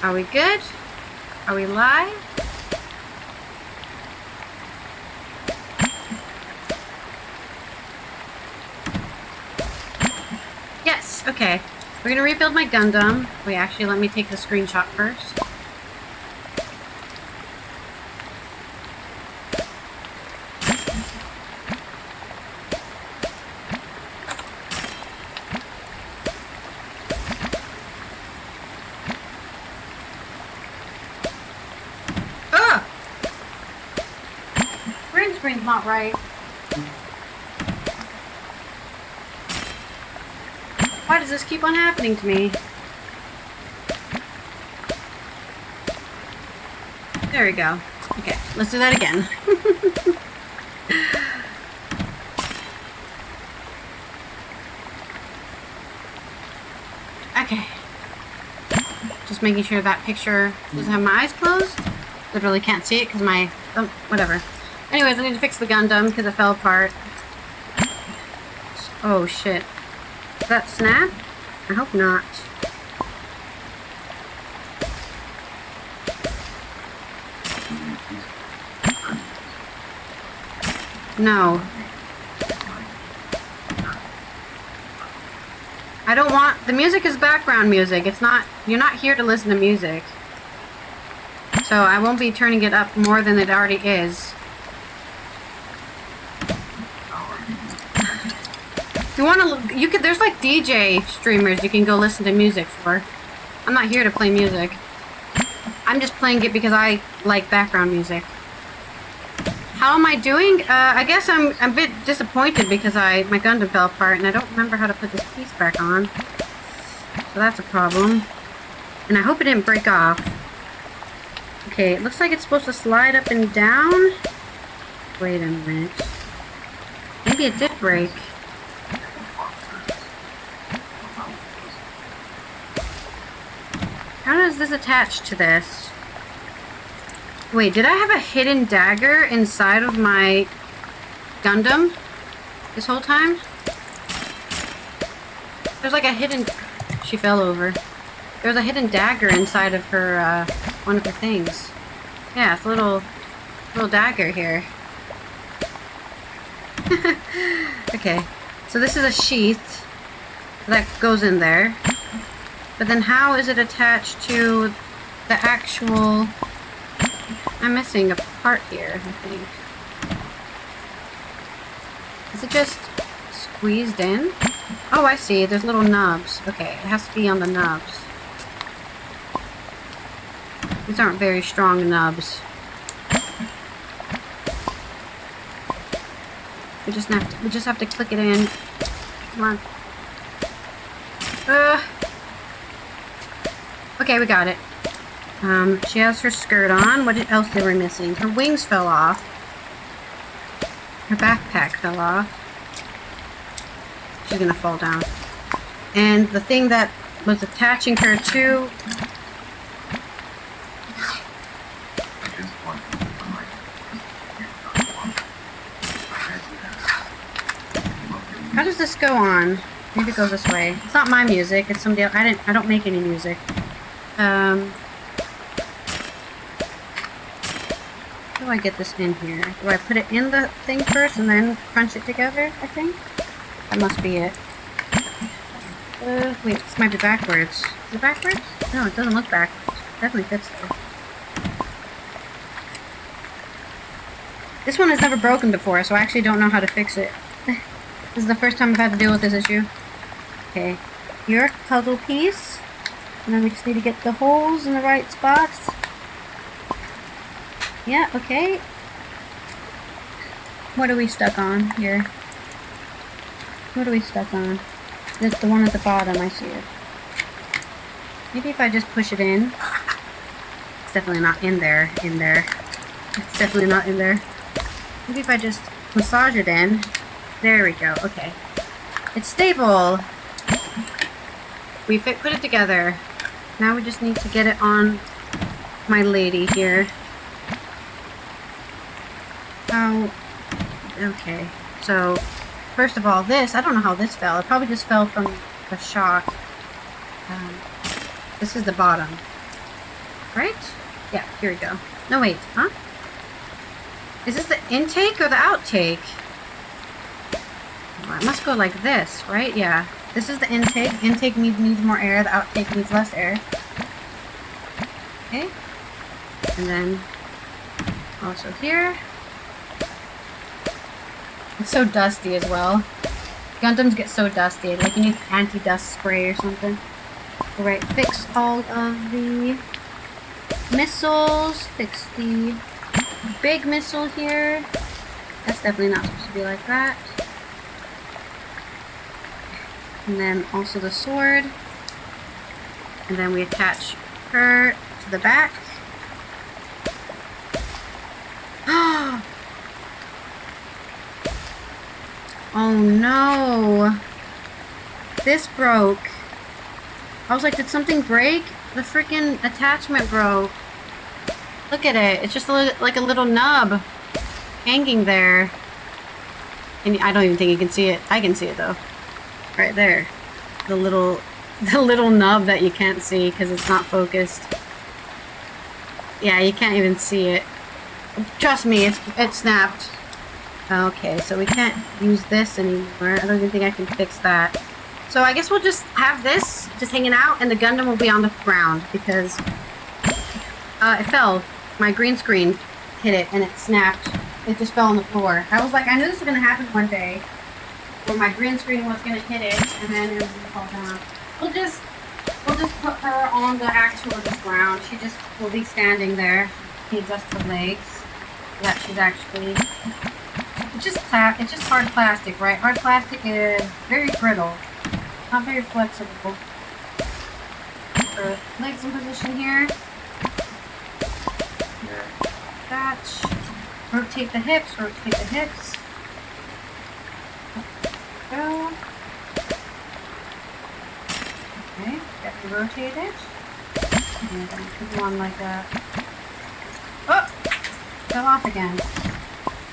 Are we good? Are we live? Yes, okay. We're gonna rebuild my Gundam. Wait, actually, let me take the screenshot first. Ah! Green screen's not right. Why does this keep on happening to me? There we go. Okay, let's do that again. Okay. Just making sure that picture doesn't have my eyes closed. Literally can't see it because my... Oh, whatever. Anyways, I need to fix the Gundam because it fell apart. Oh, shit. Did that snap? I hope not. No. I don't want... The music is background music. It's not... You're not here to listen to music. So I won't be turning it up more than it already is. If you want to... You could... There's like DJ streamers you can go listen to music for. I'm not here to play music. I'm just playing it because I like background music. How am I doing? I guess I'm a bit disappointed because my Gundam fell apart and I don't remember how to put this piece back on. So that's a problem. And I hope it didn't break off. Okay, it looks like it's supposed to slide up and down. Wait a minute. Maybe it did break. How does this attach to this? Wait, did I have a hidden dagger inside of my Gundam this whole time? There's like a hidden... She fell over. There's a hidden dagger inside of her, one of her things. Yeah, it's a little dagger here. Okay, so this is a sheath that goes in there. But then how is it attached to the actual... I'm missing a part here, I think. Is it just squeezed in? Oh, I see. There's little nubs. Okay, it has to be on the nubs. These aren't very strong nubs. We just have to click it in. Come on. Okay, we got it. She has her skirt on. What else did we missing? Her wings fell off. Her backpack fell off. She's gonna fall down. And the thing that was attaching her to... How does this go on? Maybe it goes this way. It's not my music. It's somebody else. I don't make any music. How do I get this in here? Do I put it in the thing first and then crunch it together, I think? That must be it. Wait, this might be backwards. Is it backwards? No, it doesn't look backwards. It definitely fits there. This one has never broken before, so I actually don't know how to fix it. This is the first time I've had to deal with this issue. Okay, your puzzle piece. And then we just need to get the holes in the right spots. Yeah, okay. What are we stuck on here? What are we stuck on? It's the one at the bottom, I see it. Maybe if I just push it in. It's definitely not in there, It's definitely not in there. Maybe if I just massage it in. There we go, okay. It's stable! We put it together. Now we just need to get it on my lady here. Oh, okay. So, first of all, I don't know how this fell. It probably just fell from the shock. This is the bottom. Right? Yeah, here we go. No, wait, huh? Is this the intake or the outtake? Oh, it must go like this, right? Yeah. This is the intake. Intake needs more air. The outtake needs less air. Okay. And then also here. It's so dusty as well. Gundams get so dusty. Like you need anti-dust spray or something. Alright, fix all of the missiles. Fix the big missile here. That's definitely not supposed to be like that. And then also the sword. And then we attach her to the back. Oh no. This broke. I was like, did something break? The freaking attachment broke. Look at it. It's just like a little nub hanging there. And I don't even think you can see it. I can see it though. Right there. The little nub that you can't see because it's not focused. Yeah, you can't even see it. Trust me, it snapped. Okay, so we can't use this anymore. I don't even think I can fix that. So I guess we'll just have this just hanging out and the Gundam will be on the ground because it fell. My green screen hit it and it snapped. It just fell on the floor. I was like, I knew this was going to happen one day where my green screen was going to hit it and then it was going to fall down. We'll just put her on the actual ground. She just will be standing there. She adjusts her legs so that she's actually... It's just hard plastic, right? Hard plastic is very brittle. Not very flexible. Put her legs in position here. Attach. Rotate the hips, rotate the hips. Go. Okay, got to rotate it. And then put one like that. Oh! Fell off again.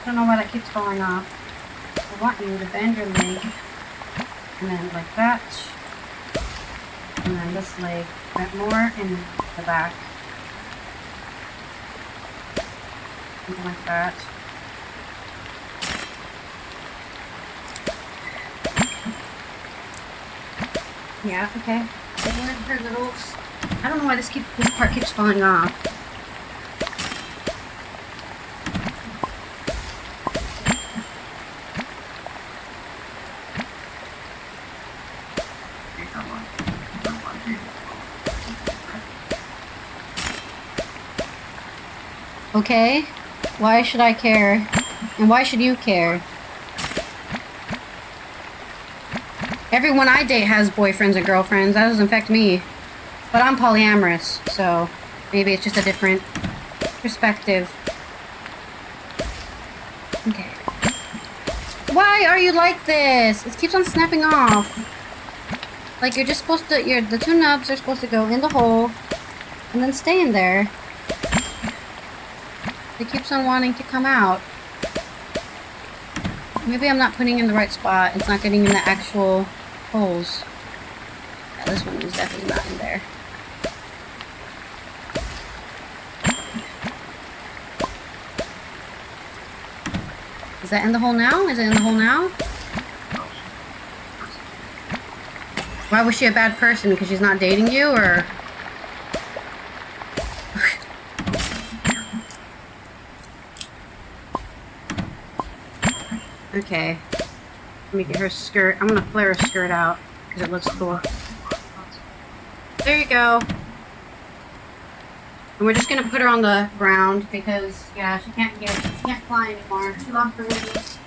I don't know why that keeps falling off. I want you to bend your leg. And then like that. And then this leg bent more in the back. Something like that. Yeah, okay. Her little... I don't know why this part keeps falling off. Okay? Why should I care? And why should you care? Everyone I date has boyfriends and girlfriends. That doesn't affect me. But I'm polyamorous, so maybe it's just a different perspective. Okay. Why are you like this? It keeps on snapping off. Like you're just supposed to, the two nubs are supposed to go in the hole and then stay in there. It keeps on wanting to come out. Maybe I'm not putting in the right spot. It's not getting in the actual holes. Yeah, this one is definitely not in there. Is that in the hole now? Is it in the hole now? Why was she a bad person? Because she's not dating you, or...? Okay. Let me get her skirt. I'm gonna flare her skirt out because it looks cool. There you go. And we're just gonna put her on the ground because, yeah, she can't fly anymore. She lost her wings.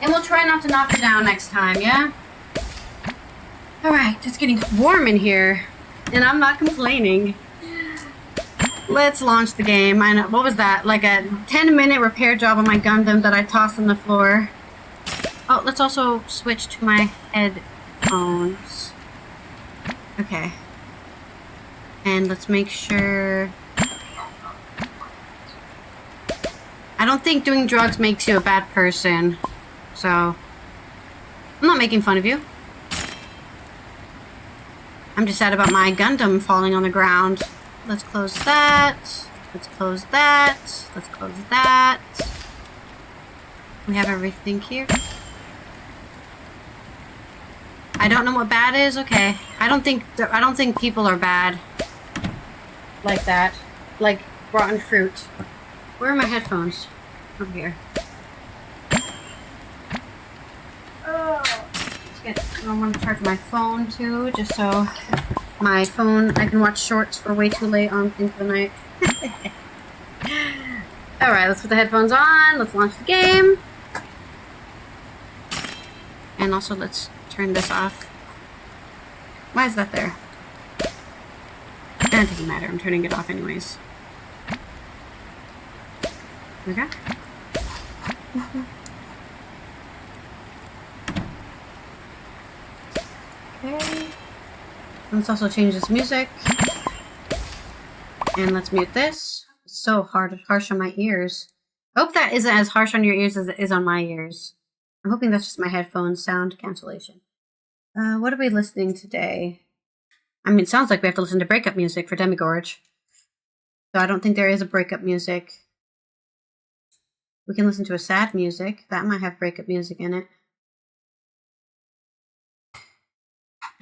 And we'll try not to knock her down next time, yeah? Alright, it's getting warm in here. And I'm not complaining. Let's launch the game. I know, what was that? Like a 10-minute repair job on my Gundam that I tossed on the floor. Oh, let's also switch to my headphones. Okay. And let's make sure... I don't think doing drugs makes you a bad person. So... I'm not making fun of you. I'm just sad about my Gundam falling on the ground. Let's close that. Let's close that. Let's close that. We have everything here. I don't know what bad is. Okay. I don't think people are bad. Like that. Like rotten fruit. Where are my headphones? Over here. I want to charge my phone too, just so my phone, I can watch shorts for way too late on into the night. Alright, let's put the headphones on. Let's launch the game. And also let's turn this off. Why is that there? It doesn't matter. I'm turning it off anyways. Okay. Okay. Let's also change this music. And let's mute this. It's so harsh on my ears. I hope that isn't as harsh on your ears as it is on my ears. I'm hoping that's just my headphones sound cancellation. What are we listening today? I mean, it sounds like we have to listen to breakup music for Demigorge. So I don't think there is a breakup music. We can listen to a sad music. That might have breakup music in it.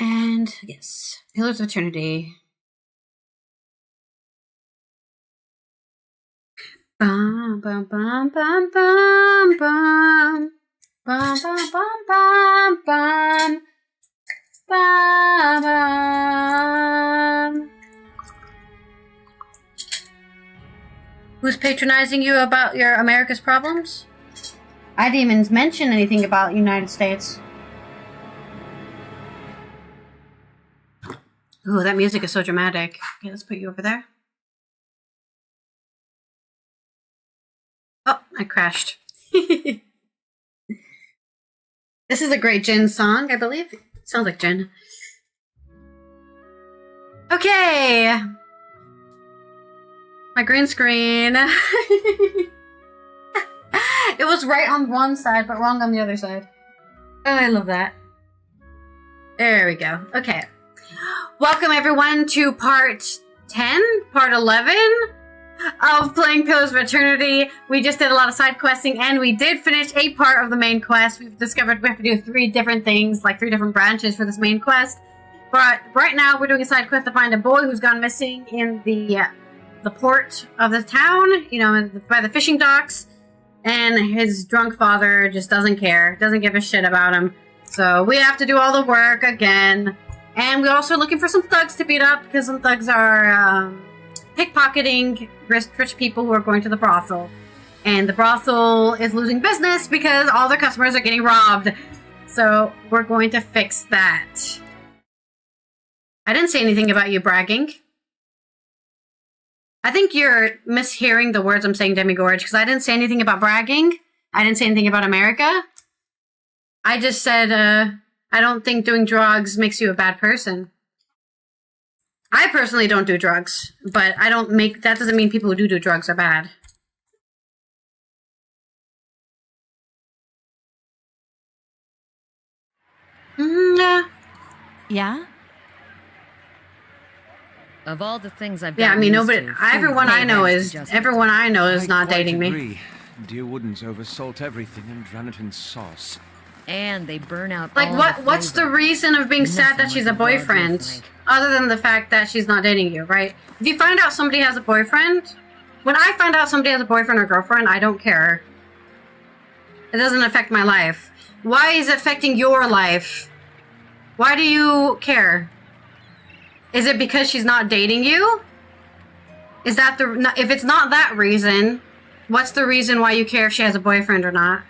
And, yes, Pillars of Eternity. Bum, bum, bum, bum, bum, bum. Bum, bum, bum, bum, bum. Bum, bum. Who's patronizing you about your America's problems? I didn't even mention anything about United States. Ooh, that music is so dramatic. Okay, let's put you over there. Oh, I crashed. This is a great Jin song, I believe. Sounds like Jin. Okay. My green screen. It was right on one side, but wrong on the other side. Oh, I love that. There we go. Okay. Welcome everyone to part 10, part 11 of playing Pillars of Eternity. We just did a lot of side questing and we did finish a part of the main quest. We've discovered we have to do 3 different things, like 3 different branches for this main quest. But right now we're doing a side quest to find a boy who's gone missing in the port of the town, you know, by the fishing docks. And his drunk father just doesn't care, doesn't give a shit about him. So we have to do all the work again. And we're also looking for some thugs to beat up, because some thugs are pickpocketing rich people who are going to the brothel. And the brothel is losing business because all their customers are getting robbed. So we're going to fix that. I didn't say anything about you bragging. I think you're mishearing the words I'm saying, Demigorge, because I didn't say anything about bragging. I didn't say anything about America. I just said, I don't think doing drugs makes you a bad person. I personally don't do drugs, but that doesn't mean people who do drugs are bad. Yeah? Of all the things I've I mean, everyone I know is not dating me. Agree. Dear Woodens oversalt everything and drown it in sauce. And they burn out like all what's the reason of being sad that she's a boyfriend, other than the fact that she's not dating you, right? If you find out somebody has a boyfriend, when I find out somebody has a boyfriend or girlfriend, I don't care. It doesn't affect my life. Why is it affecting your life? Why do you care? Is it because she's not dating you? Is that if it's not that reason, what's the reason why you care if she has a boyfriend or not?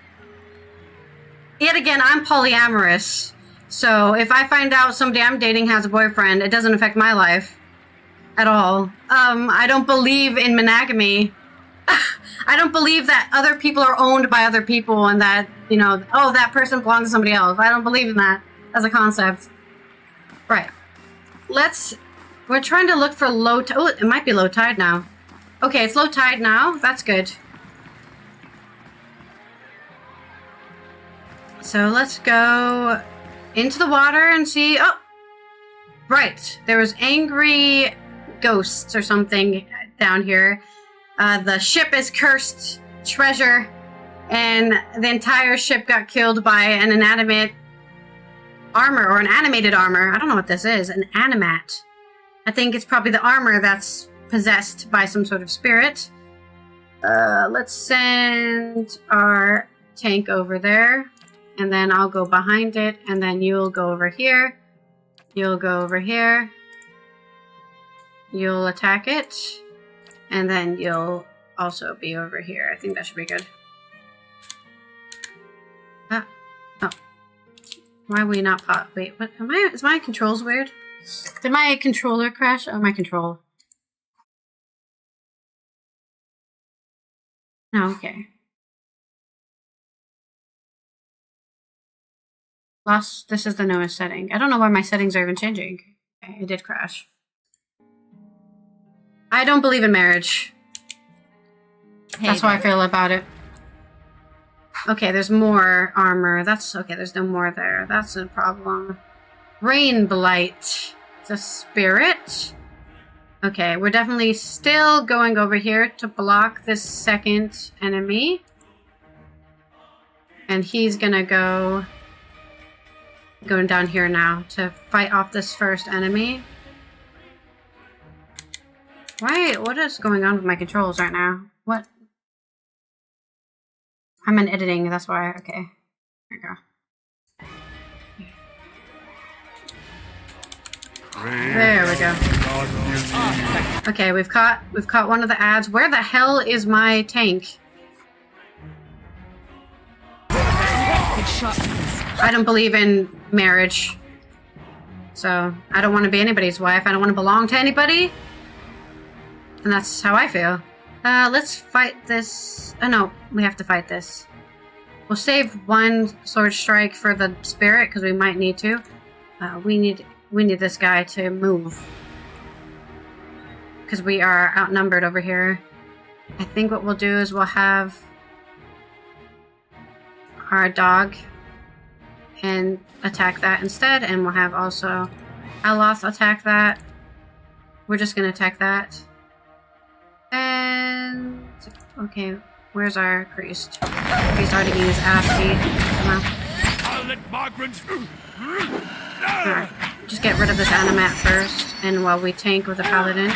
Yet again, I'm polyamorous. So if I find out somebody I'm dating has a boyfriend, it doesn't affect my life at all. I don't believe in monogamy. I don't believe that other people are owned by other people and that, you know, oh, that person belongs to somebody else. I don't believe in that as a concept. Right. We're trying to look for low tide. Oh, it might be low tide now. Okay, it's low tide now. That's good. So let's go into the water and see. Oh, right. There was angry ghosts or something down here. The ship is cursed treasure, and the entire ship got killed by an inanimate armor or an animated armor. I don't know what this is. An animat. I think it's probably the armor that's possessed by some sort of spirit. Let's send our tank over there, and then I'll go behind it, and then you'll go over here. You'll go over here. You'll attack it, and then you'll also be over here. I think that should be good. Oh. Why are we not pot? Wait, what am I? Is my controls weird? Did my controller crash? Oh, my control. No, okay. Lost. This is the newest setting. I don't know why my settings are even changing. Okay, it did crash. I don't believe in marriage. That's how I feel about it. Okay, there's more armor. That's okay. There's no more there. That's a problem. Rain Blight. It's a spirit. Okay, we're definitely still going over here to block this second enemy. And he's gonna go... going down here now to fight off this first enemy. Why? What is going on with my controls right now? What? I'm in editing, that's why. Okay. There we go. There we go. Okay, we've caught one of the ads. Where the hell is my tank? I don't believe in marriage. So, I don't want to be anybody's wife. I don't want to belong to anybody. And that's how I feel. Let's fight this. Oh no, we have to fight this. We'll save one sword strike for the spirit because we might need to. We need this guy to move because we are outnumbered over here. I think what we'll do is we'll have our dog and attack that instead, and we'll have also Aloth attack that. We're just gonna attack that. And okay, where's our priest? He's already getting his ass beat. I'll let migrants. Alright, just get rid of this animat first, and while we tank with the paladin.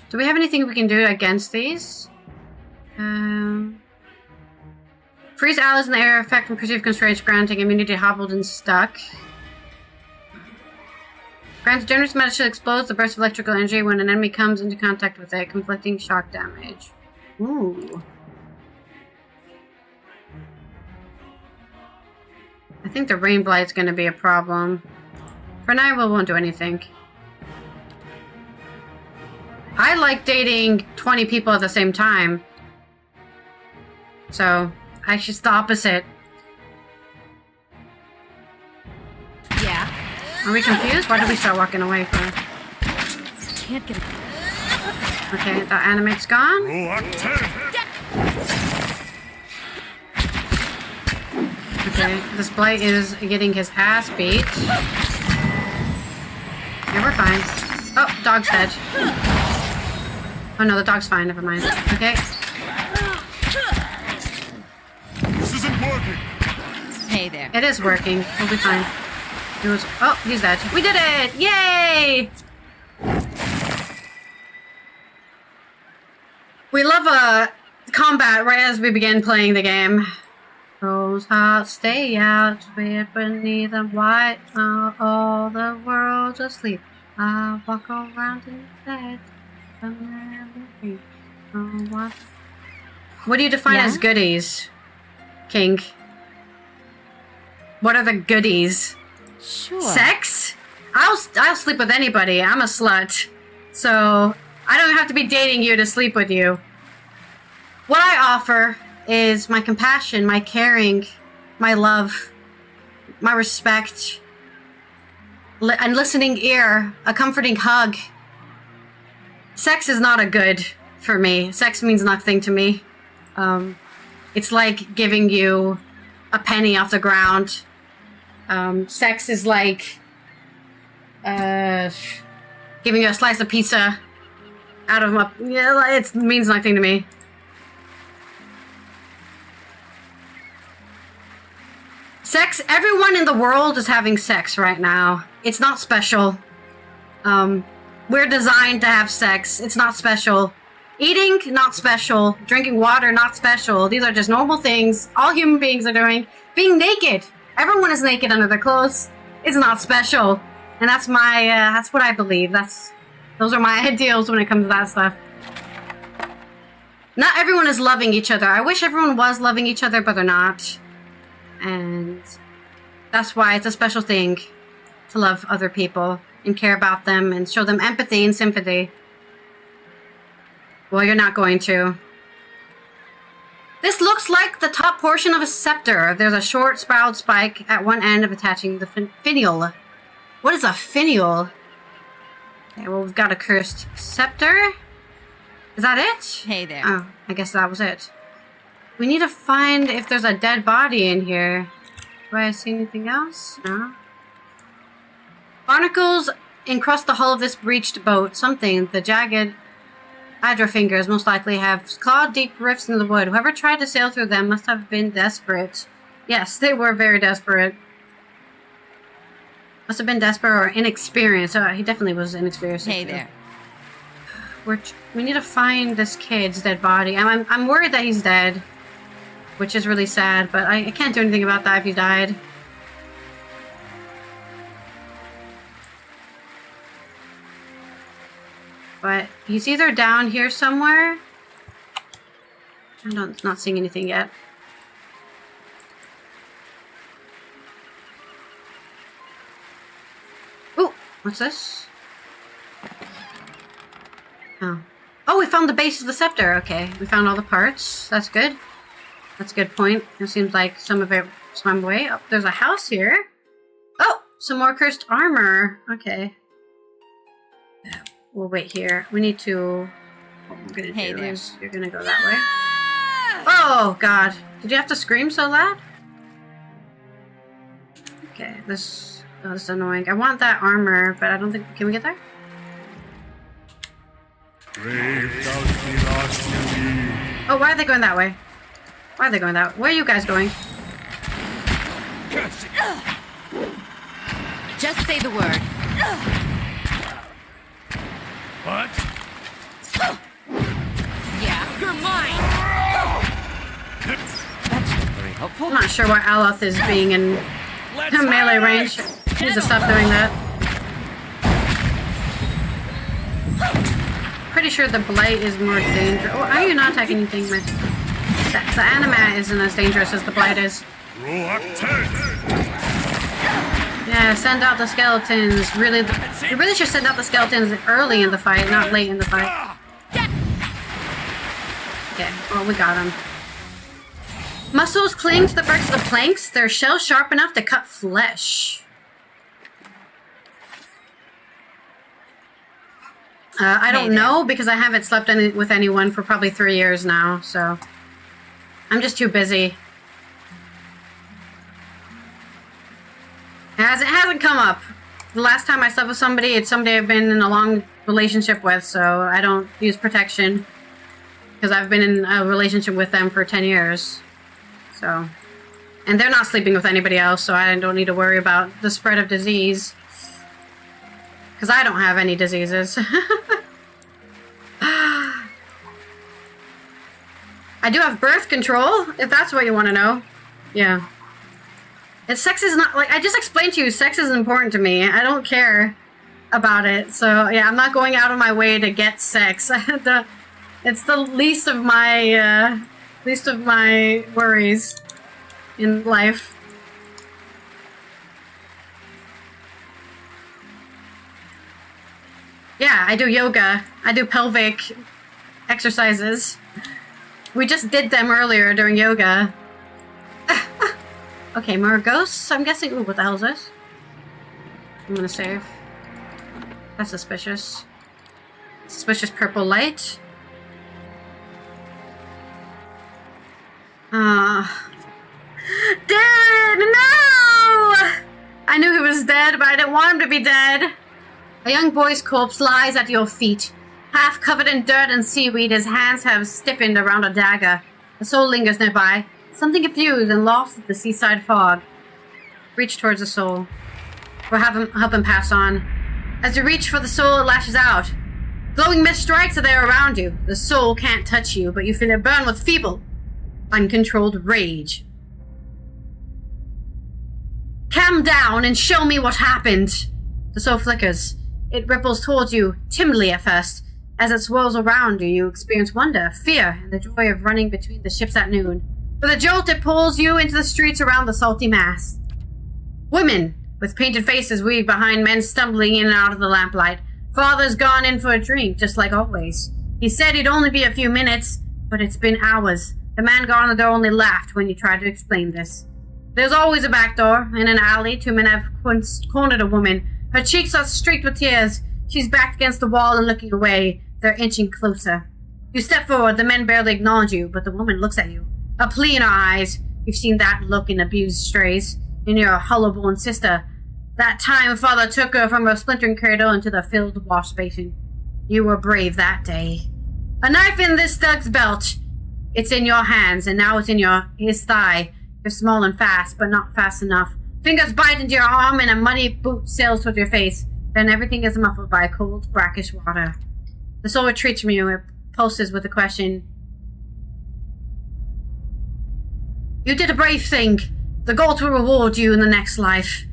Do we have anything we can do against these? Freeze allies in the air, effect and perceived constraints, granting immunity hobbled and stuck. Grants generous damage that explodes the burst of electrical energy when an enemy comes into contact with it, conflicting shock damage. Ooh. I think the rain blight's gonna be a problem. For now, we won't do anything. I like dating 20 people at the same time. So, actually it's the opposite. Yeah. Are we confused? Why did we start walking away from? Can't get it. Okay, the animate's gone. Okay, this blight is getting his ass beat. Yeah, we're fine. Oh, dog's dead. Oh no, the dog's fine, never mind. Okay. This isn't working. Hey there. It is working. We'll be fine. It was. Oh, he's dead. We did it! Yay! We love combat right as we begin playing the game. Those hearts stay out, we're beneath them white. All the world's asleep. I walk around instead. What do you define as goodies, King? What are the goodies? Sure. Sex? I'll sleep with anybody. I'm a slut. So, I don't have to be dating you to sleep with you. What I offer is my compassion, my caring, my love, my respect, a listening ear, a comforting hug, Sex is not a good for me. Sex means nothing to me. It's like giving you a penny off the ground. Sex is like giving you a slice of pizza out of my... Yeah, it means nothing to me. Sex, everyone in the world is having sex right now. It's not special. We're designed to have sex. It's not special. Eating, not special. Drinking water, not special. These are just normal things all human beings are doing. Being naked. Everyone is naked under their clothes. It's not special. And that's my, that's what I believe. Those are my ideals when it comes to that stuff. Not everyone is loving each other. I wish everyone was loving each other, but they're not. And that's why it's a special thing to love other people and care about them and show them empathy and sympathy. Well, you're not going to. This looks like the top portion of a scepter. There's a short spiraled spike at one end of attaching the finial. What is a finial? Okay, well, we've got a cursed scepter. Is that it? Hey there. Oh, I guess that was it. We need to find if there's a dead body in here. Do I see anything else? No. Barnacles encrust the hull of this breached boat. Something. The jagged hydra fingers most likely have clawed deep rifts in the wood. Whoever tried to sail through them must have been desperate. Yes, they were very desperate. Must have been desperate or inexperienced. Oh, he definitely was inexperienced. Hey there. We need to find this kid's dead body. I'm worried that he's dead, which is really sad, but I can't do anything about that if he died. But he's either down here somewhere. I'm not seeing anything yet. Ooh, what's this? Oh. Oh, we found the base of the scepter. Okay, we found all the parts. That's good. That's a good point. It seems like some of it swam away. Oh, there's a house here. Oh, some more cursed armor. Okay. We'll wait here. We need to... What we're gonna do is you're gonna go that way. Oh, God. Did you have to scream so loud? Okay, this... Oh, this is annoying. I want that armor, but I don't think... Can we get there? Oh, why are they going that way? Why are they going that way? Where are you guys going? Just say the word. What? Yeah, you're mine. That's not very helpful. I'm not sure why Aloth is being in melee range. She needs to stop doing that. Pretty sure the blight is more dangerous. Oh, are you not attacking anything? The anima isn't as dangerous as the blight is. Yeah, send out the skeletons. Really, you really should send out the skeletons early in the fight, not late in the fight. Okay, well, we got them. Muscles cling to the bricks of the planks. Their shells sharp enough to cut flesh. I don't know because I haven't slept with anyone for probably 3 years now, so I'm just too busy. It hasn't come up. The last time I slept with somebody, it's somebody I've been in a long relationship with, so I don't use protection because I've been in a relationship with them for 10 years. So, and they're not sleeping with anybody else, so I don't need to worry about the spread of disease. Because I don't have any diseases. I do have birth control, if that's what you want to know. Yeah. Sex is not, like, I just explained to you, sex is important to me. I don't care about it. So, yeah, I'm not going out of my way to get sex. It's the least of my worries in life. Yeah, I do yoga. I do pelvic exercises. We just did them earlier during yoga. Okay, more ghosts, I'm guessing. Ooh, what the hell is this? I'm gonna save. That's suspicious. Suspicious purple light. Dead! No! I knew he was dead, but I didn't want him to be dead. A young boy's corpse lies at your feet. Half covered in dirt and seaweed, his hands have stiffened around a dagger. The soul lingers nearby, something confused and lost in the seaside fog. Reach towards the soul. Or help him pass on. As you reach for the soul, it lashes out. Glowing mist strikes are there around you. The soul can't touch you, but you feel it burn with feeble, uncontrolled rage. Calm down and show me what happened. The soul flickers. It ripples towards you, timidly at first. As it swirls around you, you experience wonder, fear, and the joy of running between the ships at noon. With a jolt, it pulls you into the streets around the salty mass. Women with painted faces weave behind men stumbling in and out of the lamplight. Father's gone in for a drink, just like always. He said he'd only be a few minutes, but it's been hours. The man guard on the door only laughed when you tried to explain this. There's always a back door. In an alley, 2 men have cornered a woman. Her cheeks are streaked with tears. She's backed against the wall and looking away. They're inching closer. You step forward. The men barely acknowledge you, but the woman looks at you. A plea in her eyes. You've seen that look in abused strays. In your hollow-born sister. That time father took her from her splintering cradle into the filled wash basin. You were brave that day. A knife in this thug's belt. It's in your hands, and now it's in his thigh. You're small and fast, but not fast enough. Fingers bite into your arm, and a muddy boot sails toward your face. Then everything is muffled by cold, brackish water. The soul retreats from you. It pulses with the question. You did a brave thing. The gods will reward you in the next life.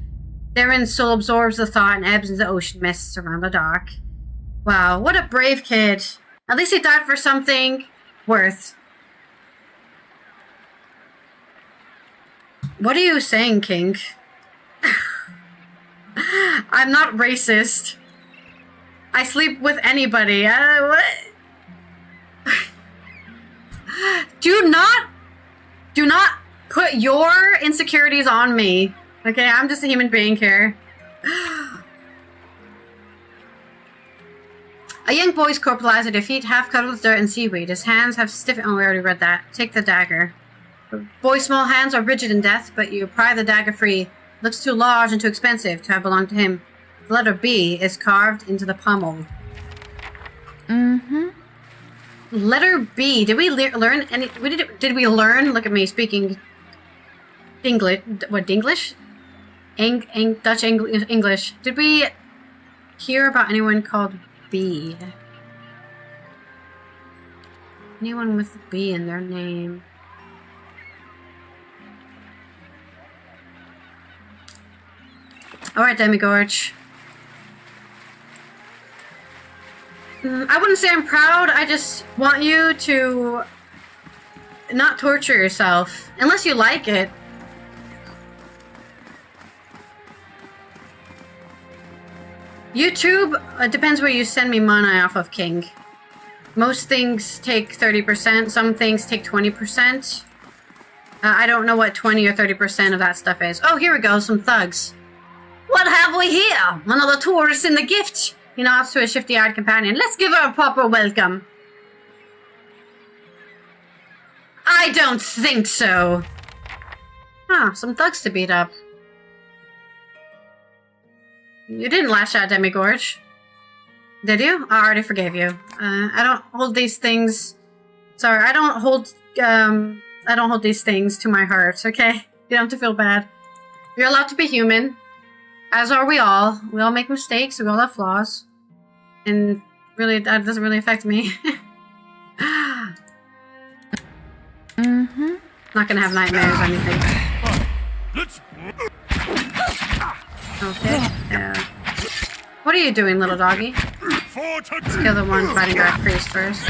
Therein, soul absorbs the thought and ebbs into ocean mists around the dark. Wow, what a brave kid. At least he died for something worth. What are you saying, King? I'm not racist. I sleep with anybody. What? Do not put your insecurities on me. Okay, I'm just a human being here. A young boy's corpse lies at your feet, half covered with dirt and seaweed. His hands have stiffened. Oh, we already read that. Take the dagger. The boy's small hands are rigid in death, but you pry the dagger free. Looks too large and too expensive to have belonged to him. The letter B is carved into the pommel. Mm-hmm. Letter B. Did we learn any? Did we learn? Look at me speaking English. What, Dinglish? Dutch English. Did we hear about anyone called B? Anyone with B in their name? Alright, Demigorge. I wouldn't say I'm proud, I just want you to not torture yourself. Unless you like it. YouTube, it depends where you send me money off of, King. Most things take 30%, some things take 20%. I don't know what 20 or 30% of that stuff is. Oh, here we go, some thugs. What have we here? One of the tourists in the gift. He nods to his shifty-eyed companion. Let's give her a proper welcome. I don't think so. Ah, some thugs to beat up. You didn't lash out, Demigorge. Did you? I already forgave you. I don't hold these things... Sorry, I don't hold these things to my heart, okay? You don't have to feel bad. You're allowed to be human. As are we all. We all make mistakes. We all have flaws. And really, that doesn't really affect me. Mm-hmm. Not gonna have nightmares or anything. Let's... Okay. What are you doing, little doggy? Let's kill the one fighting our priest first.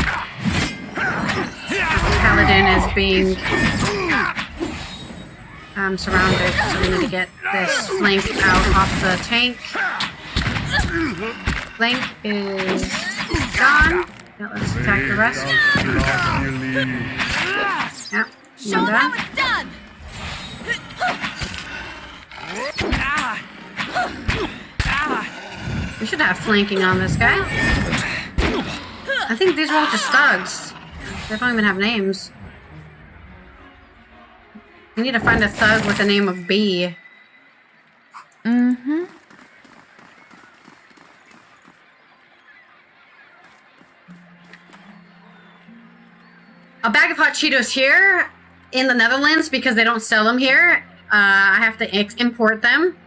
Paladin is being surrounded, so we need to get this flank out off the tank. Flank is gone. Now let's attack the rest. Yep. Show them how it's done. We should have flanking on this guy. I think these are all just thugs. They don't even have names. We need to find a thug with the name of B. Mm-hmm. A bag of hot Cheetos here in the Netherlands, because they don't sell them here. I have to import them.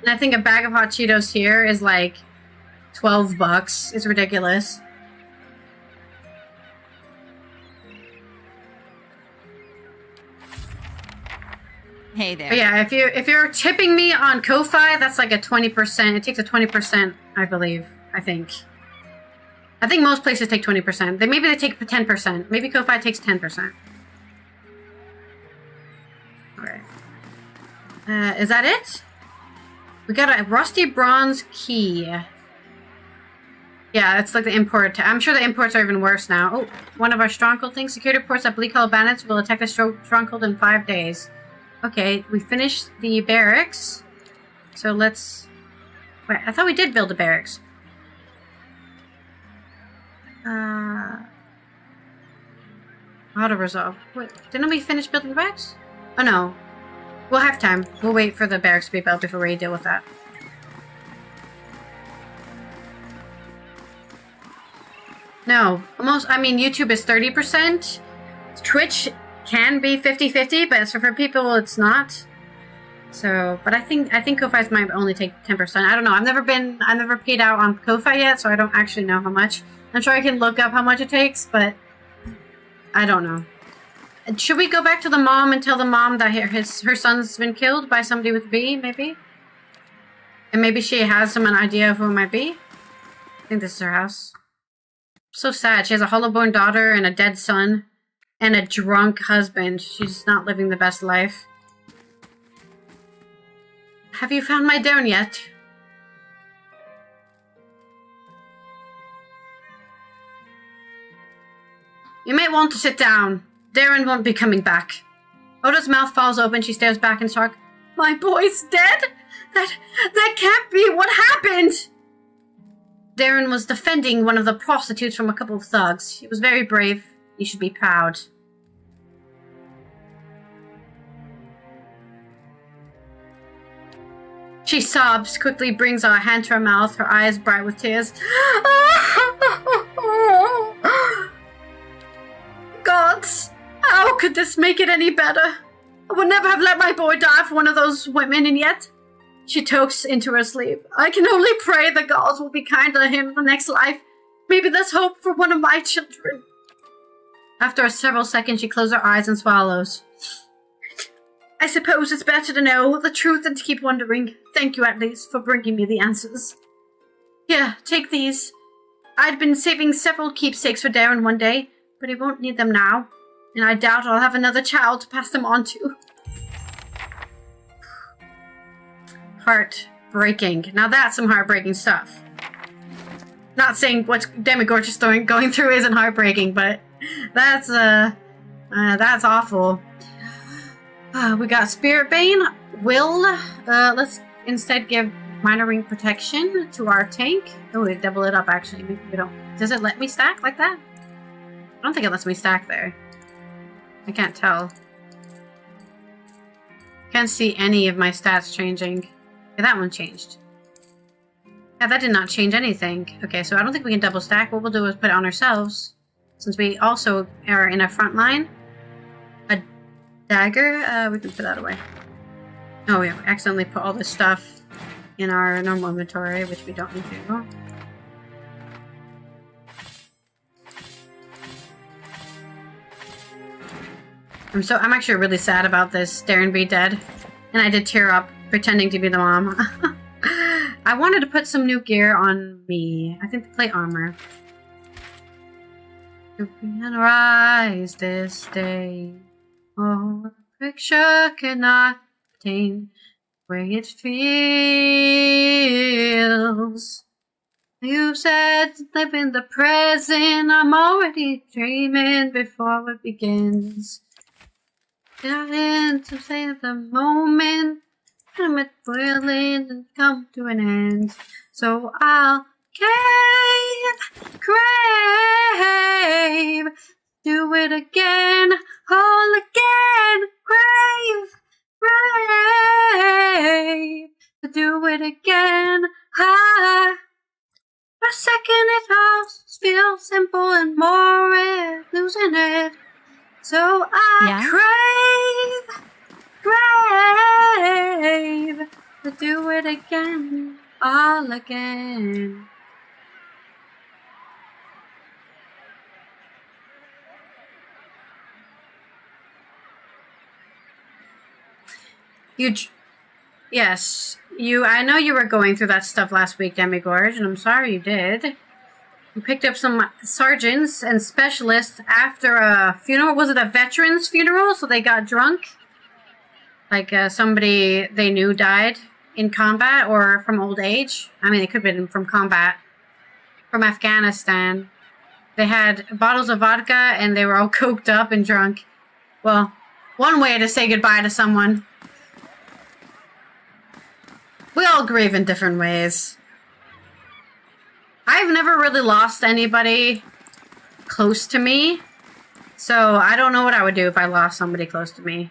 And I think a bag of hot Cheetos here is like $12. It's ridiculous. Hey there. But yeah, if you're tipping me on Ko-Fi, that's like a 20%. It takes a 20%, I believe. I think most places take 20%. Maybe they take 10%. Maybe Ko-Fi takes 10%. Alright. Is that it? We got a rusty bronze key. Yeah, it's like the import. I'm sure the imports are even worse now. Oh, one of our stronghold things. Security reports that Bleak Hollow bandits will attack the stronghold in 5 days. Okay, we finished the barracks. So let's... Wait, I thought we did build the barracks. Auto resolve. Wait, didn't we finish building the barracks? Oh no. We'll have time. We'll wait for the barracks to be built before we deal with that. No. I mean, YouTube is 30%. Twitch can be 50-50, but for people, it's not. So, but I think Ko-Fi's might only take 10%. I don't know. I've never paid out on Ko-Fi yet, so I don't actually know how much. I'm sure I can look up how much it takes, but I don't know. Should we go back to the mom and tell the mom that her son's been killed by somebody with B, maybe? And maybe she has an idea of who it might be? I think this is her house. So sad. She has a hollow-bone daughter and a dead son. And a drunk husband. She's not living the best life. Have you found my Darren yet? You may want to sit down. Darren won't be coming back. Oda's mouth falls open. She stares back in shock. My boy's dead? That can't be. What happened? Darren was defending one of the prostitutes from a couple of thugs. He was very brave. You should be proud. She sobs, quickly brings a hand to her mouth, her eyes bright with tears. Gods, how could this make it any better? I would never have let my boy die for one of those women, and yet... She tokes into her sleeve. I can only pray the gods will be kind to him in the next life. Maybe there's hope for one of my children. After several seconds, she closes her eyes and swallows. I suppose it's better to know the truth than to keep wondering. Thank you, at least, for bringing me the answers. Here, take these. I'd been saving several keepsakes for Darren one day, but he won't need them now. And I doubt I'll have another child to pass them on to. Heartbreaking. Now that's some heartbreaking stuff. Not saying what Demigorge is going through isn't heartbreaking, but that's awful. We got Spirit Bane. Let's instead give Minor Ring Protection to our tank. Oh, we double it up actually. Maybe we don't. Does it let me stack like that? I don't think it lets me stack there. I can't tell. Can't see any of my stats changing. Okay, that one changed. Yeah, that did not change anything. Okay, so I don't think we can double stack. What we'll do is put it on ourselves. Since we also are in a front line. A dagger, we can put that away. Oh yeah, we accidentally put all this stuff in our normal inventory, which we don't need to. I'm actually really sad about this Darren being dead. And I did tear up pretending to be the mom. I wanted to put some new gear on me. I think the plate armor. You can rise this day. Oh, a picture cannot obtain the way it feels. You said live in the present. I'm already dreaming before it begins. Dying to say the moment I'm willing to come to an end. So I'll crave. Do it again, all again. Crave. Do it again. Ah. For a second it all feels simple and more losing it. So I crave to do it again, all again. Yes, I know you were going through that stuff last week, Demigorge, and I'm sorry you did. You picked up some sergeants and specialists after a funeral. Was it a veteran's funeral? So they got drunk? Like somebody they knew died in combat or from old age? I mean, it could have been from combat. From Afghanistan. They had bottles of vodka and they were all coked up and drunk. Well, one way to say goodbye to someone. We all grieve in different ways. I've never really lost anybody close to me, so I don't know what I would do if I lost somebody close to me.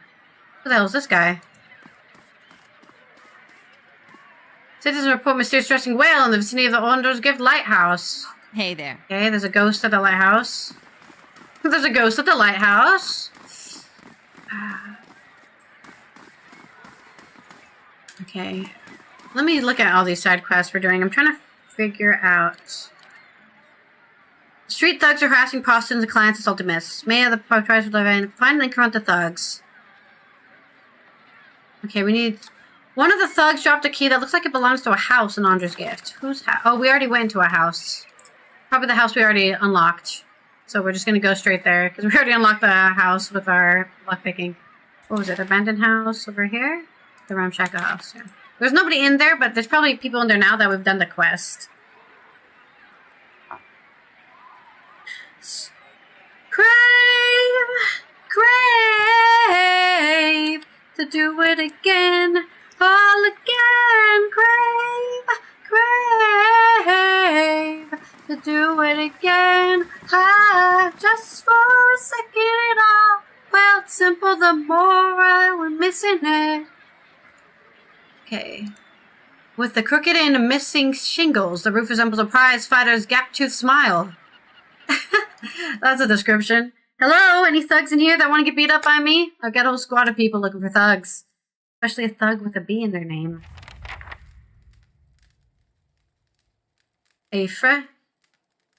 Who the hell is this guy? Citizens report mysterious dressing whale in the vicinity of the Owner's Gift Lighthouse. Hey there. Okay, there's a ghost at the lighthouse. There's a ghost at the lighthouse. Okay. Let me look at all these side quests we're doing. I'm trying to figure out. Street thugs are harassing prostitutes and clients assault miss. May of the tries to live in. Find and confront the thugs. Okay, we need. One of the thugs dropped a key that looks like it belongs to a house in Andre's Gift. Whose house? Oh, we already went into a house. Probably the house we already unlocked. So we're just gonna go straight there because we already unlocked the house with our lockpicking. What was it? Abandoned house over here? The ramshackle house. Yeah. There's nobody in there, but there's probably people in there now that we've done the quest. Crave to do it again, all again. Crave to do it again. Just for a second it all felt simple. The more I was missing it. Okay. With the crooked and missing shingles, the roof resembles a prize fighter's gap-toothed smile. That's a description. Hello, any thugs in here that want to get beat up by me? I've got a whole squad of people looking for thugs. Especially a thug with a B in their name. Afra.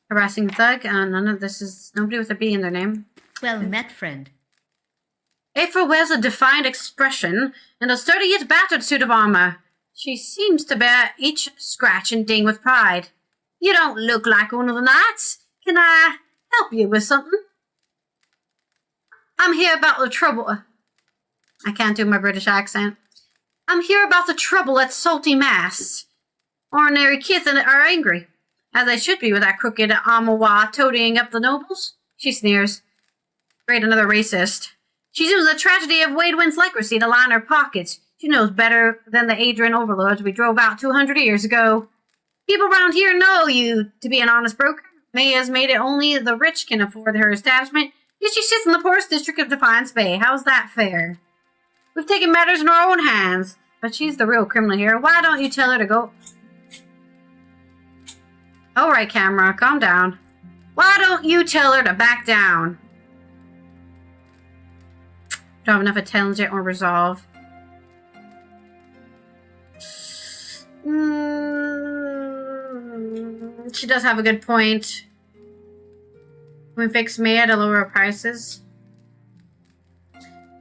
Harassing thug. None of this is... Nobody with a B in their name. Well met, friend. Afra wears a defiant expression and a sturdy yet battered suit of armor. She seems to bear each scratch and ding with pride. You don't look like one of the knights. Can I help you with something? I'm here about the trouble. I can't do my British accent. I'm here about the trouble at Salty Mass. Ordinary kith are angry, as they should be with that crooked Amawa toadying up the nobles. She sneers. Great, another racist. She uses the tragedy of Wadewynn's leprosy to line her pockets. She knows better than the Adrian overlords we drove out 200 years ago. People around here know you to be an honest broker. May has made it only the rich can afford her establishment, yet she sits in the poorest district of Defiance Bay. How's that fair? We've taken matters in our own hands, but she's the real criminal here. Why don't you tell her to go... Alright, camera, calm down. Why don't you tell her to back down? Don't have enough intelligence or resolve. She does have a good point. Can we fix May to lower our prices?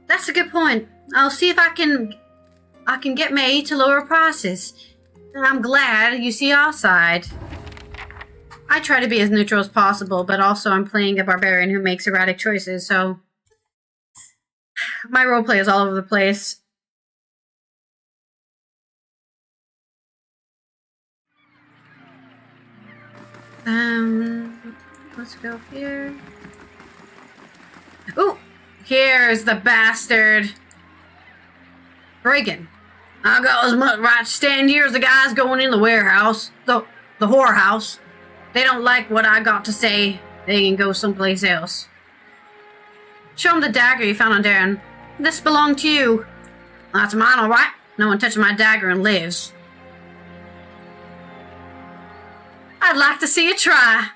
That's a good point. I'll see if I can get May to lower prices. And I'm glad you see our side. I try to be as neutral as possible, but also I'm playing a barbarian who makes erratic choices, so my roleplay is all over the place. Let's go here. Ooh, here's the bastard. Reagan. I got as much right to stand here as the guys going in the warehouse. So, the whorehouse. They don't like what I got to say. They can go someplace else. Show them the dagger you found on Darren. This belonged to you. That's mine, all right? No one touches my dagger and lives. I'd like to see you try.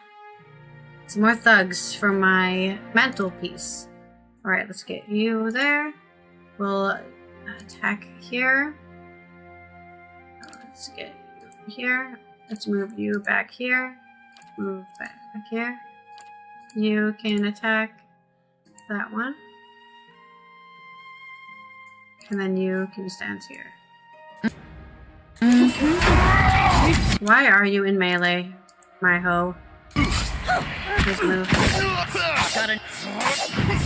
Some more thugs for my mantelpiece. All right, let's get you there. We'll attack here. Let's get you over here. Let's move you back here. Move back here. You can attack that one. And then you can stand here. Why are you in melee, my hoe? Just move.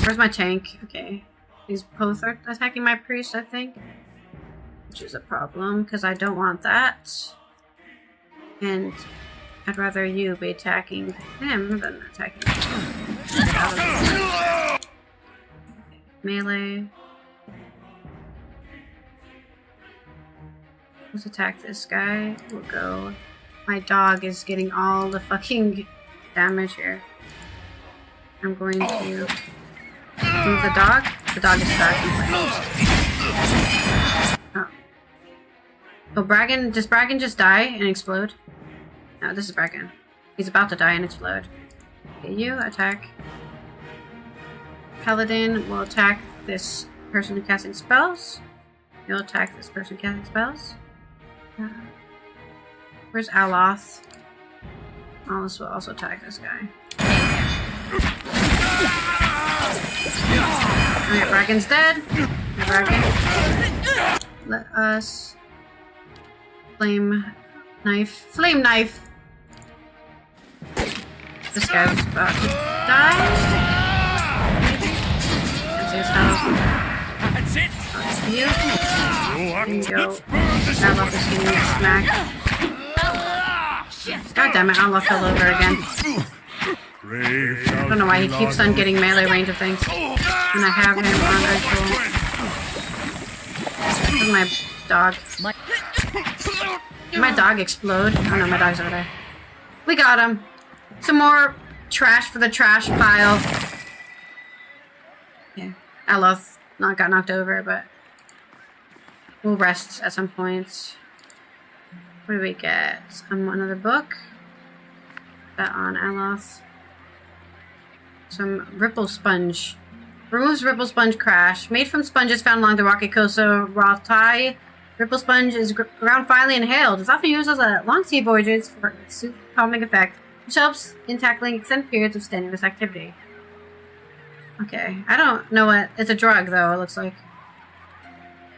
Where's my tank? Okay. These both are attacking my priest, I think. Which is a problem, because I don't want that. And I'd rather you be attacking him than attacking him. Melee. Let's attack this guy. We'll go. My dog is getting all the fucking damage here. I'm going to move the dog. The dog is stuck in place. Oh, Bragan. Does Bragan just die and explode? No, this is Bragan. He's about to die and explode. Okay, you attack. Paladin will attack this person casting spells. You'll attack this person casting spells. Where's Aloth? Alice will also attack this guy. Alright, Bragan's dead. Bragan. Let us flame knife. Flame knife! This guy's about to die. That's his house. That's it. You can go. Aloth is getting smacked. God damn it, Aloth fell over again. I don't know why he keeps on getting melee range of things. And I have him on actual. Where's my dog? Did my dog explode? Oh no, my dog's over there. We got him. Some more trash for the trash pile. Yeah, Aloth got knocked over, but we'll rest at some point. What do we get? Another book. That on Aloth. Some Ripple Sponge. Removes Ripple Sponge Crash. Made from sponges found along the rocky coast of Rothai. Ripple Sponge is ground finely inhaled. It's often used as a long sea voyages for its calming effect, which helps in tackling extended periods of strenuous activity. Okay, I don't know what... It's a drug, though, it looks like.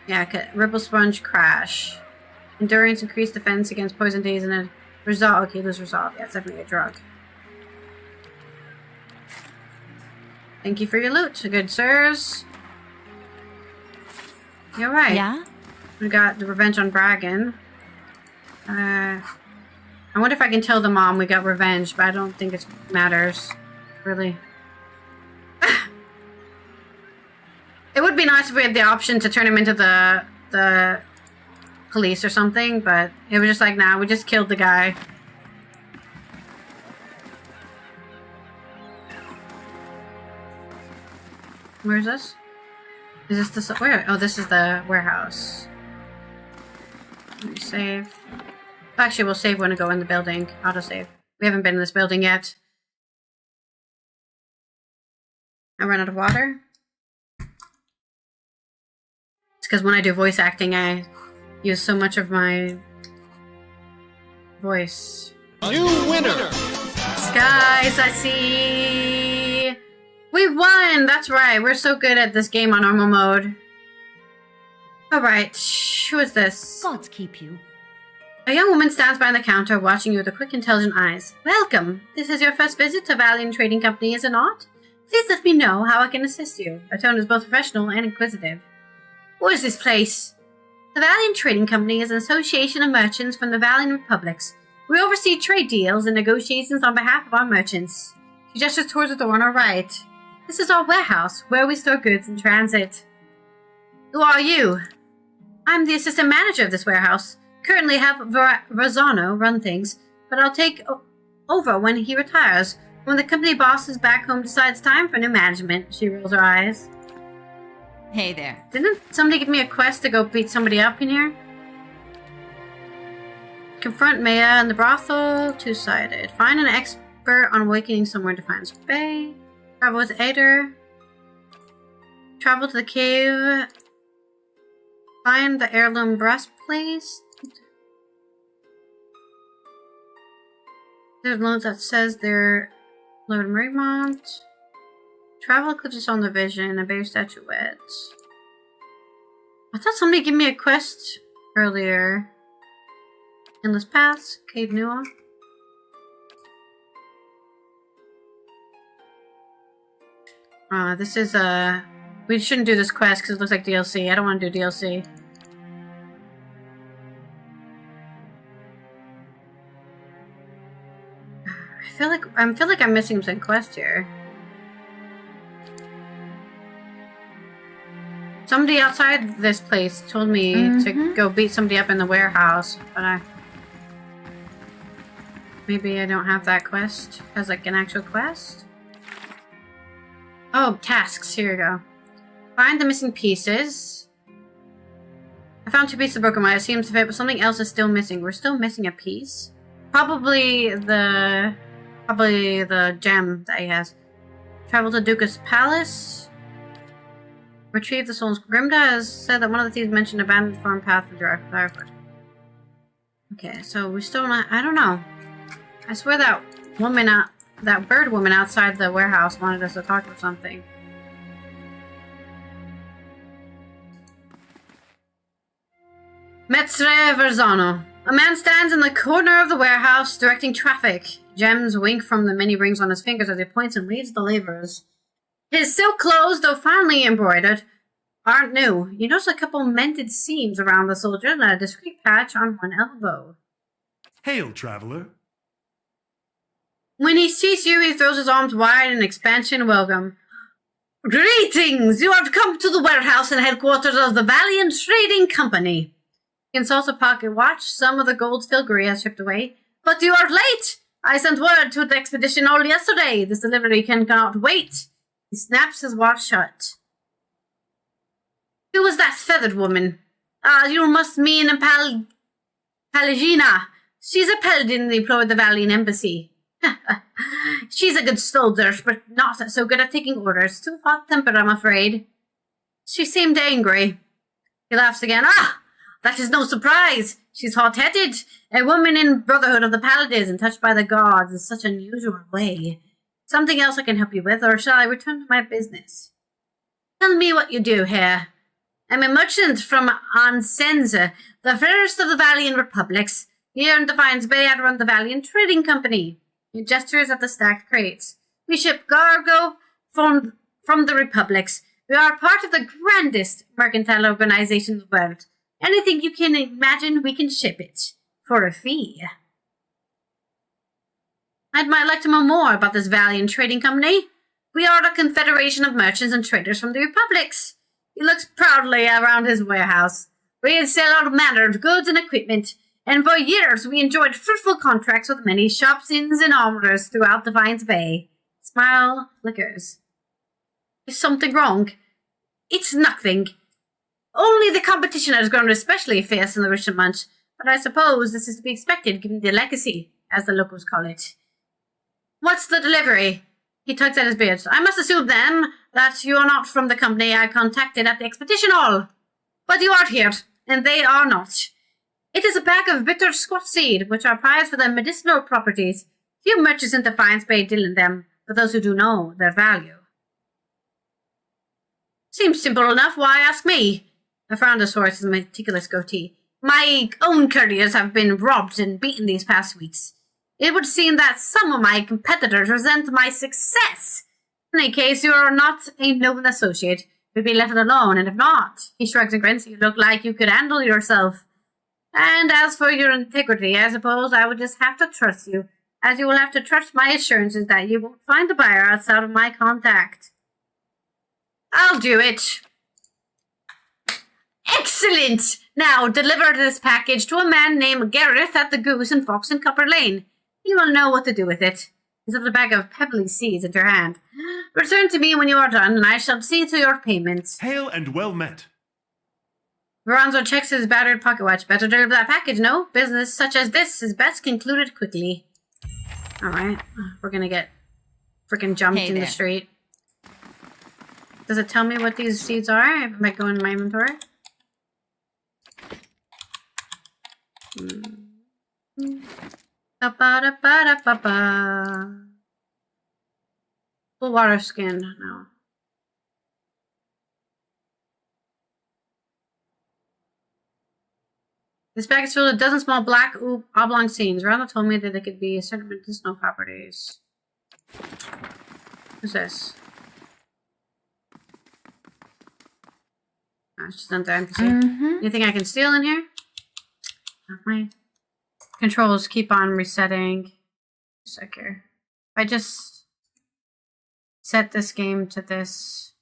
Yeah, okay. Ripple Sponge Crash. Endurance, increased defense against poison days, and a resolve. Okay, lose resolve. Yeah, it's definitely a drug. Thank you for your loot, good sirs. You're right. Yeah? We got the revenge on Bragan. I wonder if I can tell the mom we got revenge, but I don't think it matters. Really. It would be nice if we had the option to turn him into the police or something, but it was just like, nah, we just killed the guy. Where is this? Is this the... Where? Oh, this is the warehouse. Let me save. Actually, we'll save when we go in the building. Autosave. We haven't been in this building yet. I ran out of water. It's because when I do voice acting, I use so much of my voice. New winner! Skies, I see! We won! That's right. We're so good at this game on normal mode. Alright. Who is this? Gods keep you. A young woman stands behind the counter, watching you with quick, intelligent eyes. Welcome! This is your first visit to Valiant Trading Company, is it not? Please let me know how I can assist you. Her tone is both professional and inquisitive. What is this place? The Valiant Trading Company is an association of merchants from the Valiant Republics. We oversee trade deals and negotiations on behalf of our merchants. She gestures towards the door on her right. This is our warehouse, where we store goods in transit. Who are you? I'm the assistant manager of this warehouse. Currently have Rosano run things, but I'll take over when he retires. When the company boss is back home decides time for new management, she rolls her eyes. Hey there. Didn't somebody give me a quest to go beat somebody up in here? Confront Maya in the brothel, two-sided. Find an expert on awakening somewhere in Defiance Bay. Travel with Ader. Travel to the cave. Find the heirloom breastplate. There's notes that says they're Lord Marymount. Travel eclipses on the vision. A bear statuette. I thought somebody gave me a quest earlier. Endless Paths. Cave Nua. This is we shouldn't do this quest because it looks like DLC. I don't want to do DLC. I feel like I'm missing some quest here. Somebody outside this place told me to go beat somebody up in the warehouse, but maybe I don't have that quest as like an actual quest. Oh, tasks. Here we go. Find the missing pieces. I found 2 pieces of broken wire. It seems to fit, but something else is still missing. We're still missing a piece. Probably the gem that he has. Travel to Duca's palace. Retrieve the soul's Grimda has said that one of the thieves mentioned abandoned farm path to Darford. Okay, so we still not. I don't know. I swear that that bird woman outside the warehouse wanted us to talk about something. Metzre Verzano. A man stands in the corner of the warehouse directing traffic. Gems wink from the many rings on his fingers as he points and leads the laborers. His silk clothes, though finely embroidered, aren't new. You notice a couple mended seams around the soldier and a discreet patch on one elbow. Hail, traveler. When he sees you, he throws his arms wide in expansion welcome. Greetings! You have come to the warehouse and headquarters of the Valiant Trading Company. He consults a pocket watch. Some of the gold filigree has shipped away. But you are late! I sent word to the expedition all yesterday. This delivery cannot wait. He snaps his watch shut. Who was that feathered woman? You must mean Palagina. She's a paladin in the employ of the Valiant Embassy. She's a good soldier, but not so good at taking orders. Too hot-tempered, I'm afraid. She seemed angry. He laughs again. That is no surprise. She's hot-headed. A woman in Brotherhood of the Paladins and touched by the gods in such an unusual way. Something else I can help you with, or shall I return to my business? Tell me what you do here. I'm a merchant from Ansenza, the first of the Valiant Republics. Here in Defiance Bay, I run the Valiant Trading Company. He gestures at the stacked crates. We ship cargo from the Republics. We are part of the grandest mercantile organization in the world. Anything you can imagine, we can ship it. For a fee. I might like to know more about this Valiant Trading Company. We are a confederation of merchants and traders from the Republics. He looks proudly around his warehouse. We sell all manner of goods and equipment, and for years we enjoyed fruitful contracts with many shops, inns, and armorers throughout Defiance Bay. Smile flickers. Is something wrong? It's nothing. Only the competition has grown especially fierce in the recent months, but I suppose this is to be expected given the legacy, as the locals call it. What's the delivery? He tugs at his beard. I must assume, then, that you are not from the company I contacted at the expedition hall. But you are here, and they are not. It is a bag of bitter squat seed, which are prized for their medicinal properties. Few merchants in Defiance Bay deal in them, but those who do know their value. Seems simple enough. Why ask me? I frowned his horse's meticulous goatee. My own couriers have been robbed and beaten these past weeks. It would seem that some of my competitors resent my success. In any case, you are not a known associate. You'd be left alone, and if not, he shrugs and grins, you look like you could handle yourself. And as for your integrity, I suppose I would just have to trust you, as you will have to trust my assurances that you won't find the buyer outside of my contact. I'll do it. Excellent! Now, deliver this package to a man named Gareth at the Goose and Fox in Copper Lane. You will know what to do with it. He slips a bag of pebbly seeds into your hand. Return to me when you are done, and I shall see to your payments. Hail and well met. Veronzo checks his battered pocket watch. Better deliver that package, no? Business such as this is best concluded quickly. Alright, we're gonna get freaking jumped in the street. Does it tell me what these seeds are? I might go in my inventory. Full water skin, no. This bag is filled with a dozen small black oblong seeds. Ronald told me that they could be certain medicinal properties. What's this? Oh, it's just another NPC. Anything I can steal in here? My controls keep on resetting. Secure. If I just set this game to this.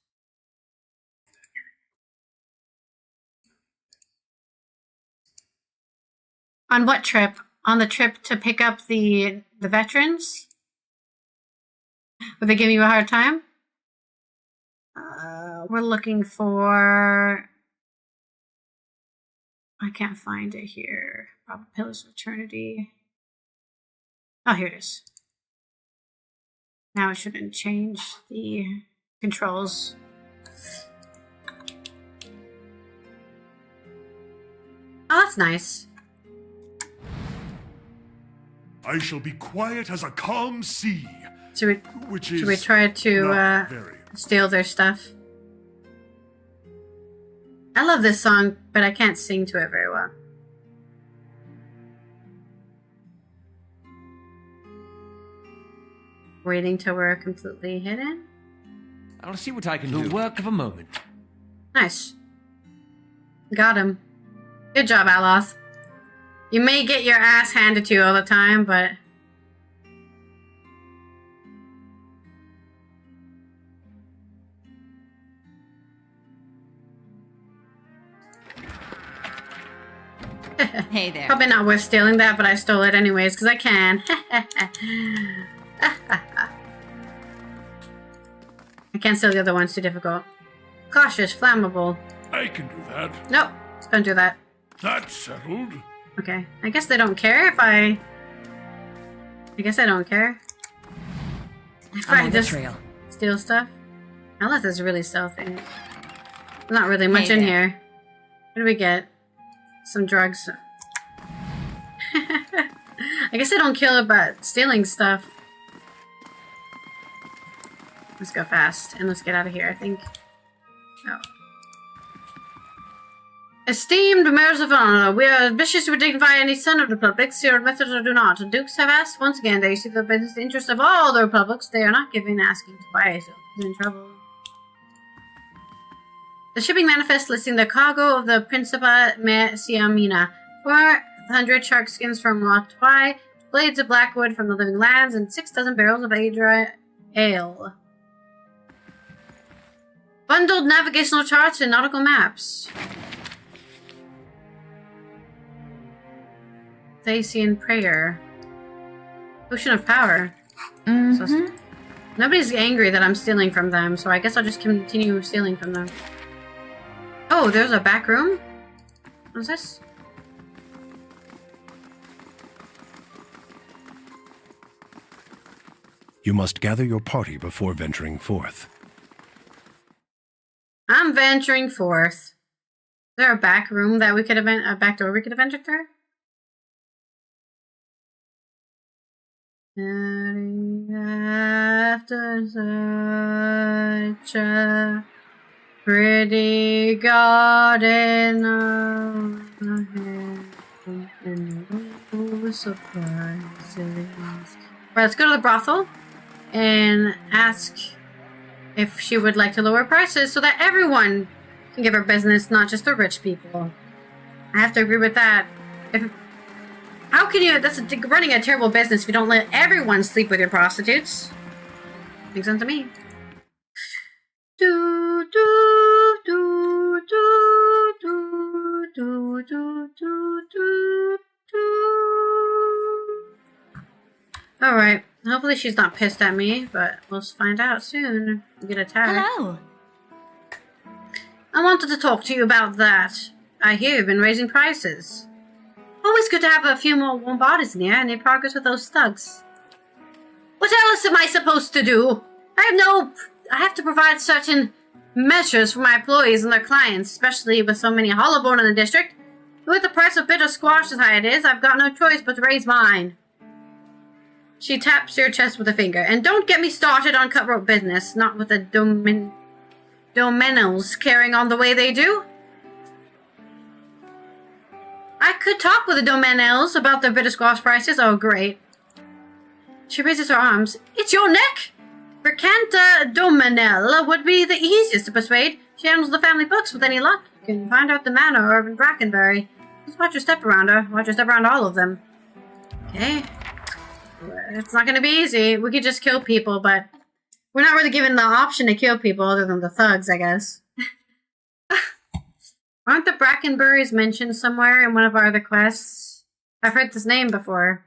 On what trip? On the trip to pick up the veterans? Would they give you a hard time? We're looking for... I can't find it here. Pillars of Eternity. Oh, here it is. Now it shouldn't change the controls. Oh, that's nice. I shall be quiet as a calm sea. Should we try to steal their stuff? I love this song, but I can't sing to it very well. Waiting till we're completely hidden. I'll see what I can do. The work of a moment. Nice. Got him. Good job, Aloth. You may get your ass handed to you all the time, but... Hey there. Probably not worth stealing that, but I stole it anyways, because I can. I can't steal the other ones, too difficult. Cautious, flammable. I can do that. Nope, don't do that. That's settled. Okay, I guess they don't care if I guess I don't care. If I just steal stuff. Alice is really stealthy. There's not really much in here. What do we get? Some drugs. I guess I don't care about stealing stuff. Let's go fast and let's get out of here, I think. Oh. Esteemed members of honor, we are ambitious to dignify any son of the republics. Your methods or do not. The dukes have asked once again. They seek the business interest of all the republics. They are not giving, asking twice. Who's in trouble? The shipping manifest listing the cargo of the Principa Siamina. 400 shark skins from Watwai, blades of blackwood from the living lands, and 6 dozen barrels of Adra ale. Bundled navigational charts and nautical maps. Thasian prayer. Ocean of power. So, nobody's angry that I'm stealing from them, so I guess I'll just continue stealing from them. Oh, there's a back room? What's this? You must gather your party before venturing forth. I'm venturing forth. Is there a back room that we could have a back door we could have entered through? After such a pretty garden of and no surprises. Right, let's go to the brothel and ask if she would like to lower prices so that everyone can give her business, not just the rich people. I have to agree with that. How can you... That's running a terrible business if you don't let everyone sleep with your prostitutes. Makes sense to me. Do, do, do, do, do, do, do, do, do, do. Hopefully she's not pissed at me, but we'll find out soon. We get attacked. Hello. I wanted to talk to you about that. I hear you've been raising prices. Always good to have a few more warm bodies in here. Any progress with those thugs? What else am I supposed to do? I have to provide certain measures for my employees and their clients, especially with so many hollowborn in the district. With the price of bitter squash as high it is, I've got no choice but to raise mine. She taps your chest with a finger. And don't get me started on cutthroat business, not with the Domenos carrying on the way they do. I could talk with the Domenos about their bitter squash prices. Oh, great. She raises her arms. It's your neck! Bricanta Domenel would be the easiest to persuade. She handles the family books with any luck. You can find out the manor of Brackenbury. Just watch your step around her. Watch your step around all of them. Okay. It's not going to be easy. We could just kill people, but we're not really given the option to kill people other than the thugs, I guess. Aren't the Brackenburys mentioned somewhere in one of our other quests? I've heard this name before.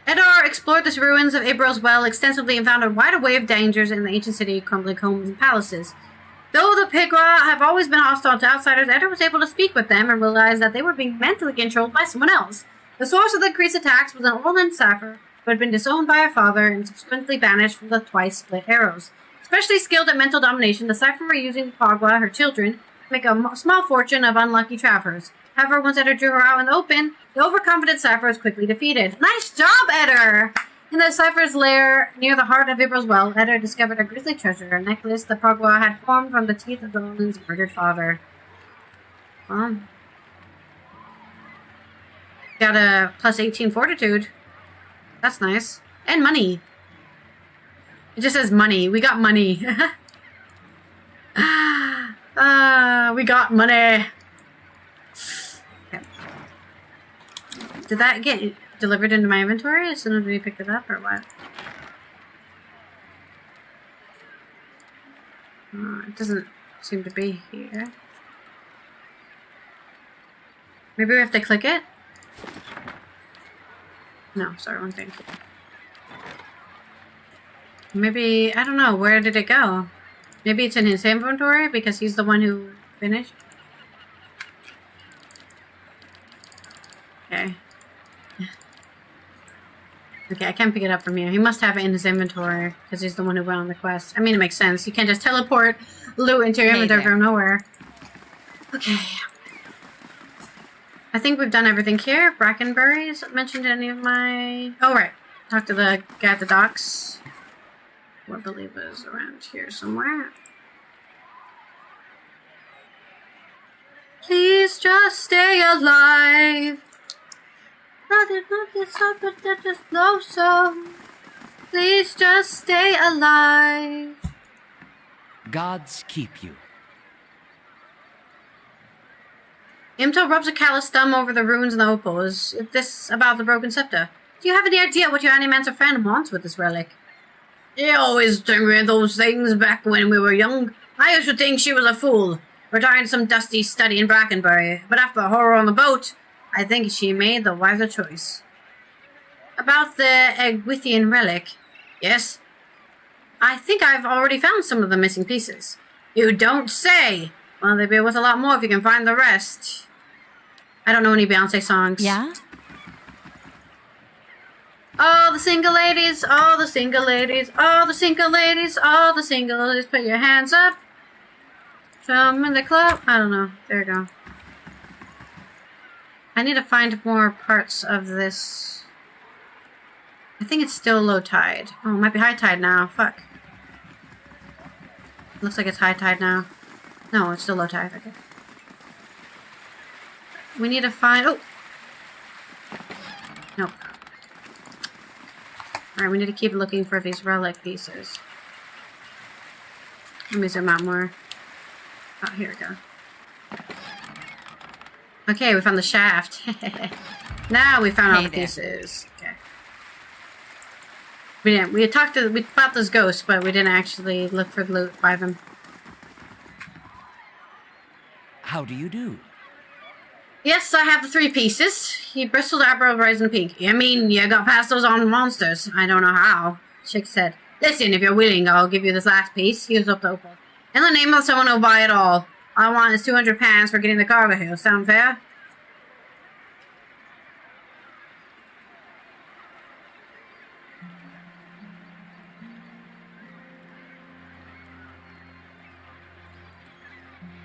Edar explored the ruins of Ibril's Well extensively and found a wide array of dangers in the ancient city, crumbling homes and palaces. Though the Pigra have always been hostile to outsiders, Edar was able to speak with them and realize that they were being mentally controlled by someone else. The source of the increased attacks was an Orland Sapphire who had been disowned by her father and subsequently banished from the twice-split arrows. Especially skilled at mental domination, the Sapphire were using Pagwa, her children, to make a small fortune of unlucky travelers. However, once Edar drew her out in the open, the overconfident Sapphire was quickly defeated. Nice job, Edar! In the Sapphire's lair near the heart of Ibril's Well, Edar discovered a grisly treasure, a necklace the Pagwa had formed from the teeth of the woman's murdered father. Got a plus 18 fortitude. That's nice. And money. It just says money. We got money. We got money. Okay. Did that get delivered into my inventory as soon as we picked it up, or what? It doesn't seem to be here. Maybe we have to click it? No, sorry, one thing. Maybe, I don't know, where did it go? Maybe it's in his inventory because he's the one who finished? Okay. Okay, I can't pick it up from here. He must have it in his inventory because he's the one who went on the quest. I mean, it makes sense. You can't just teleport loot into your inventory from nowhere. Okay. I think we've done everything here. Brackenbury's mentioned any of my... Oh, right. Talk to the guy at the docks. Who I believe is around here somewhere. Please just stay alive. Nothing gets up, but that just blows so. Please just stay alive. Gods keep you. Imto rubs a callous thumb over the ruins and the opal. Is this about the broken scepter? Do you have any idea what your animancer friend wants with this relic? He always told me those things back when we were young. I used to think she was a fool, retiring to some dusty study in Brackenbury. But after the horror on the boat, I think she made the wiser choice. About the Egwythian relic. Yes? I think I've already found some of the missing pieces. You don't say! Well, they'd be worth a lot more if you can find the rest. I don't know any Beyonce songs. Yeah? All the single ladies, all the single ladies, all the single ladies, all the single ladies, put your hands up. Some in the club. I don't know. There we go. I need to find more parts of this. I think it's still low tide. Oh, it might be high tide now. Fuck. Looks like it's high tide now. No, it's still low tide. Okay. We need to find... Oh! Nope. Alright, we need to keep looking for these relic pieces. Let me zoom out more. Oh, here we go. Okay, we found the shaft. Now we found all the pieces. Okay. We fought those ghosts, but we didn't actually look for the loot by them. How do you do? Yes, I have the 3 pieces. He bristled eyebrow raising pink. I mean, you got past those armed monsters. I don't know how. Chick said, listen, if you're willing, I'll give you this last piece. He was up to opal. In the name of someone who'll buy it all. All I want is 200 pounds for getting the cargo here. Sound fair?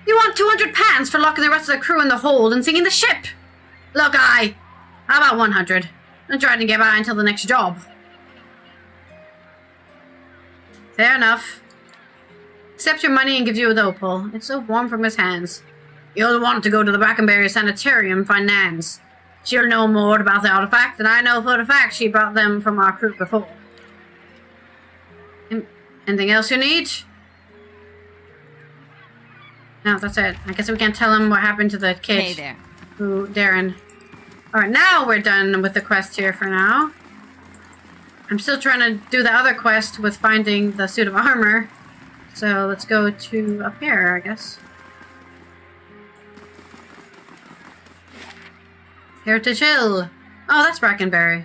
You want 200 pounds for locking the rest of the crew in the hold and sinking the ship? Look, how about 100? I'm trying to get by until the next job. Fair enough. Accept your money and gives you a opal. It's so warm from his hands. You'll want to go to the Brackenberry Sanitarium and find Nans. She'll know more about the artifact than I know for the fact she brought them from our crew before. Anything else you need? No, that's it. I guess we can't tell him what happened to the kid. Hey there. Who, Darren. Alright, now we're done with the quest here for now. I'm still trying to do the other quest with finding the suit of armor. So let's go to up here, I guess. Heritage Hill. Oh, that's Brackenberry.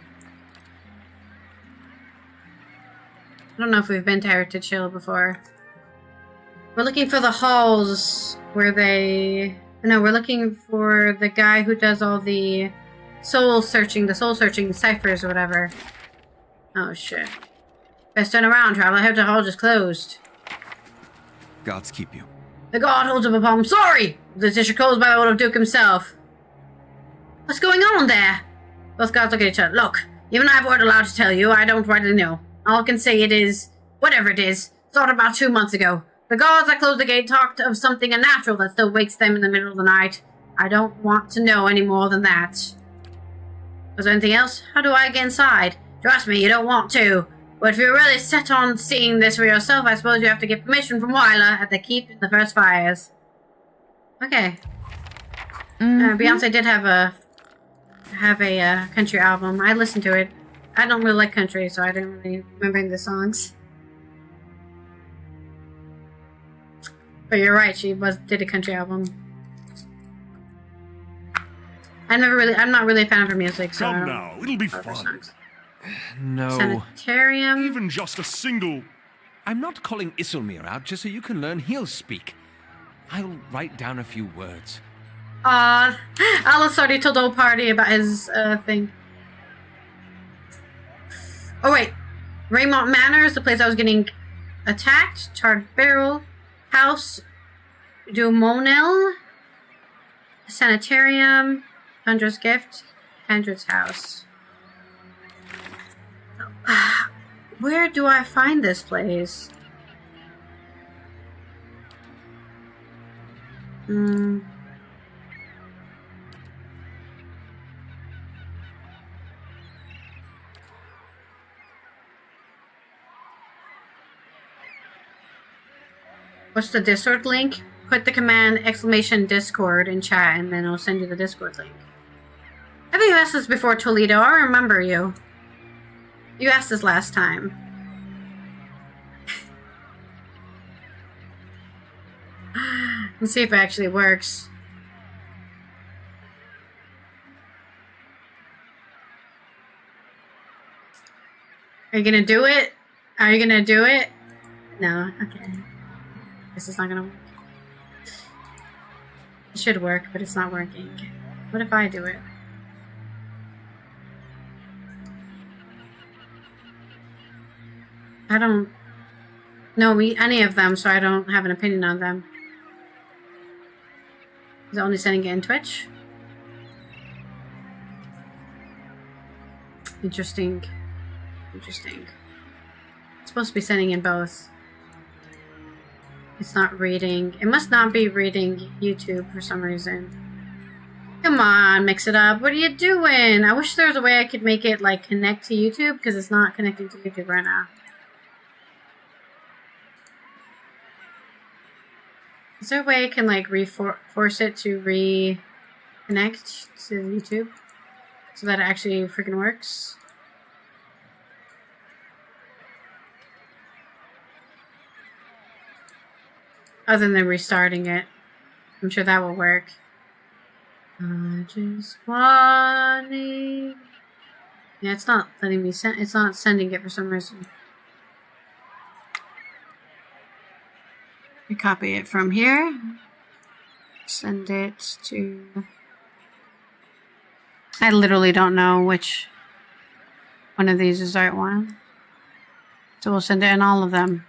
I don't know if we've been to Heritage Hill before. We're looking for the halls where they... No, we're looking for the guy who does all the soul searching ciphers or whatever. Oh, shit. Best turn around, traveler. I heard the hall just closed. Gods keep you. The guard holds up a palm. Sorry! The tissue closed by the Lord of Duke himself. What's going on there? Both guards look at each other. Look, even I weren't allowed to tell you. I don't rightly know. All I can say it is, whatever it is, started about 2 months ago. The guards that closed the gate talked of something unnatural that still wakes them in the middle of the night. I don't want to know any more than that. Was there anything else? How do I get inside? Trust me, you don't want to. But if you're really set on seeing this for yourself, I suppose you have to get permission from Wyler at the keep in the first fires. Okay. Beyonce did have a country album. I listened to it. I don't really like country, so I didn't really remember the songs. But you're right, she did a country album. I'm not really a fan of her music, so Come now, it'll be fun. Songs. No. Sanitarium. Even just a single... I'm not calling Isilmir out just so you can learn he'll speak. I'll write down a few words. Alice already told the whole party about his thing. Oh wait, Raymont Manor is the place I was getting attacked. Charred Barrel. House Dumonel. Sanitarium. Hundra's Gift. Hendred's house. Where do I find this place? What's the Discord link? Put the command !Discord in chat and then it'll send you the Discord link. I think you asked this before, Toledo. I remember you. You asked this last time. Let's see if it actually works. Are you gonna do it? Are you gonna do it? No? Okay. This is not gonna work. It should work, but it's not working. What if I do it? I don't know any of them, so I don't have an opinion on them. Is it only sending it in Twitch? Interesting. Interesting. It's supposed to be sending in both. It's not reading. It must not be reading YouTube for some reason. Come on, mix it up. What are you doing? I wish there was a way I could make it, like, connect to YouTube, because it's not connecting to YouTube right now. Is there a way I can, like, force it to reconnect to YouTube? So that it actually freaking works? Other than restarting it. I'm sure that will work. I just want it. Yeah, it's not letting me send. It's not sending it for some reason. I copy it from here. Send it to. I literally don't know which one of these is the right one. So we'll send it in all of them.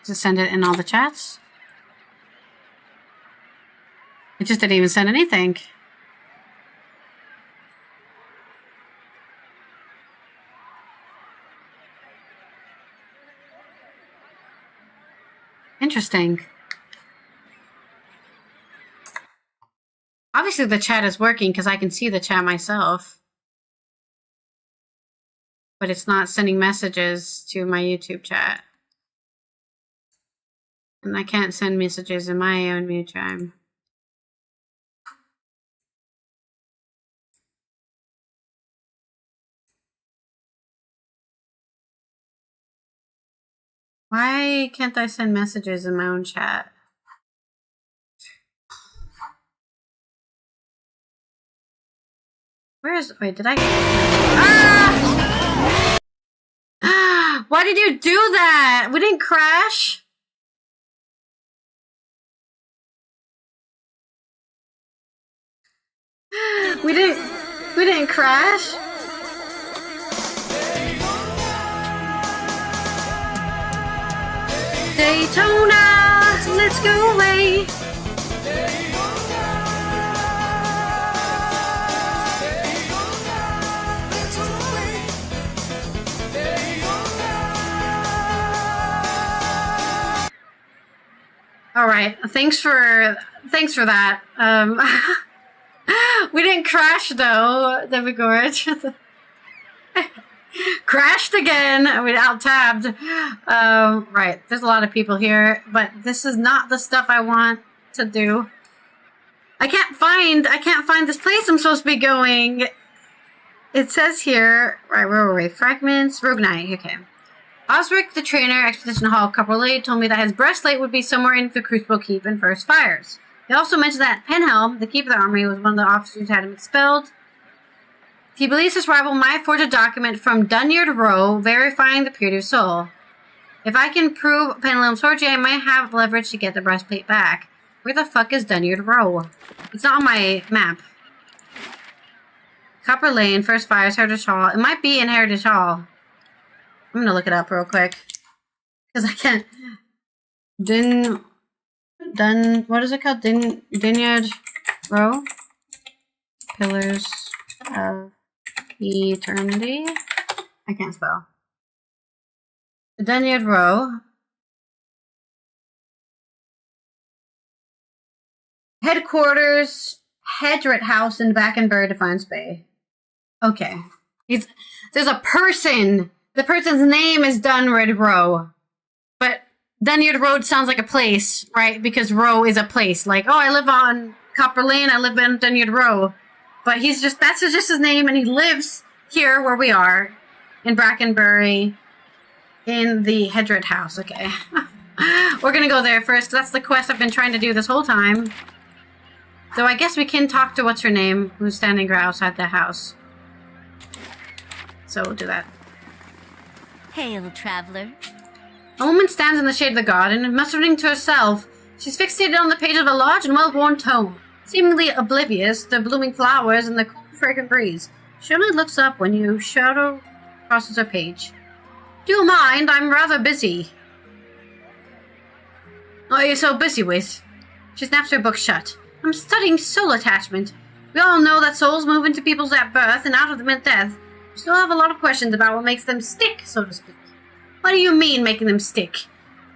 To send it in all the chats. It just didn't even send anything. Interesting. Obviously the chat is working because I can see the chat myself. But it's not sending messages to my YouTube chat. And I can't send messages in my own mute time. Why can't I send messages in my own chat? Wait, did I? Ah! Why did you do that? We didn't crash? We didn't crash? Daytona, let's go away. All right, thanks for that. We didn't crash though, David Gorge. Crashed again. We out-tabbed. Right, there's a lot of people here, but this is not the stuff I want to do. I can't find this place I'm supposed to be going. It says here, right, where were we? Fragments, Rogue Knight, okay. Osric, the trainer, Expedition Hall Corporal, told me that his breastplate would be somewhere in the Crucible Keep in First Fires. He also mentioned that Penhelm, the keeper of the army, was one of the officers who had him expelled. He believes his rival might forge a document from Dunyard Row verifying the purity of soul. If I can prove Penhelm's forgery, I might have leverage to get the breastplate back. Where the fuck is Dunyard Row? It's not on my map. Copper Lane, First Fires, Heritage Hall. It might be in Heritage Hall. I'm gonna look it up real quick. Because I can't. What is it called? Dunyard Row? Pillars of Eternity? I can't spell. Dunyard Row. Headquarters, Hedret House in Backenbury, Defiance Bay. Okay. There's a person. The person's name is Dunyard Row. But Dunyard Road sounds like a place, right? Because Row is a place. Like, oh, I live on Copper Lane, I live in Dunyard Row. But that's just his name, and he lives here where we are, in Brackenbury, in the Hedret House. Okay. We're gonna go there first, 'cause that's the quest I've been trying to do this whole time. So I guess we can talk to what's her name, who's standing right outside the house. So we'll do that. Hail, traveler. A woman stands in the shade of the garden, muttering to herself. She's fixated on the page of a large and well-worn tome, seemingly oblivious to the blooming flowers and the cool, fragrant breeze. She only looks up when you shadow crosses her page. Do you mind? I'm rather busy. What are you so busy with? She snaps her book shut. I'm studying soul attachment. We all know that souls move into people's at birth and out of them at death. We still have a lot of questions about what makes them stick, so to speak. What do you mean, making them stick?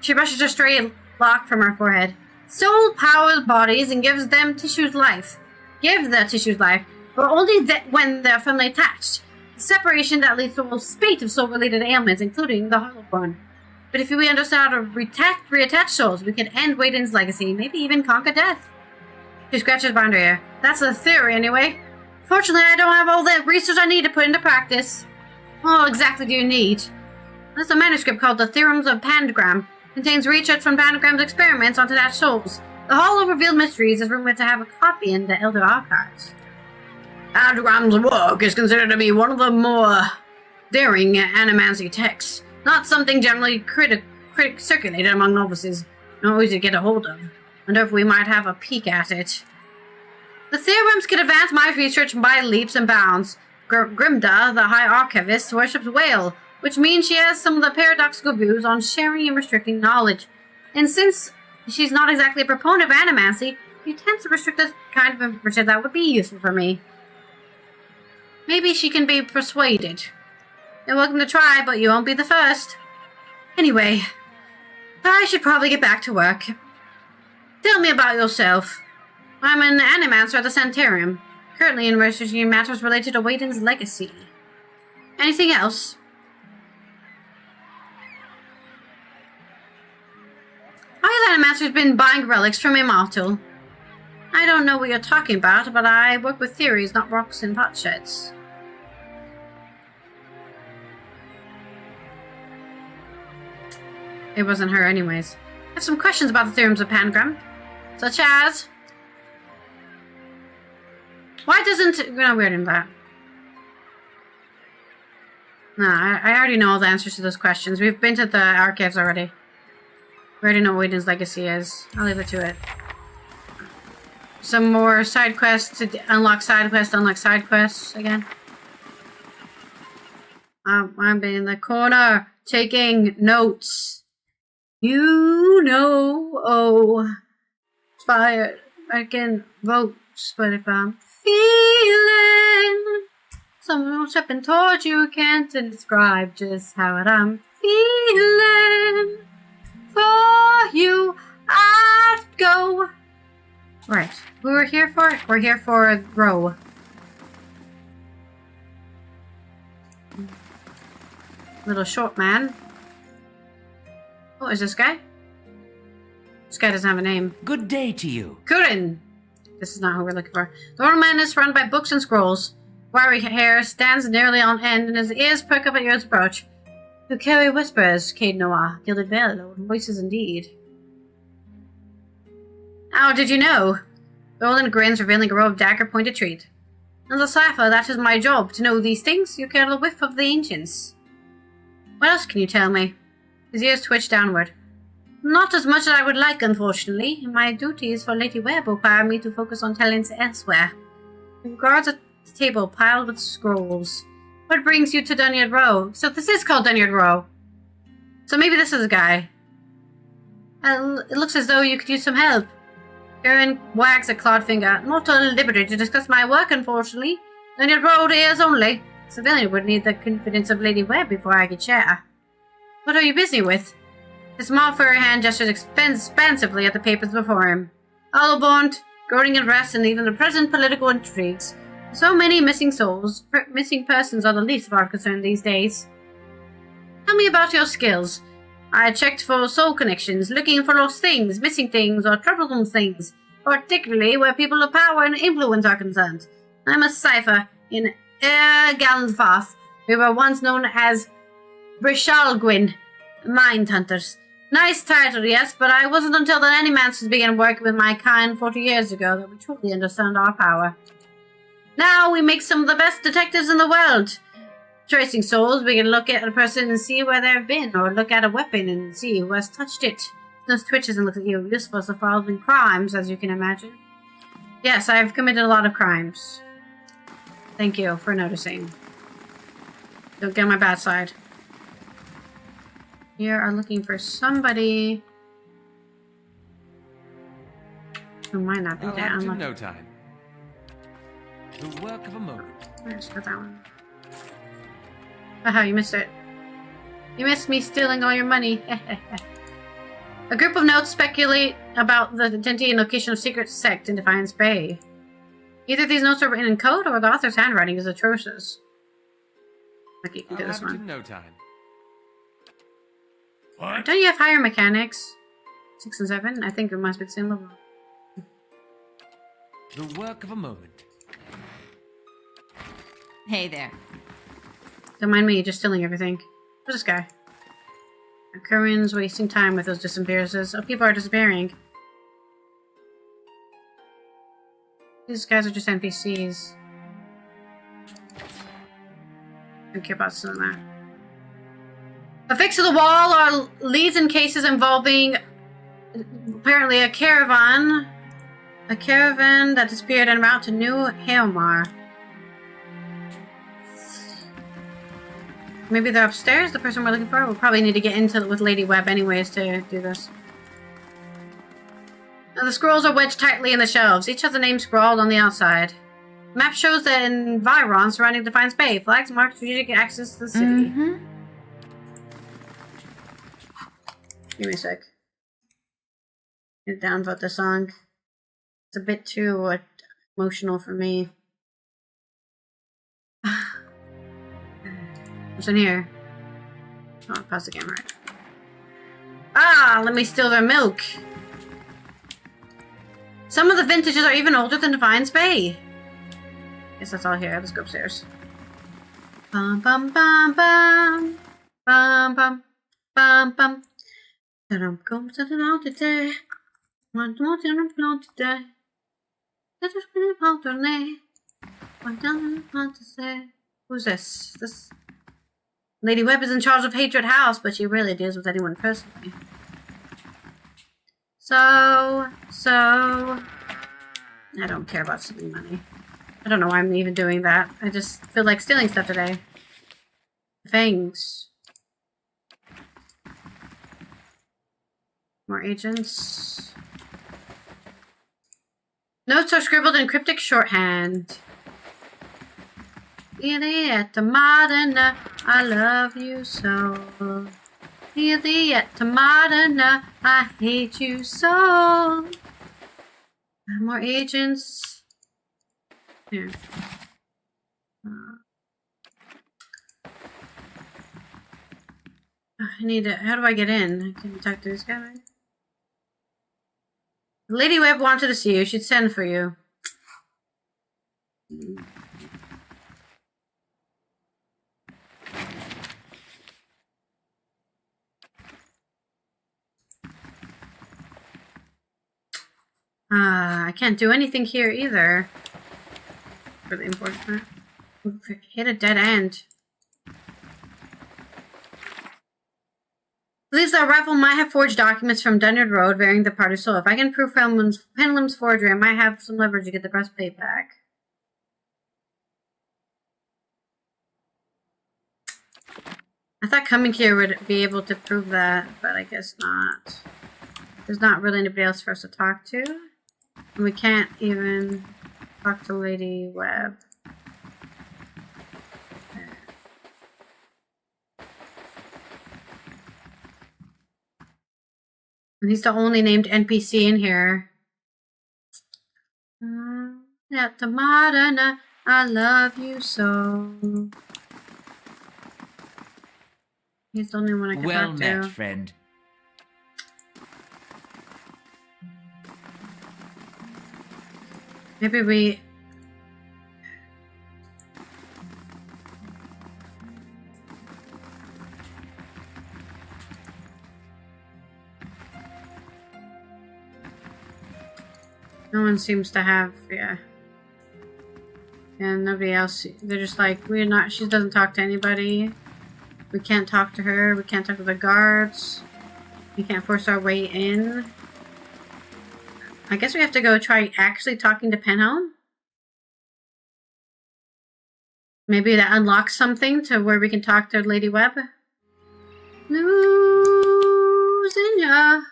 She brushes her stray lock from her forehead. Soul powers bodies and gives them tissues life. Give the tissues life, but only when they're firmly attached. The separation that leads to a whole spate of soul-related ailments, including the hollow one. But if we understand how to reattach souls, we can end Wayden's legacy, maybe even conquer death. She scratches behind her ear. That's the theory, anyway. Fortunately, I don't have all the research I need to put into practice. What exactly do you need? This is a manuscript called The Theorems of Pangram. Contains research from Pangram's experiments on detached souls. The Hall of Revealed Mysteries is rumored to have a copy in the Elder Archives. Pangram's work is considered to be one of the more daring animancy texts. Not something generally circulated among novices. Not easy to get a hold of. Wonder if we might have a peek at it. The theorems can advance my research by leaps and bounds. Grimda, the High Archivist, worships Whale, which means she has some of the paradoxical views on sharing and restricting knowledge. And since she's not exactly a proponent of animancy, she tends to restrict the kind of information that would be useful for me. Maybe she can be persuaded. You're welcome to try, but you won't be the first. Anyway, I should probably get back to work. Tell me about yourself. I'm an animancer at the Sanitarium, currently in researching matters related to Wayden's legacy. Anything else? I animancer's been buying relics from Immortal. I don't know what you're talking about, but I work with theories, not rocks and potsheds. It wasn't her anyways. I have some questions about the theorems of Pangram. Such as... why doesn't... no, we're in that. No, I already know all the answers to those questions. We've been to the archives already. We already know what Wayden's legacy is. I'll leave it to it. Some more side quests to unlock side quests again. I'm in the corner taking notes. You know, fire again votes, but if I'm feeling someone stepping towards you, can't describe just how I'm feeling. For you, I'd go. Right, who we're here for? We're here for Row. Little short man. What is this guy? This guy doesn't have a name. Good day to you. Kurin! This is not who we're looking for. The old man is surrounded by books and scrolls. Wiry hair stands nearly on end, and his ears perk up at your approach. Who carry whispers, Cade Noir, gilded veil, old voices indeed. How did you know? Roland grins, revealing a row of dagger-pointed teeth. As a cipher, that is my job, to know these things. You carry the whiff of the ancients. What else can you tell me? His ears twitch downward. Not as much as I would like, unfortunately. My duties for Lady Webb require me to focus on talents elsewhere. He regards a table piled with scrolls. What brings you to Dunyard Row? So this is called Dunyard Row. So maybe this is a guy. It looks as though you could use some help. Aaron wags a clawed finger. Not at liberty to discuss my work, unfortunately. Dunyard Row is only. Civilian would need the confidence of Lady Webb before I could share. What are you busy with? His small furry hand gestures expansively at the papers before him. Hollowborn, growing interest in even the present political intrigues. So many missing souls. Missing persons are the least of our concern these days. Tell me about your skills. I checked for soul connections, looking for lost things, missing things, or troublesome things, particularly where people of power and influence are concerned. I'm a cipher in Gallenfath. We were once known as Brishalgwyn, Mind Hunters. Nice title, yes, but I wasn't until the Animancers began working with my kind 40 years ago that we truly understand our power. Now we make some of the best detectives in the world. Tracing souls, we can look at a person and see where they've been, or look at a weapon and see who has touched it. Those twitches and looks at you, useful for solving crimes, as you can imagine. Yes, I've committed a lot of crimes. Thank you for noticing. Don't get on my bad side. You are looking for somebody who might not be there. In no time. The work of a moment. Where's that one? Haha, you missed it. You missed me stealing all your money. A group of notes speculate about the identity and location of secret sect in Defiance Bay. Either these notes are written in code or the author's handwriting is atrocious. Like, you can do this one. In no time. What? Don't you have higher mechanics? 6 and 7? I think it must be the same level. The work of a moment. Hey there. Don't mind me just stealing everything. Who's this guy? Koreans wasting time with those disappearances. Oh, people are disappearing. These guys are just NPCs. Don't care about some of that. A fix to the wall are leads in cases involving apparently a caravan. A caravan that disappeared en route to New Haomar. Maybe they're upstairs, the person we're looking for? We'll probably need to get into it with Lady Webb anyways to do this. Now, the scrolls are wedged tightly in the shelves. Each has a name scrawled on the outside. The map shows the environ surrounding Defiance Bay. Flags mark strategic access to the city. Mm-hmm. Give me a sec. Get downvote the song. It's a bit too emotional for me. What's in here? Oh, pause the game, right. Ah, let me steal their milk. Some of the vintages are even older than Defiance Bay. Guess that's all here. Let's go upstairs. Bum bum bum bum. Bum bum bum bum. I'm going to the out today. What do you want today? Let us be about their name. What do you want to say? Who's this? This Lady Webb is in charge of Hatred House, but she rarely deals with anyone personally. So I don't care about stealing money. I don't know why I'm even doing that. I just feel like stealing stuff today. Fangs. More agents. Notes are scribbled in cryptic shorthand. Idiot, modern, I love you so. Idiot, modern, I hate you so. More agents. Here. I need to. How do I get in? I can talk to this guy, right? Lady Webb wanted to see you. She'd send for you. I can't do anything here either. Really unfortunate. Hit a dead end. Believes that Rifle might have forged documents from Dunyard Road bearing the party soul. If I can prove Penlim's forgery, I might have some leverage to get the breastplate back. I thought coming here would be able to prove that, but I guess not. There's not really anybody else for us to talk to. And we can't even talk to Lady Webb. And he's the only named NPC in here. At the modern, I love you so. He's the only one I can well talk met, to. friend. Maybe we... No one seems to have, yeah. And nobody else, they're just like, we're not, she doesn't talk to anybody. We can't talk to her, we can't talk to the guards. We can't force our way in. I guess we have to go try actually talking to Penhelm. Maybe that unlocks something to where we can talk to Lady Webb. Losing your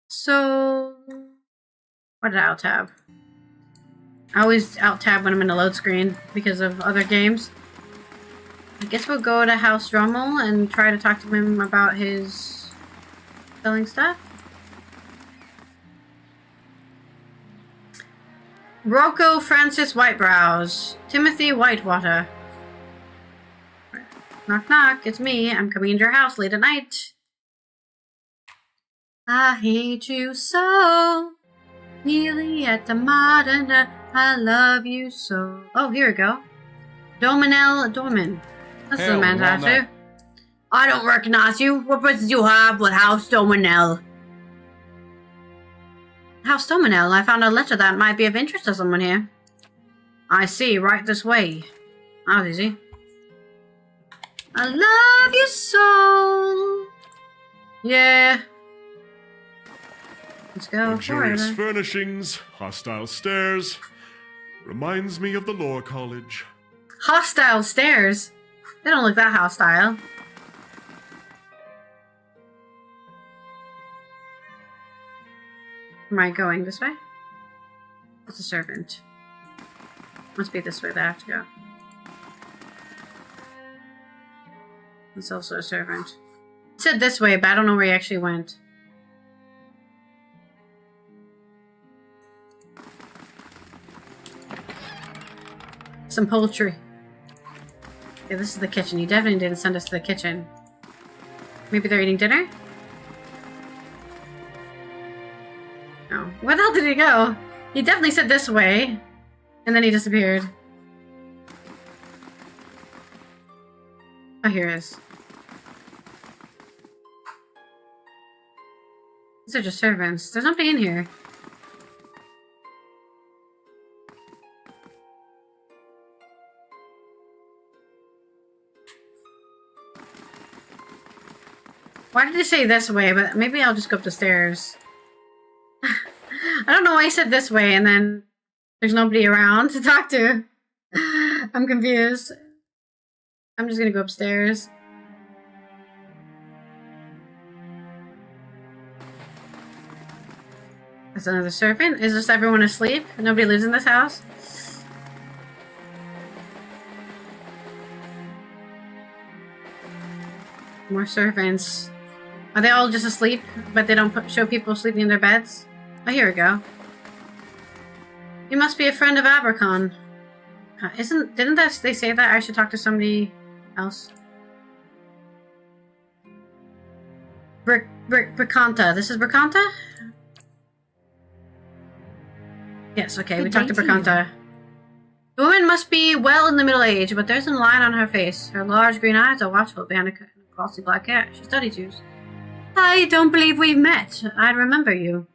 soul. What did I alt-tab? I always alt-tab when I'm in a load screen because of other games. I guess we'll go to House Drummel and try to talk to him about his selling stuff. Rocco Francis Whitebrows. Timothy Whitewater. Knock knock, it's me. I'm coming into your house late at night. I hate you so. Nearly at the modern, I love you so. Oh, here we go. Dominel Dorman. That's the man I do. I don't recognize you. What business do you have with House Dominell? House Dominell, I found a letter that might be of interest to someone here. I see, right this way. That was easy. I love you so. Yeah. Let's go. Luxurious furnishings, hostile stairs. Reminds me of the Lore College. Hostile stairs? They don't look that hostile. Am I going this way? It's a servant. Must be this way that I have to go. It's also a servant. It said this way, but I don't know where he actually went. Some poultry. Yeah, this is the kitchen. He definitely didn't send us to the kitchen. Maybe they're eating dinner? No. Where the hell did he go? He definitely said this way. And then he disappeared. Oh, here he is. These are just servants. There's nobody in here. Why did he say this way? But maybe I'll just go up the stairs. I don't know why he said this way and then there's nobody around to talk to. I'm confused. I'm just gonna go upstairs. That's another servant? Is just everyone asleep? Nobody lives in this house? More servants. Are they all just asleep, but they don't show people sleeping in their beds? Oh, here we go. You must be a friend of Abercon. Didn't they say that I should talk to somebody else? Bricanta. This is Bricanta? Yes, okay, we talked to Bricanta. The woman must be well in the middle age, but there's a line on her face. Her large green eyes are watchful behind a glossy black hair. She studies you. I don't believe we've met. I remember you.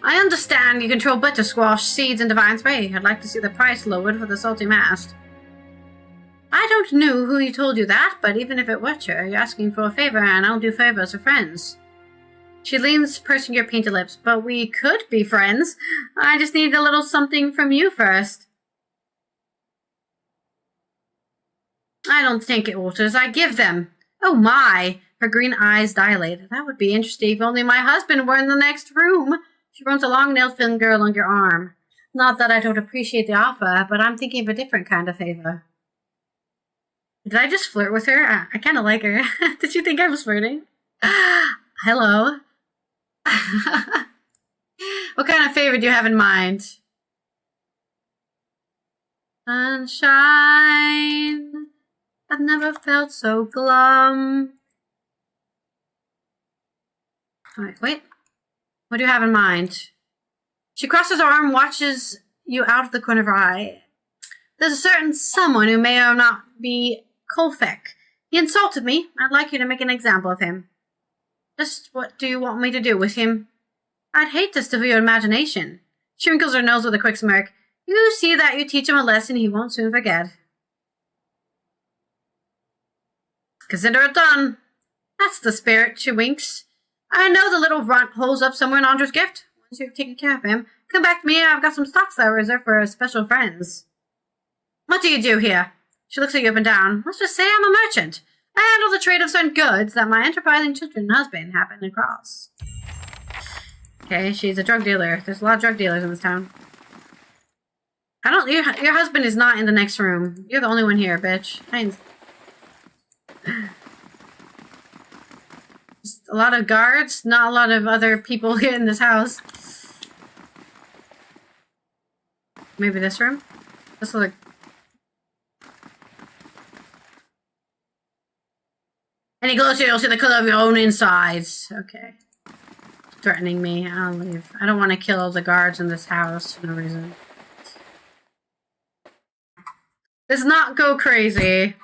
I understand you control butter squash, seeds, and divine spray. I'd like to see the price lowered for the salty mast. I don't know who told you that, but even if it were true, you're asking for a favor, and I'll do favors for friends. She leans, pursing your painted lips. But we could be friends. I just need a little something from you first. I don't think it alters. I give them. Oh my! Her green eyes dilated. That would be interesting if only my husband were in the next room. She runs a long-nailed thin girl on your arm. Not that I don't appreciate the offer, but I'm thinking of a different kind of favor. Did I just flirt with her? I kind of like her. Did you think I was flirting? Hello. What kind of favor do you have in mind? Sunshine. I've never felt so glum. Alright, wait. What do you have in mind? She crosses her arm, watches you out of the corner of her eye. There's a certain someone who may or not be Kolfek. He insulted me. I'd like you to make an example of him. Just what do you want me to do with him? I'd hate to steal your imagination. She wrinkles her nose with a quick smirk. You see that you teach him a lesson he won't soon forget. Consider it done. That's the spirit, she winks. I know the little runt holes up somewhere in Andre's gift. Once you've taken care of him, come back to me. I've got some stocks that I reserved for special friends. What do you do here? She looks at you up and down. Let's just say I'm a merchant. I handle the trade of certain goods that my enterprising children and husband happen across. Okay, she's a drug dealer. There's a lot of drug dealers in this town. Your husband is not in the next room. You're the only one here, bitch. Just a lot of guards, not a lot of other people here in this house. Maybe this room? This looks like... Any closer, you'll see the color of your own insides. Okay. Threatening me. I'll leave. I don't want to kill all the guards in this house for no reason. Let's not go crazy.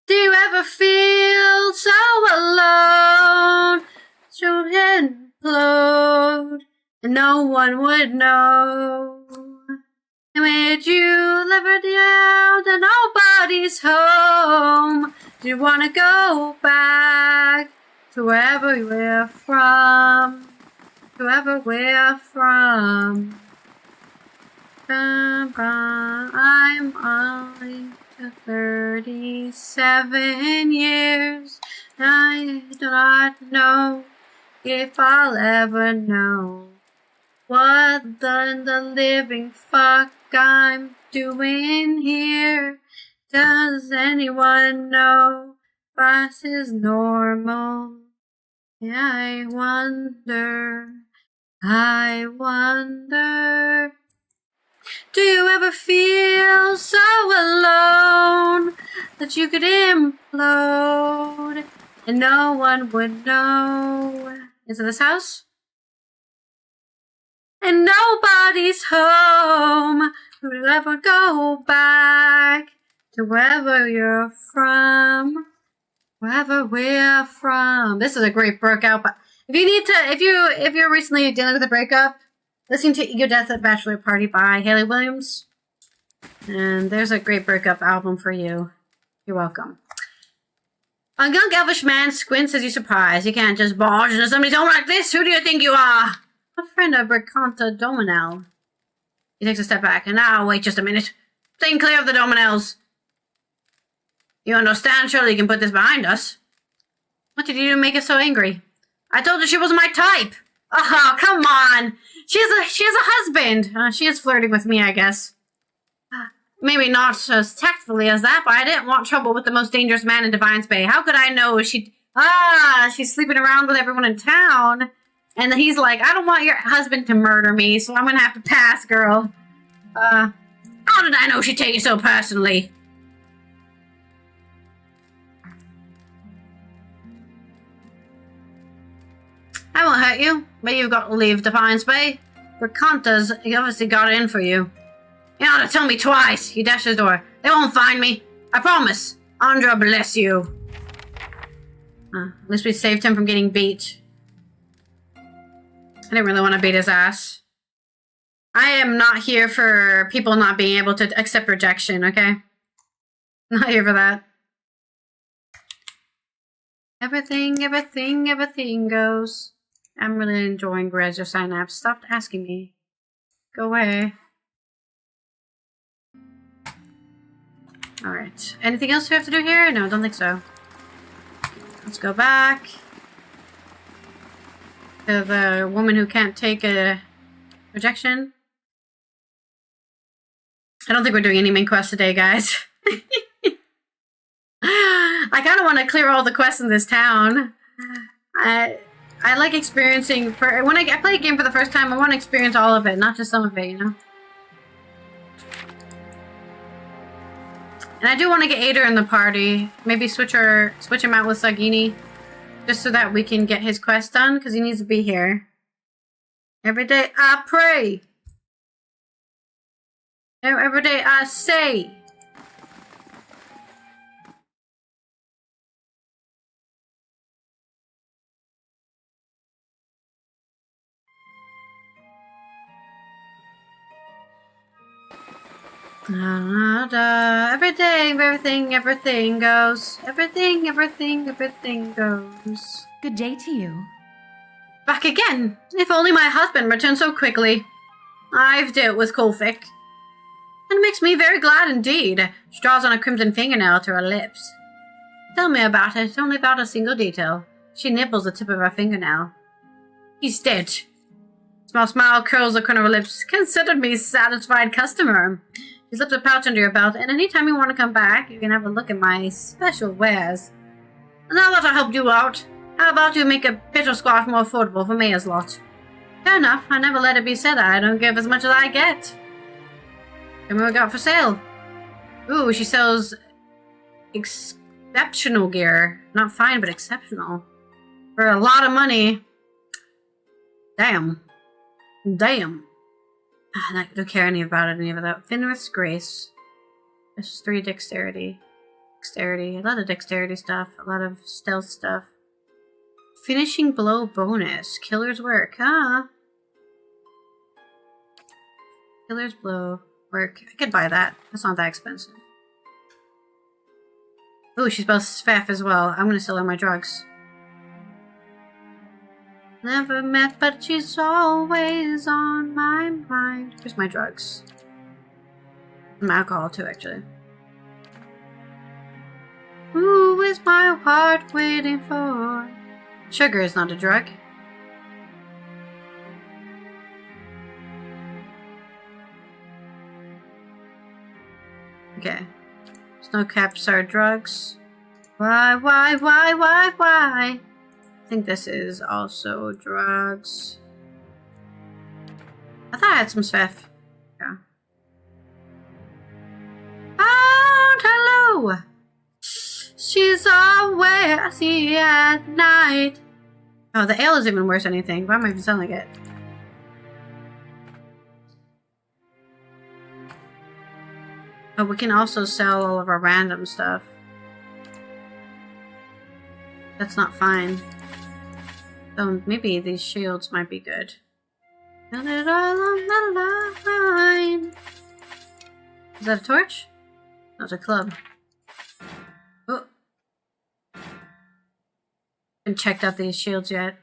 Do you ever feel so alone? To implode, and no one would know. And when you live down to nobody's home, do you wanna go back to wherever we're from? To wherever we're from. I'm only 37 years. I do not know if I'll ever know what the living fuck I'm doing here. Does anyone know what is normal? Yeah, I wonder. Do you ever feel so alone that you could implode and no one would know? Is it this house? And nobody's home. Would ever go back to wherever you're from? Wherever we're from. This is a great breakout. But if you're recently dealing with a breakup, listen to Ego Death at Bachelor Party by Haley Williams. And there's a great breakup album for you. You're welcome. A young elvish man squints as you surprise. You can't just barge into somebody's home like this. Who do you think you are? A friend of Bercanta Dominel. He takes a step back. And now, wait just a minute. Staying clear of the Dominels. You understand? Surely you can put this behind us. What did you do to make us so angry? I told her she wasn't my type. Oh, come on. She has a husband. She is flirting with me, I guess. Maybe not as tactfully as that, but I didn't want trouble with the most dangerous man in Deviance Bay. How could I know she's sleeping around with everyone in town? And then he's like, I don't want your husband to murder me, so I'm gonna have to pass, girl. How did I know she'd take it so personally? I won't hurt you, but you've got to leave Defiance Bay. Bercanta's obviously got it in for you. You ought to tell me twice. He dashed his door. They won't find me. I promise. Andra bless you. At least we saved him from getting beat. I didn't really want to beat his ass. I am not here for people not being able to accept rejection, okay? Not here for that. Everything goes. I'm really enjoying Grezio Synapse. Stop asking me. Go away. Alright. Anything else we have to do here? No, I don't think so. Let's go back to the woman who can't take a rejection. I don't think we're doing any main quests today, guys. I kind of want to clear all the quests in this town. I like experiencing, when I play a game for the first time, I want to experience all of it, not just some of it, you know? And I do want to get Ader in the party. Maybe switch him out with Sagini, just so that we can get his quest done, because he needs to be here. Every day I pray. Every day I say. Every day, everything goes. Everything goes. Good day to you. Back again! If only my husband returned so quickly. I've dealt with Kolfik. It makes me very glad indeed. She draws on a crimson fingernail to her lips. Tell me about it, only about a single detail. She nibbles the tip of her fingernail. He's dead. Small smile curls the corner of her lips. Consider me a satisfied customer. She slips a pouch under your belt, and anytime you want to come back, you can have a look at my special wares. Now that I helped you out, how about you make a bitter squash more affordable for Mayor's lot? Fair enough, I never let it be said I don't give as much as I get. And what we got for sale? Ooh, she sells exceptional gear. Not fine, but exceptional. For a lot of money. Damn. I don't care any of that. Finrith's Grace. There's 3 dexterity. A lot of dexterity stuff. A lot of stealth stuff. Finishing blow bonus. Killer's work. Killer's blow work. I could buy that. That's not that expensive. Oh, she spells Svaff as well. I'm gonna sell her my drugs. Never met, but she's always on my mind. Here's my drugs. Some alcohol too, actually. Who is my heart waiting for? Sugar is not a drug. Okay. Snow caps are drugs. Why? I think this is also drugs. I thought I had some stuff. Yeah. Oh, hello! She's always here at night. Oh, the ale is even worse than anything. Why am I even selling it? Oh, we can also sell all of our random stuff. That's not fine. So maybe these shields might be good. Put it all on the line. Is that a torch? That's a club. Oh. Haven't checked out these shields yet.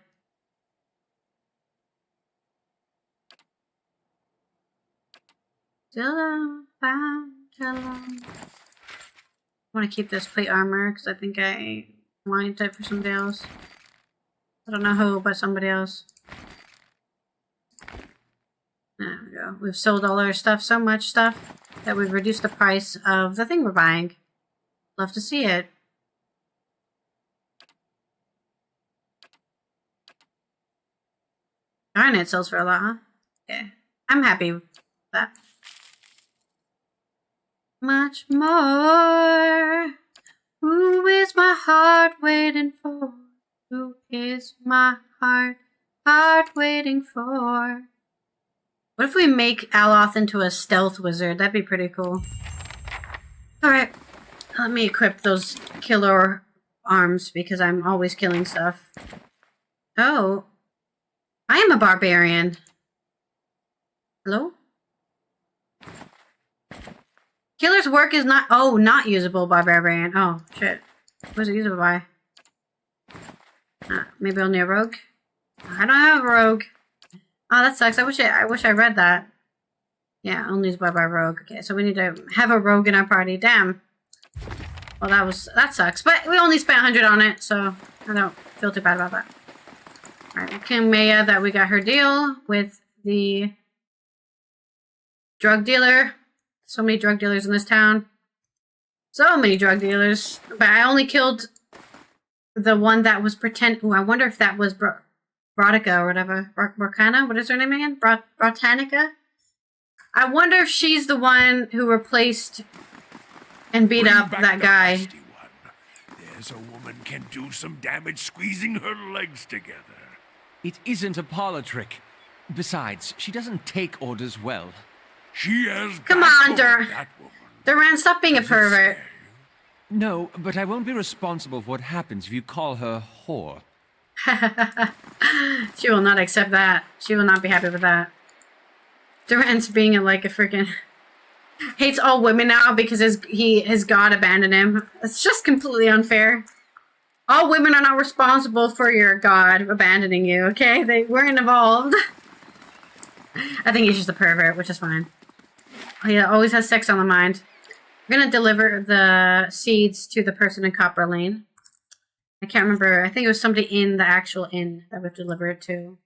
Still found. I want to keep this plate armor because I think I wanted it for somebody else. I don't know who, but somebody else. There we go. We've sold all our stuff, so much stuff, that we've reduced the price of the thing we're buying. Love to see it. Darn, it sells for a lot, huh? Okay. I'm happy with that. Much more. Who is my heart waiting for? Who is my heart waiting for? What if we make Aloth into a stealth wizard? That'd be pretty cool. Alright. Let me equip those killer arms because I'm always killing stuff. Oh. I am a barbarian. Hello? Killer's work is not... Oh, not usable by Barbarian. Oh, shit. What is it usable by? Maybe only a rogue? I don't have a rogue. Oh, that sucks. I wish I read that. Yeah, only used by rogue. Okay, so we need to have a rogue in our party. Damn. Well, that sucks. But we only spent 100 on it, so I don't feel too bad about that. Alright, King Maya that we got her deal with the drug dealer. So many drug dealers in this town. So many drug dealers. But I only killed the one that was pretend. Ooh, I wonder if that was Brotica or whatever. Brocana? What is her name again? Brotanica? I wonder if she's the one who replaced and beat up that guy. There's a woman can do some damage squeezing her legs together. It isn't a parlor trick. Besides, she doesn't take orders well. She has Come on, Duran, stop being a pervert. No, but I won't be responsible for what happens if you call her whore. She will not accept that. She will not be happy with that. Duran's being like a freaking... hates all women now because his god abandoned him. It's just completely unfair. All women are not responsible for your god abandoning you, okay? They weren't involved. I think he's just a pervert, which is fine. He always has sex on the mind. We're gonna deliver the seeds to the person in Copper Lane. I can't remember. I think it was somebody in the actual inn that we've delivered it to.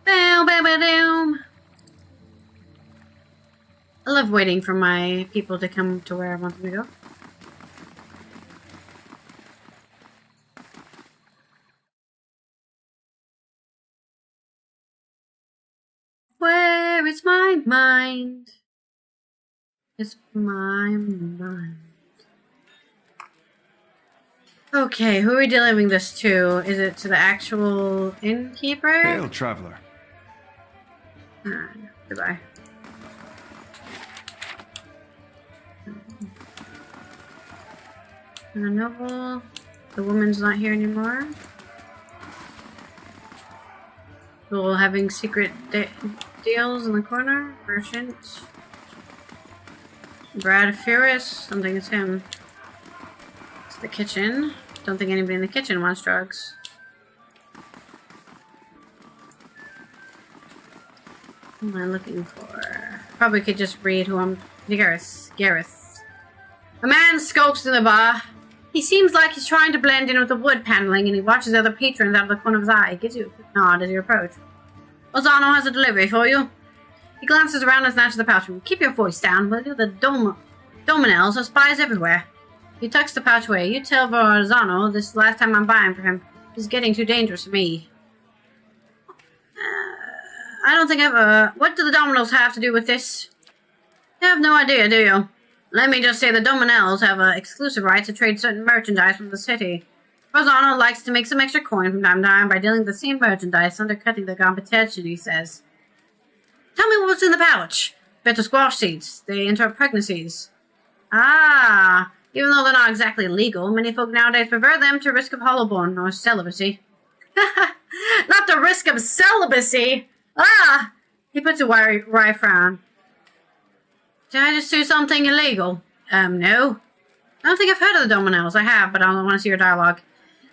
Bow. I love waiting for my people to come to where I want them to go. Where it's my mind. It's my mind. Okay, who are we delivering this to? Is it to the actual innkeeper? Hail, traveler. No, goodbye. The noble. The woman's not here anymore. People having secret deals in the corner. Merchant. Brad Furious. Don't think it's him. It's the kitchen. Don't think anybody in the kitchen wants drugs. Who am I looking for? Probably could just read who I'm... Gareth. Gareth. A man skulks in the bar. He seems like he's trying to blend in with the wood paneling, and he watches the other patrons out of the corner of his eye. He gives you a quick nod as you approach. Lozano has a delivery for you. He glances around and snatches the pouch. Keep your voice down, will you? The Dominels are spies everywhere. He tucks the pouch away. You tell Lozano this is the last time I'm buying for him. He's getting too dangerous for me. I don't think I've... what do the Dominels have to do with this? You have no idea, do you? Let me just say the Dominels have exclusive rights to trade certain merchandise from the city. Rosano likes to make some extra coin from time to time by dealing the same merchandise, undercutting the competition, he says. Tell me what's in the pouch. Better squash seeds. They interrupt pregnancies. Ah, even though they're not exactly legal, many folk nowadays prefer them to risk of hollowborn or celibacy. Not the risk of celibacy! Ah! He puts a wry frown. Did I just do something illegal? No. I don't think I've heard of the Dominels. I have, but I don't want to see your dialogue.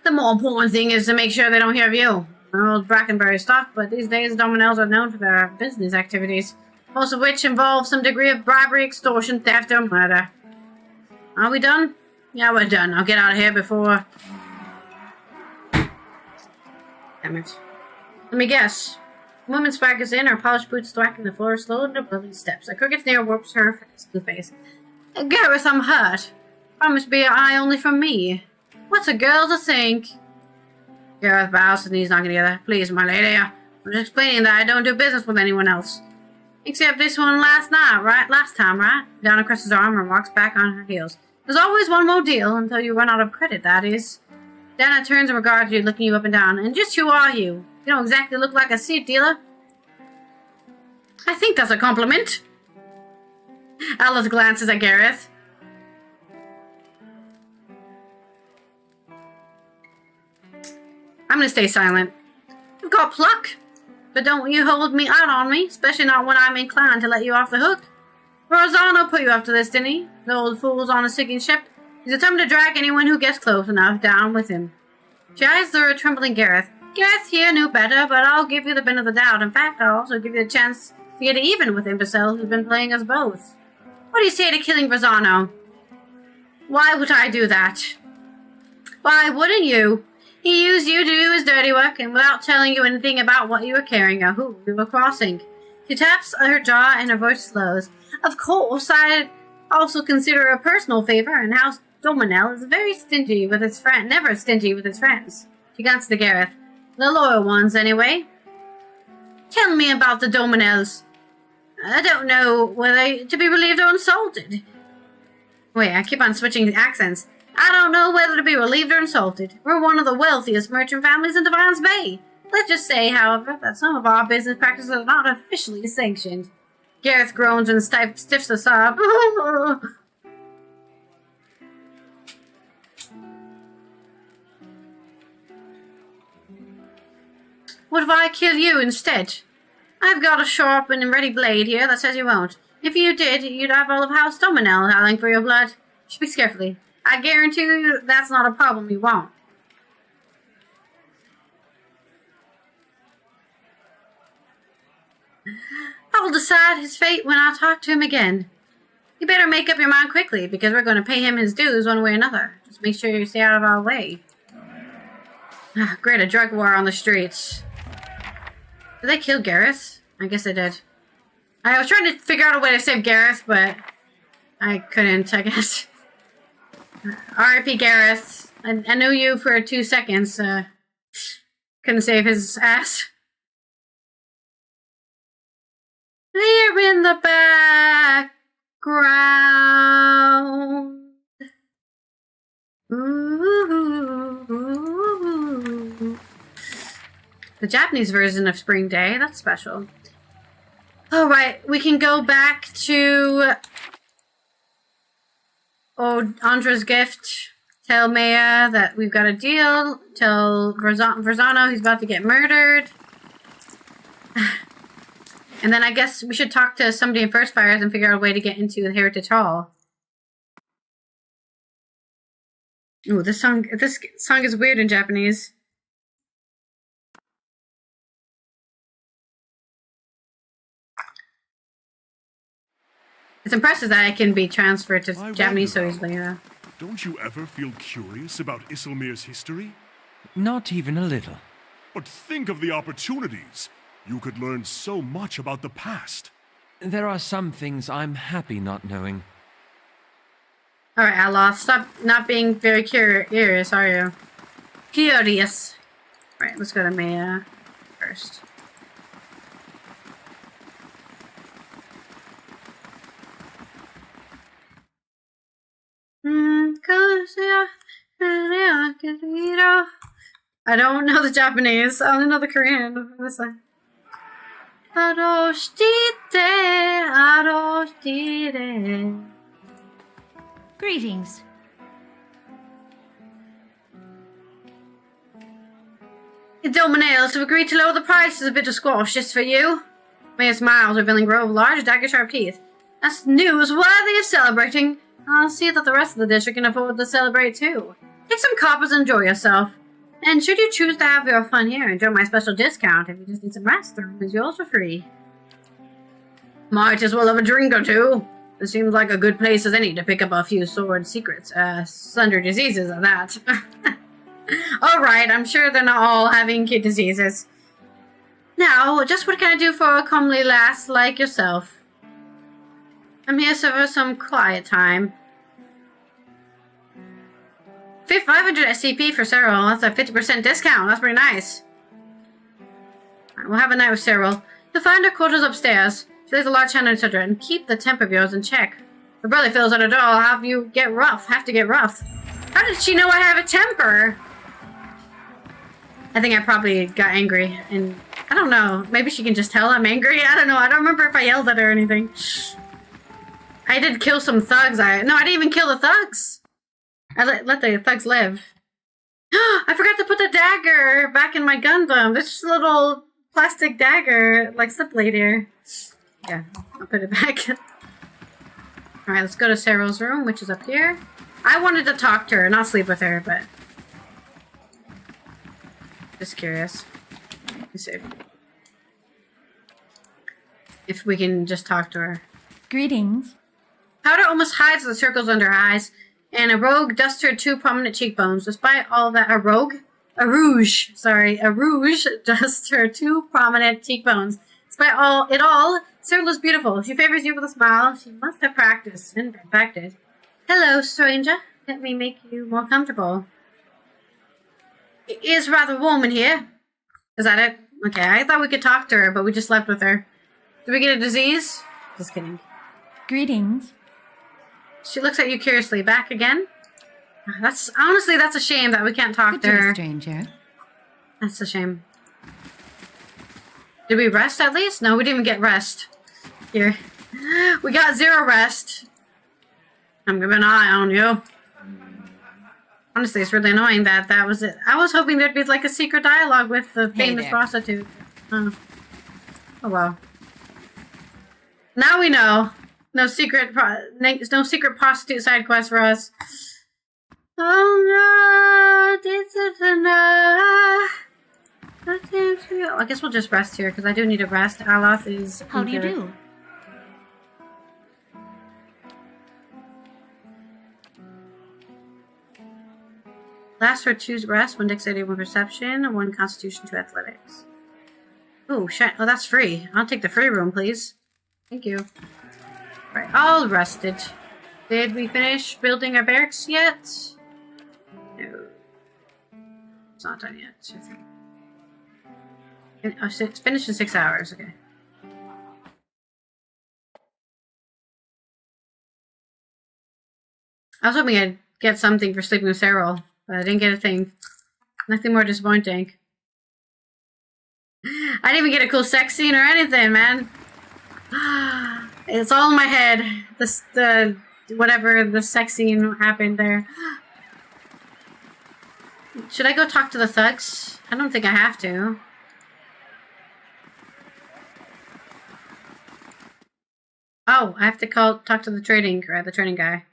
The more important thing is to make sure they don't hear of you. Old Brackenbury stuff, but these days the Dominels are known for their business activities, most of which involve some degree of bribery, extortion, theft, or murder. Are we done? Yeah, we're done. I'll get out of here before... Damn it. Let me guess. The woman swaggers in, her polished boots thwacking the floor, slow and abruptly steps. A crooked sneer warps her face. Gareth, I'm hurt. Promise to be your eye only for me. What's a girl to think? Gareth bows his knees knocking together. Please, my lady, I'm just explaining that I don't do business with anyone else. Except this one last time, right? Donna crosses her arm and walks back on her heels. There's always one more deal, until you run out of credit, that is. Dana turns and regards you, looking you up and down. And just who are you? You don't exactly look like a seed dealer. I think that's a compliment. Alice glances at Gareth. I'm gonna stay silent. You've got pluck, but don't you hold me out on me, especially not when I'm inclined to let you off the hook. Rosano put you up to this, didn't he? The old fool's on a sinking ship. He's determined to drag anyone who gets close enough down with him. She eyes the trembling Gareth. Gareth here knew better, but I'll give you the benefit of the doubt. In fact, I'll also give you a chance to get even with imbecile who's been playing us both. What do you say to killing Rosano? Why would I do that? Why wouldn't you? He used you to do his dirty work, and without telling you anything about what you were carrying or who you were crossing. She taps her jaw and her voice slows. Of course, I'd also consider a personal favor, and House Dominel is very stingy with his friend, never stingy with his friends. She glances to Gareth. The loyal ones, anyway. Tell me about the Dominels. I don't know whether to be relieved or insulted. Wait, I keep on switching accents. I don't know whether to be relieved or insulted. We're one of the wealthiest merchant families in Devine's Bay. Let's just say, however, that some of our business practices are not officially sanctioned. Gareth groans and stiffs a sob. What if I kill you instead? I've got a sharp and ready blade here that says you won't. If you did, you'd have all of House Dominel howling for your blood. Speak carefully. I guarantee you that's not a problem you won't. I'll decide his fate when I talk to him again. You better make up your mind quickly, because we're going to pay him his dues one way or another. Just make sure you stay out of our way. Great, a drug war on the streets. Did they kill Gareth? I guess they did. I was trying to figure out a way to save Gareth, but I couldn't, I guess. R.I.P. Gareth. I knew you for 2 seconds. Couldn't save his ass. Clear in the background. Ooh. The Japanese version of Spring Day. That's special. Alright, we can go back to Andra's gift. Tell Maya that we've got a deal. Tell Verzano he's about to get murdered. And then I guess we should talk to somebody in First Fires and figure out a way to get into the Heritage Hall. Ooh, this song is weird in Japanese. It's impressive that I can be transferred to Japanese so easily. Don't you ever feel curious about Isilmir's history? Not even a little. But think of the opportunities. You could learn so much about the past. There are some things I'm happy not knowing. Alright, Allah, stop not being very curious, are you? Curious. Alright, let's go to Maya first. I don't know the Japanese. I only know the Korean. This one. Greetings. The Dominales have agreed to lower the prices a bit of squash just for you. Maya smiles, revealing a row of large, dagger-sharp teeth. That's news worthy of celebrating. I'll see that the rest of the district can afford to celebrate too. Take some coppers and enjoy yourself. And should you choose to have your fun here, enjoy my special discount. If you just need some rest, the room is yours for free. Might as well have a drink or two. It seems like a good place as any to pick up a few sword secrets. Sundry diseases of that. Alright, I'm sure they're not all having kid diseases. Now, just what can I do for a comely lass like yourself? I'm here for some quiet time. 500 SCP for Cyril. That's a 50% discount. That's pretty nice. Alright, we'll have a night with Cyril. You'll find her quarters upstairs. She lays a large hand on each other and keep the temp of yours in check. Her brother feels at her door. I'll have to get rough. How did she know I have a temper? I think I probably got angry. And I don't know. Maybe she can just tell I'm angry. I don't know. I don't remember if I yelled at her or anything. I did kill some thugs. I didn't even kill the thugs. I let the thugs live. I forgot to put the dagger back in my Gundam. There's just a little plastic dagger, like slip blade here. Yeah, I'll put it back. Alright, let's go to Cyril's room, which is up here. I wanted to talk to her, not sleep with her, but... just curious. Let's see if we can just talk to her. Greetings. Powder almost hides the circles under her eyes, and a rogue dusts her two prominent cheekbones. Despite all that, a rouge dusts her two prominent cheekbones. Despite all, Cyril is beautiful. She favors you with a smile. She must have practiced and perfected. Hello, stranger. Let me make you more comfortable. It is rather warm in here. Is that it? Okay, I thought we could talk to her, but we just slept with her. Did we get a disease? Just kidding. Greetings. She looks at you curiously. Back again? That's a shame that we can't talk to Good her. day, stranger. That's a shame. Did we rest at least? No, we didn't even get rest. Here. We got 0 rest. I'm keeping an eye on you. Honestly, it's really annoying that was it. I was hoping there'd be like a secret dialogue with the famous there. prostitute. Oh well. Now we know. No secret prostitute side quest for us. Oh no, this is enough. I guess we'll just rest here because I do need a rest. Aloth is. How do you do? Last for 2 rest, 1 dexterity, 1 perception, 1 constitution, 2 athletics. Oh, shit. Oh, that's free. I'll take the free room, please. Thank you. Right, all rested. Did we finish building our barracks yet? No. It's not done yet. Oh, it's finished in 6 hours. Okay. I was hoping I'd get something for sleeping with Cyril, but I didn't get a thing. Nothing more disappointing. I didn't even get a cool sex scene or anything, man. It's all in my head. Whatever the sex scene happened there. Should I go talk to the thugs? I don't think I have to. Oh, I have to talk to the trading guy.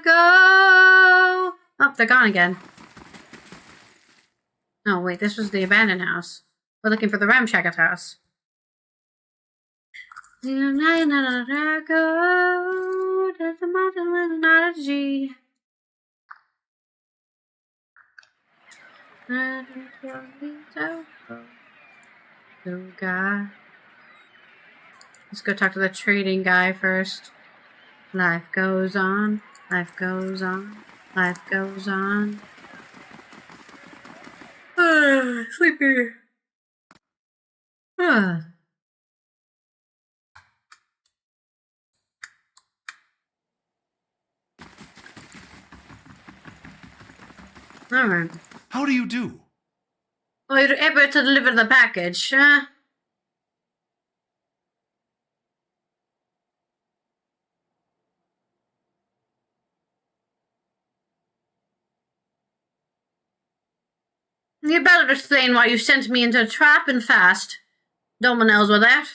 Go! Oh, they're gone again. Oh, wait, this was the abandoned house. We're looking for the ramshackle house. Let's go talk to the trading guy first. Life goes on, life goes on, life goes on. Sleepy. Alright. How do you do? We're able to deliver the package. You better explain why you sent me into a trap and fast. Dominel's with that.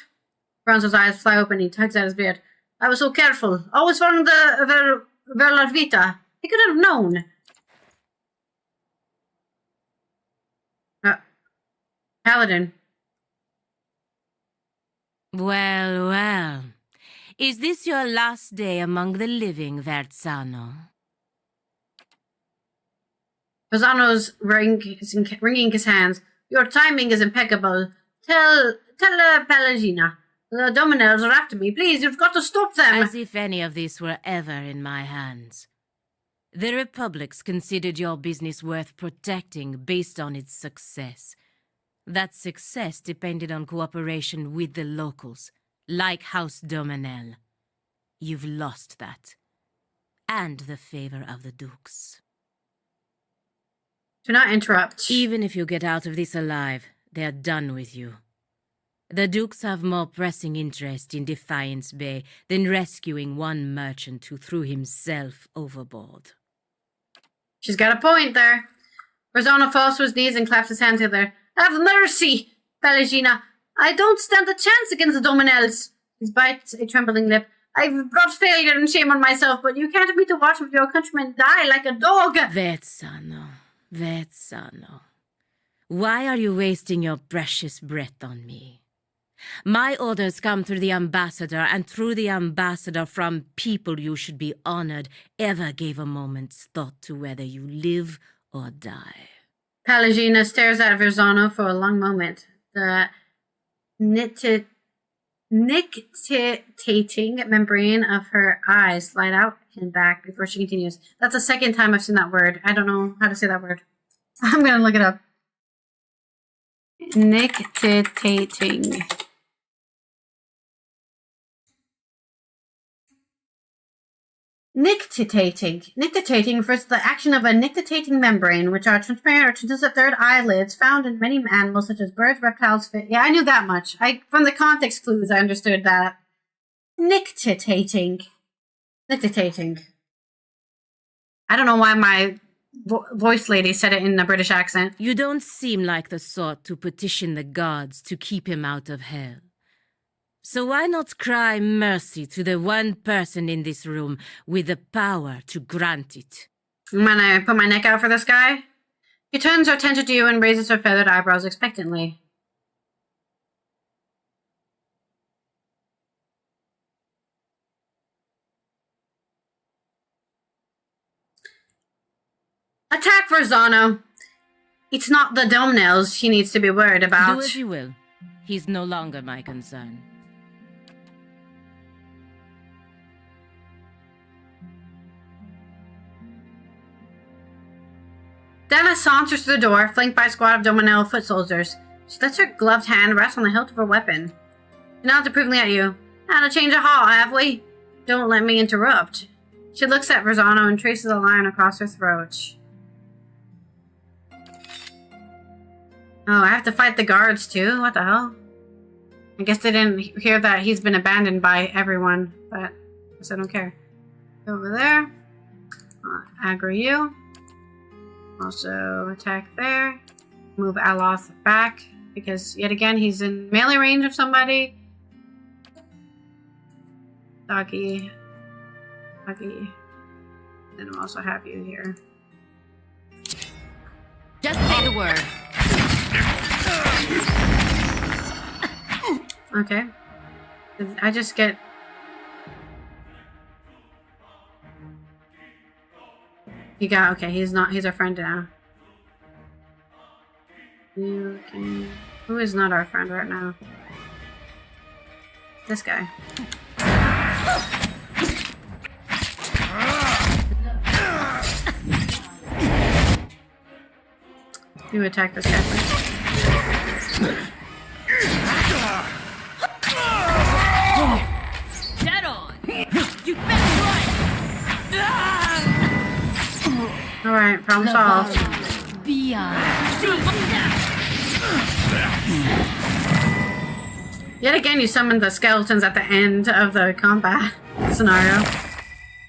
Bronzo's eyes fly open. He tugs at his beard. I was so careful. Always following the Verla Vita. He could have known. Paladin. Well, well. Is this your last day among the living, Verzano? Verzano's wringing his hands. Your timing is impeccable. Tell Pelagina. The Dominels are after me. Please, you've got to stop them. As if any of this were ever in my hands. The Republics considered your business worth protecting based on its success. That success depended on cooperation with the locals, like House Dominel. You've lost that. And the favor of the Dukes. Do not interrupt. Even if you get out of this alive, they're done with you. The Dukes have more pressing interest in Defiance Bay than rescuing one merchant who threw himself overboard. She's got a point there. Verzano falls to his knees and claps his hands together. Have mercy, Pelagina. I don't stand a chance against the Dominels. He bites a trembling lip. I've brought failure and shame on myself, but you can't be to watch your countrymen die like a dog. Verzano. Why are you wasting your precious breath on me? My orders come through the ambassador, and through the ambassador from people you should be honored ever gave a moment's thought to whether you live or die. Pelagina stares at Verzano for a long moment. The nictitating membrane of her eyes slide out and back before she continues. That's the second time I've seen that word. I don't know how to say that word. I'm going to look it up. Nictitating. Nictitating refers to the action of a nictitating membrane, which are transparent or translucent third eyelids found in many animals such as birds, reptiles, fish. Yeah, I knew that much. From the context clues, I understood that. Nictitating. I don't know why my voice lady said it in a British accent. You don't seem like the sort to petition the gods to keep him out of hell. So why not cry mercy to the one person in this room with the power to grant it? I'm gonna put my neck out for this guy. She turns her attention to you and raises her feathered eyebrows expectantly. Attack Verzano. It's not the Domnels he needs to be worried about. Do as you will. He's no longer my concern. Dana saunters through the door, flanked by a squad of Dominel foot soldiers. She lets her gloved hand rest on the hilt of her weapon. She nods approvingly at you. Had a change of heart, have we? Don't let me interrupt. She looks at Verzano and traces a line across her throat. Oh, I have to fight the guards too? What the hell? I guess they didn't hear that he's been abandoned by everyone, but I guess I don't care. Go over there. Aggro you. Also attack there. Move Aloth back, because yet again he's in melee range of somebody. Doggy. Doggy. And I'll also have you here. Just say the word. Okay. I just get... You got... Okay, he's not... He's our friend now. You can... Who is not our friend right now? This guy. You attack this guy first. Dead on! You better run! Alright, problem solved. Yet again, you summoned the skeletons at the end of the combat scenario.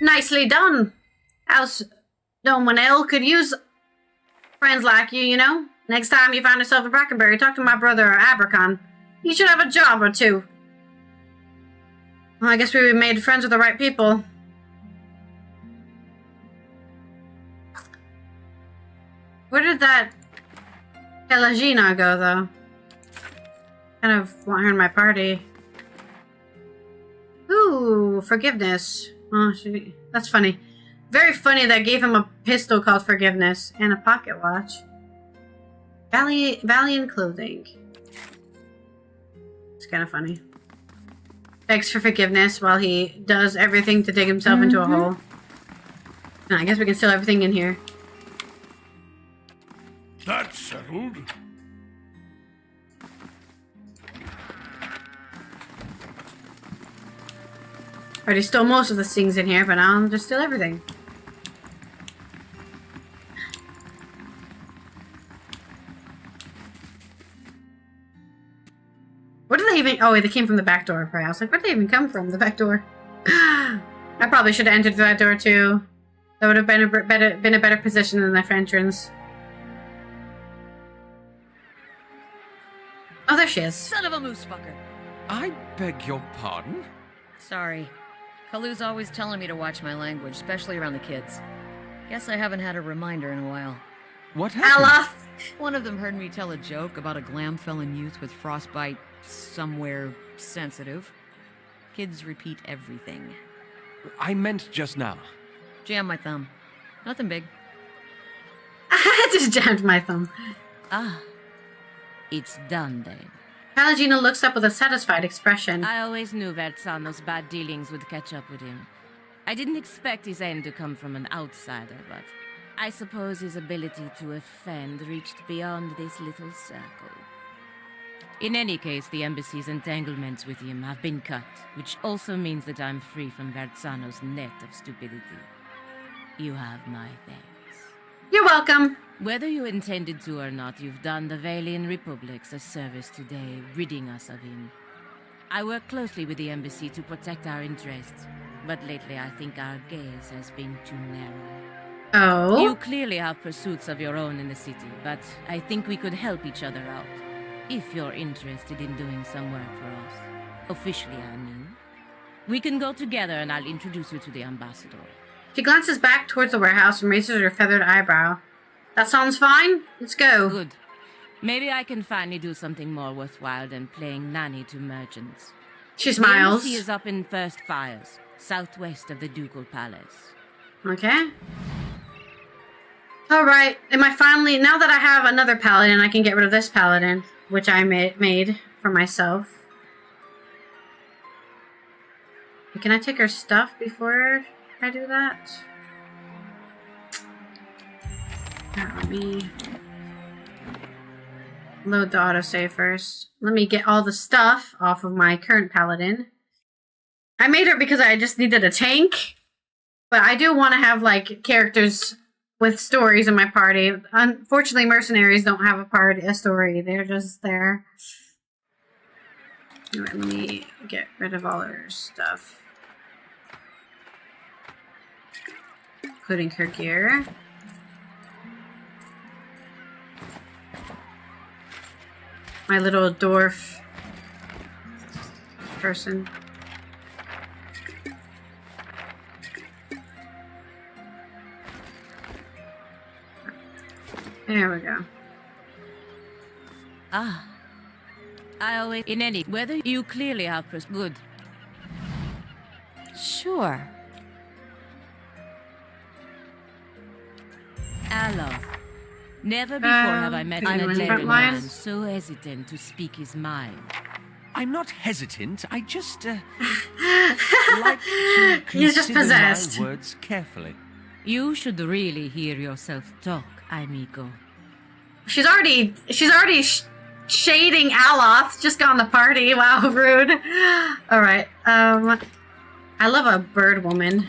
Nicely done! Else, no one else could use friends like you, you know? Next time you find yourself in Brackenbury, talk to my brother Abercon. He should have a job or two. Well, I guess we made friends with the right people. Where did that Pelagina go, though? Kind of want her in my party. Ooh, forgiveness. Oh, that's funny. Very funny that gave him a pistol called Forgiveness and a pocket watch. Valiant clothing. It's kind of funny. Begs for forgiveness while he does everything to dig himself into a hole. I guess we can steal everything in here. That's settled. Already stole most of the things in here, but now I'll just steal everything. Where did they even... Oh, wait, they came from the back door. I was like, where did they even come from? The back door. I probably should have entered through that door, too. That would have been a better position than the entrance. Oh, there she is. Son of a moose fucker. I beg your pardon? Sorry. Kalu's always telling me to watch my language, especially around the kids. Guess I haven't had a reminder in a while. What happened? Ella! One of them heard me tell a joke about a glam-felon youth with frostbite somewhere sensitive. Kids repeat everything. I meant just now. Jam my thumb. Nothing big. I just jammed my thumb. Ah. It's done then. Palagina looks up with a satisfied expression. I always knew Verzano's bad dealings would catch up with him. I didn't expect his end to come from an outsider, but I suppose his ability to offend reached beyond this little circle. In any case, the embassy's entanglements with him have been cut, which also means that I'm free from Verzano's net of stupidity. You have my thanks. You're welcome. Whether you intended to or not, you've done the Valian Republics a service today, ridding us of him. I work closely with the embassy to protect our interests, but lately I think our gaze has been too narrow. Oh? You clearly have pursuits of your own in the city, but I think we could help each other out. If you're interested in doing some work for us. Officially, I mean. We can go together and I'll introduce you to the ambassador. She glances back towards the warehouse and raises her feathered eyebrow. That sounds fine. Let's go. Good. Maybe I can finally do something more worthwhile than playing nanny to merchants. She smiles. The embassy is up in First Fires, southwest of the Ducal Palace. Okay. Alright, am I finally... Now that I have another paladin, I can get rid of this paladin, which I made for myself. Can I take her stuff before I do that? Let me load the autosave first. Let me get all the stuff off of my current paladin. I made her because I just needed a tank. But I do want to have, like, characters with stories in my party. Unfortunately, mercenaries don't have a story. They're just there. Alright, let me get rid of all her stuff. Including her gear. My little dwarf person. There we go. Ah. I always... In any weather, you clearly have good. Sure. Alof. Never before have I met can an you run front Adlerian line? man so hesitant to speak his mind. I'm not hesitant. I just like to He's just consider possessed. my words carefully. You should really hear yourself talk, amigo. She's already shading Aloth. Just got in the party. Wow, rude. All right. I love a bird woman,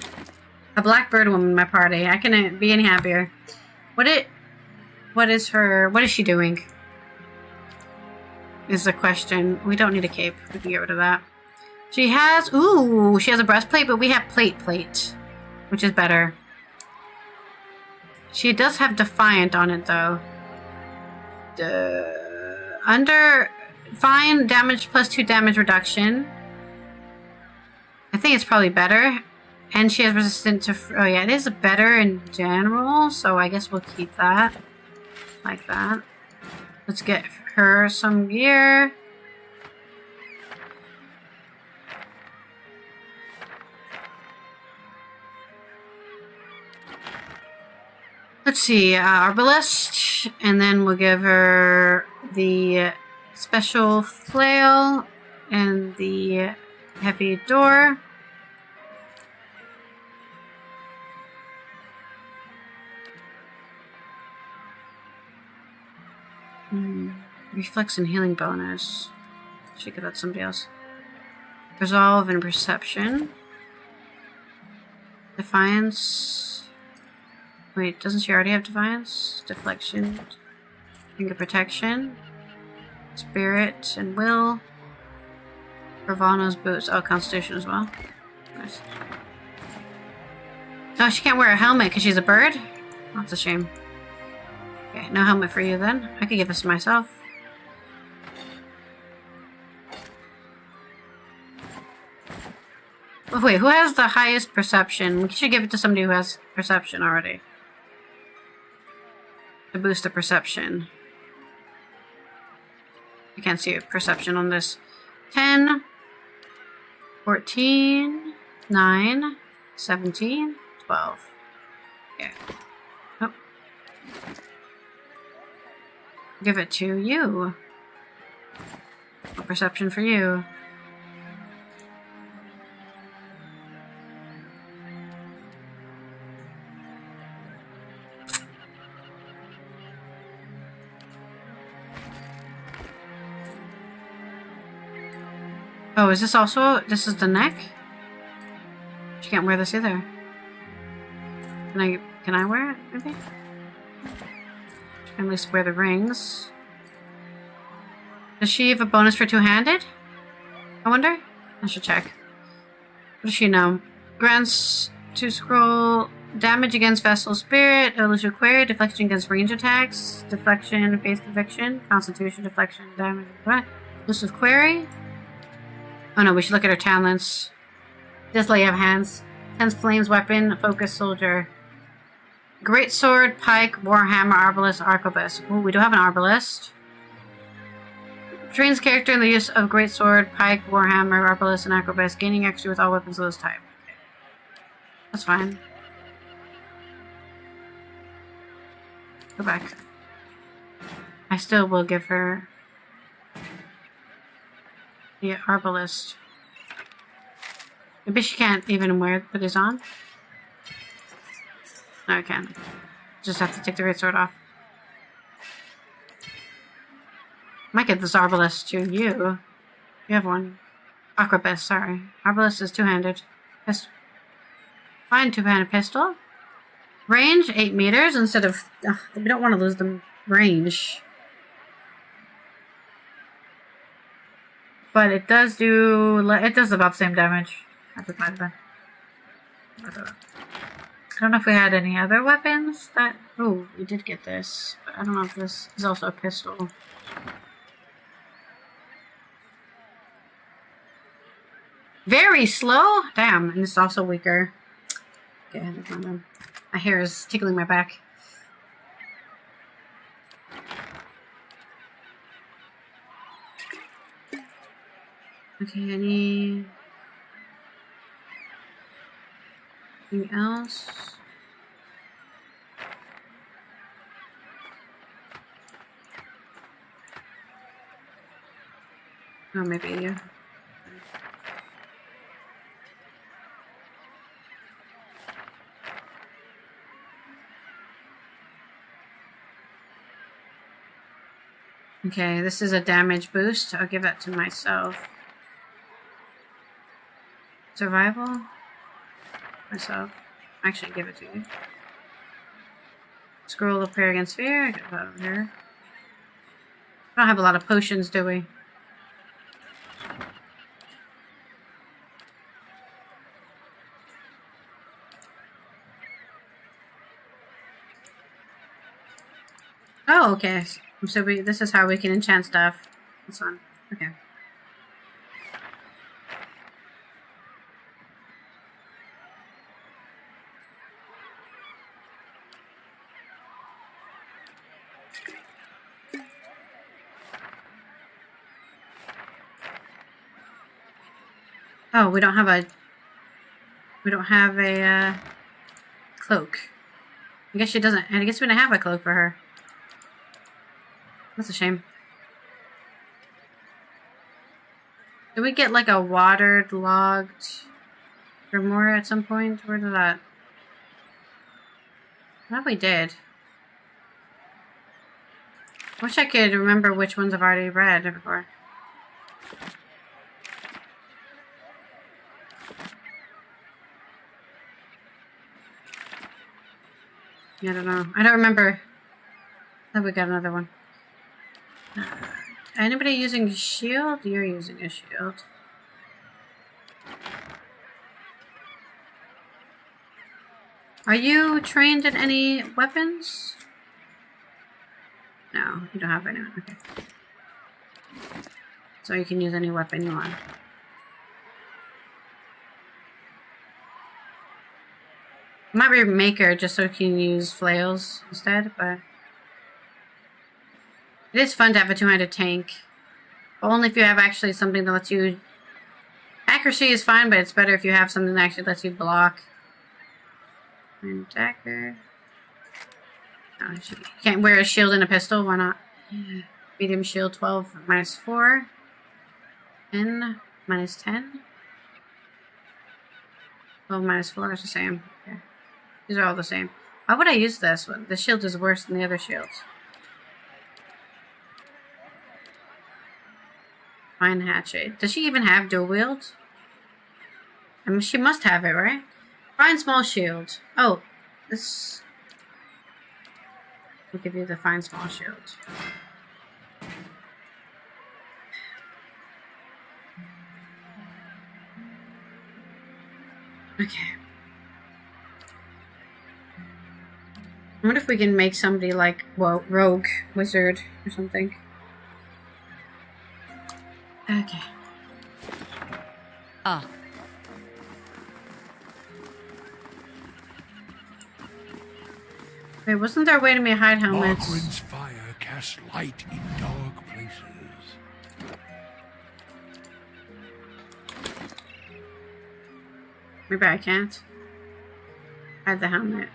a black bird woman in my party. I couldn't be any happier. What is she doing? Is the question. We don't need a cape. We can get rid of that. She has a breastplate, but we have plate, which is better. She does have Defiant on it, though. Under fine damage plus 2 damage reduction. I think it's probably better. And she has resistant to... Oh, yeah, it is better in general, so I guess we'll keep that. Like that. Let's get her some gear. Let's see, Arbalest, and then we'll give her the special flail and the heavy door. Reflex and healing bonus. She could let somebody else. Resolve and perception. Defiance. Wait, doesn't she already have Defiance? Deflection. Finger protection. Spirit and will. Ravano's boots. Oh, Constitution as well. Nice. Oh, she can't wear a helmet because she's a bird? Oh, that's a shame. Okay, no helmet for you then. I could give this to myself. Oh, wait, who has the highest perception? We should give it to somebody who has perception already. To boost the perception. I can't see a perception on this. 10, 14, 9, 17, 12. Yeah. Oh. Give it to you. A perception for you. Oh, is this also... This is the neck? She can't wear this either. Can I wear it, maybe? She can at least wear the rings. Does she have a bonus for two-handed? I wonder? I should check. What does she know? Grants to scroll damage against Vessel Spirit, Illusion Query, deflection against range attacks, deflection, face conviction, constitution, deflection, damage, what? Elusive Query? Oh no, we should look at her talents. Display of hands. Tense flames weapon, focus soldier. Great sword, pike, warhammer, arbalest, arquebus. Ooh, we do have an arbalest. Trains character in the use of great sword, pike, warhammer, arbalest, and arquebus, gaining XP with all weapons of this type. That's fine. Go back. I still will give her the arbalest. Maybe she can't even put this on. No, I can't. Just have to take the great sword off. Might get this arbalest to you. You have one. Arquebus, sorry. Arbalist is two-handed. Fine two-handed pistol. Range 8 meters instead of. We don't want to lose the range. But it does do. It does about the same damage. I don't know if we had any other weapons that. Oh, we did get this. But I don't know if this is also a pistol. Very slow? Damn, and it's also weaker. Okay, my hair is tickling my back. Okay, anything else? Oh, maybe you. Okay, this is a damage boost. I'll give that to myself. Survival? Myself. Actually, give it to you. Scroll of prayer against fear. I got that over here. We don't have a lot of potions, do we? Oh, okay. So this is how we can enchant stuff. This one. Okay. Oh, we don't have a cloak. I guess she doesn't. I guess we don't have a cloak for her. That's a shame. Did we get like a watered, logged grimoire at some point? Where did that? I thought we did. Wish I could remember which ones I've already read before. Yeah, I don't know. I don't remember. I thought we got another one. Anybody using a shield? You're using a shield. Are you trained in any weapons? No, you don't have any. Okay. So you can use any weapon you want. Might remake her just so you can use flails instead, but it is fun to have a two-handed tank. But only if you have actually something that lets you... Accuracy is fine, but it's better if you have something that actually lets you block. And dagger. Oh, you can't wear a shield and a pistol, why not? Medium shield 12 minus 4. And minus 10. 12 minus 4 is the same. Okay. These are all the same. Why would I use this one? The shield is worse than the other shields. Fine hatchet. Does she even have dual wield? I mean, she must have it, right? Fine small shield. Oh, this... We'll give you the fine small shield. Okay. I wonder if we can make somebody like, well, rogue, wizard, or something. Okay. Ah. Wait, wasn't there a way to make hide helmets? Margaret's fire casts light in dark places. Maybe I can't. Hide the helmet.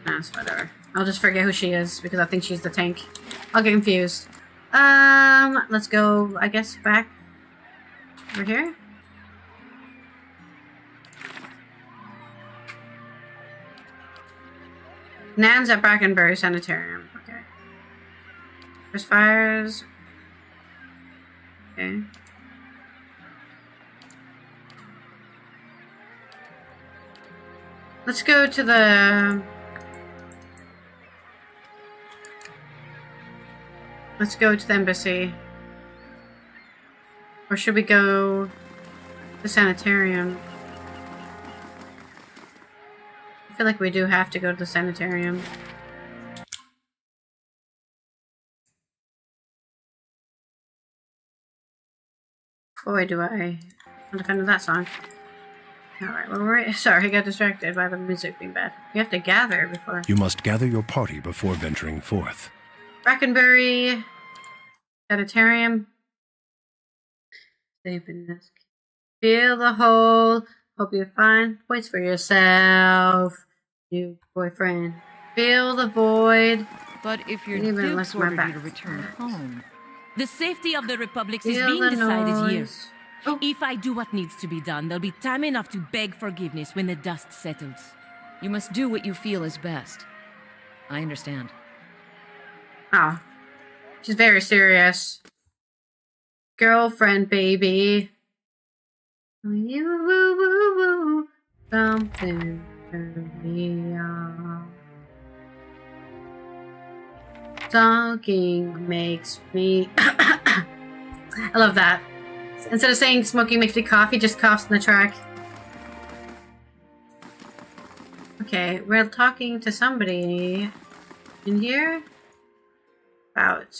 Nah, it's whatever. I'll just forget who she is because I think she's the tank. I'll get confused. Let's go, I guess, back over here. Nan's at Brackenbury Sanitarium. Okay. There's fires. Okay. Let's go to the... Let's go to the embassy. Or should we go to the sanitarium? I feel like we do have to go to the sanitarium. Boy, do I defend that song. Alright, well, sorry, I got distracted by the music being bad. You have to gather before... You must gather your party before venturing forth. Brackenbury... Sanitarium... Feel the hole. Hope you find points for yourself. New boyfriend. Feel the void. But if your Even Duke's less my ordered you to back. return home, The safety of the Republic is Feel being the decided here. noise. Oh. If I do what needs to be done, there'll be time enough to beg forgiveness when the dust settles. you must do what you feel is best. I understand. Oh. She's very serious. Girlfriend, baby. You woo woo woo. Something turn me on. Talking makes me... I love that. Instead of saying smoking makes me cough, he just coughs in the track. Okay, we're talking to somebody in here about...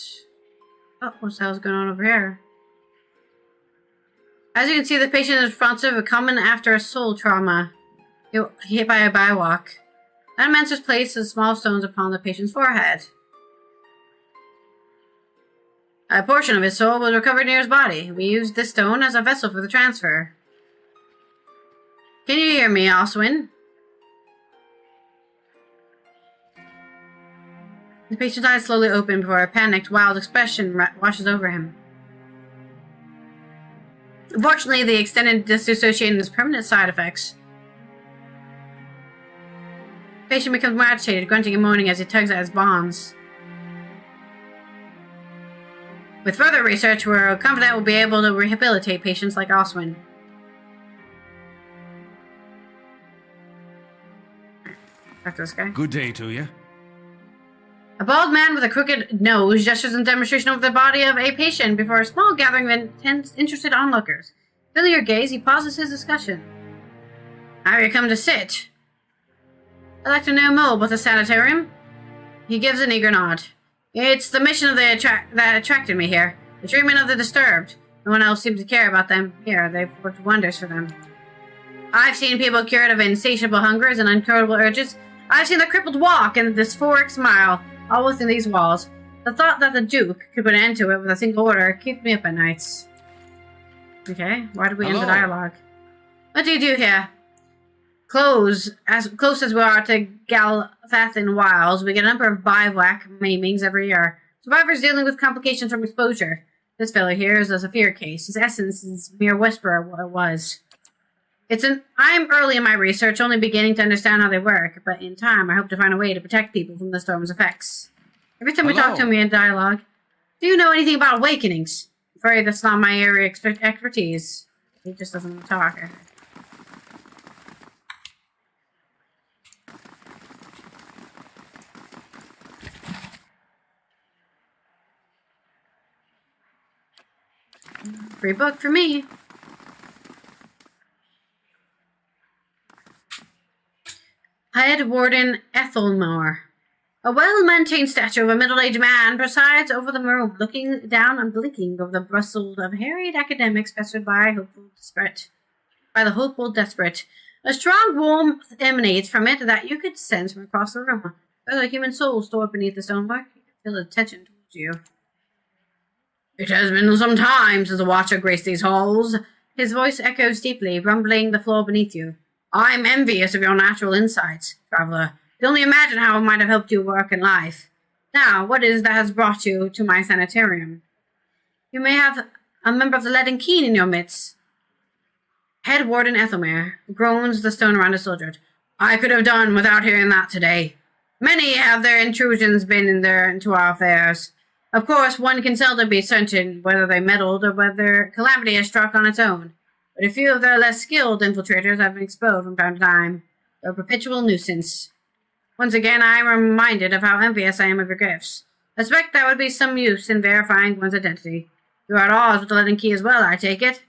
Oh, what the hell's going on over here? As you can see, the patient is responsive, common after a soul trauma. Hit by a bywalk. Animancer's places small stones upon the patient's forehead. A portion of his soul was recovered near his body. We used this stone as a vessel for the transfer. Can you hear me, Oswin? The patient's eyes slowly open before a panicked, wild expression washes over him. Unfortunately, the extended dissociation has permanent side effects. The patient becomes more agitated, grunting and moaning as he tugs at his bonds. With further research, we're confident we'll be able to rehabilitate patients like Oswin. Back to this guy. Good day to you. A bald man with a crooked nose gestures in demonstration over the body of a patient before a small gathering of intense, interested onlookers. Filling your gaze, he pauses his discussion. Have you come to sit? I'd like to know more about the sanitarium. He gives an eager nod. It's the mission of that attracted me here. The treatment of the disturbed. No one else seems to care about them here. They've worked wonders for them. I've seen people cured of insatiable hungers and uncurable urges. I've seen the crippled walk and the dysphoric smile, all within these walls. The thought that the Duke could put an end to it with a single order keeps me up at nights. Okay, why did we end the dialogue? What do you do here? Close as we are to Galvathan Wilds, we get a number of bivouac maimings every year. Survivors dealing with complications from exposure. This fellow here is a severe case. His essence is mere whisper of what it was. I'm early in my research, only beginning to understand how they work, but in time I hope to find a way to protect people from the storm's effects. Every time we talk to him, we had dialogue. Do you know anything about awakenings? I'm afraid that's not my area of expertise. He just doesn't talk. Free book for me. Head Warden Ethelmore. A well-maintained statue of a middle-aged man presides over the room, looking down and blinking over the bustle of harried academics pestered by the hopeful desperate. A strong warmth emanates from it that you could sense from across the room. There's a human soul stored beneath the stonework. You can feel the attention towards you. It has been some time since a watcher graced these halls. His voice echoes deeply, rumbling the floor beneath you. I'm envious of your natural insights, traveler. You can only imagine how it might have helped you work in life. Now, what is that has brought you to my sanitarium? You may have a member of the Leaden Keen in your midst. Head Warden Ethelmere groans the stone around his soldier. I could have done without hearing that today. Many have their intrusions been into our affairs. Of course, one can seldom be certain whether they meddled or whether calamity has struck on its own. But a few of their less skilled infiltrators have been exposed from time to time. You're a perpetual nuisance. Once again, I am reminded of how envious I am of your gifts. I suspect that would be some use in verifying one's identity. You are at odds with the Leaden Key as well, I take it.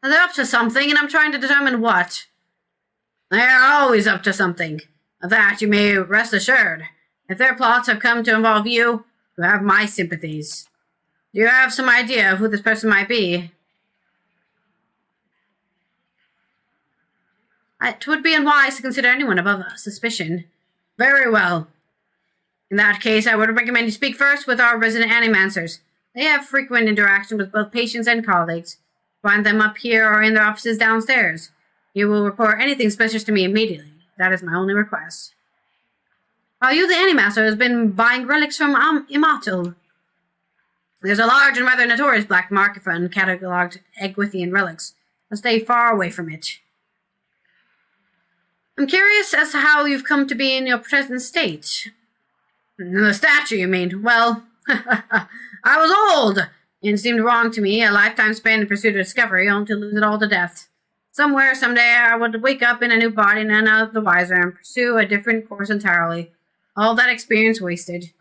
They're up to something, and I'm trying to determine what. They're always up to something. Of that you may rest assured. If their plots have come to involve you, you have my sympathies. Do you have some idea of who this person might be? It would be unwise to consider anyone above suspicion. Very well. In that case, I would recommend you speak first with our resident animancers. They have frequent interaction with both patients and colleagues. Find them up here or in their offices downstairs. You will report anything suspicious to me immediately. That is my only request. Are you the animaster who has been buying relics from Immortal? There's a large and rather notorious black market for uncatalogued Egwithian relics. I'll stay far away from it. I'm curious as to how you've come to be in your present state. The statue, you mean? Well, I was old, and it seemed wrong to me, a lifetime spent in pursuit of discovery, only to lose it all to death. Somewhere, someday, I would wake up in a new body, none of the wiser, and pursue a different course entirely. All that experience wasted.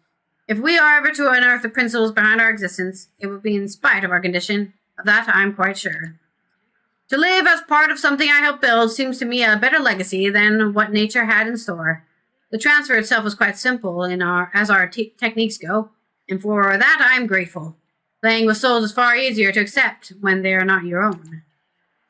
If we are ever to unearth the principles behind our existence, it will be in spite of our condition. Of that I am quite sure. To live as part of something I helped build seems to me a better legacy than what nature had in store. The transfer itself was quite simple as our techniques go, and for that I am grateful. Playing with souls is far easier to accept when they are not your own.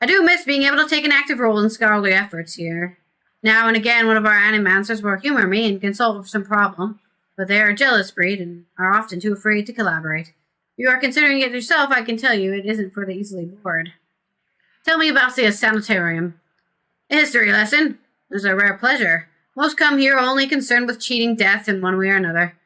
I do miss being able to take an active role in scholarly efforts here. Now and again, one of our animancers will humor me and consult with some problem, but they are a jealous breed and are often too afraid to collaborate. If you are considering it yourself, I can tell you it isn't for the easily bored. Tell me about the sanitarium. A history lesson is a rare pleasure. Most come here only concerned with cheating death in one way or another.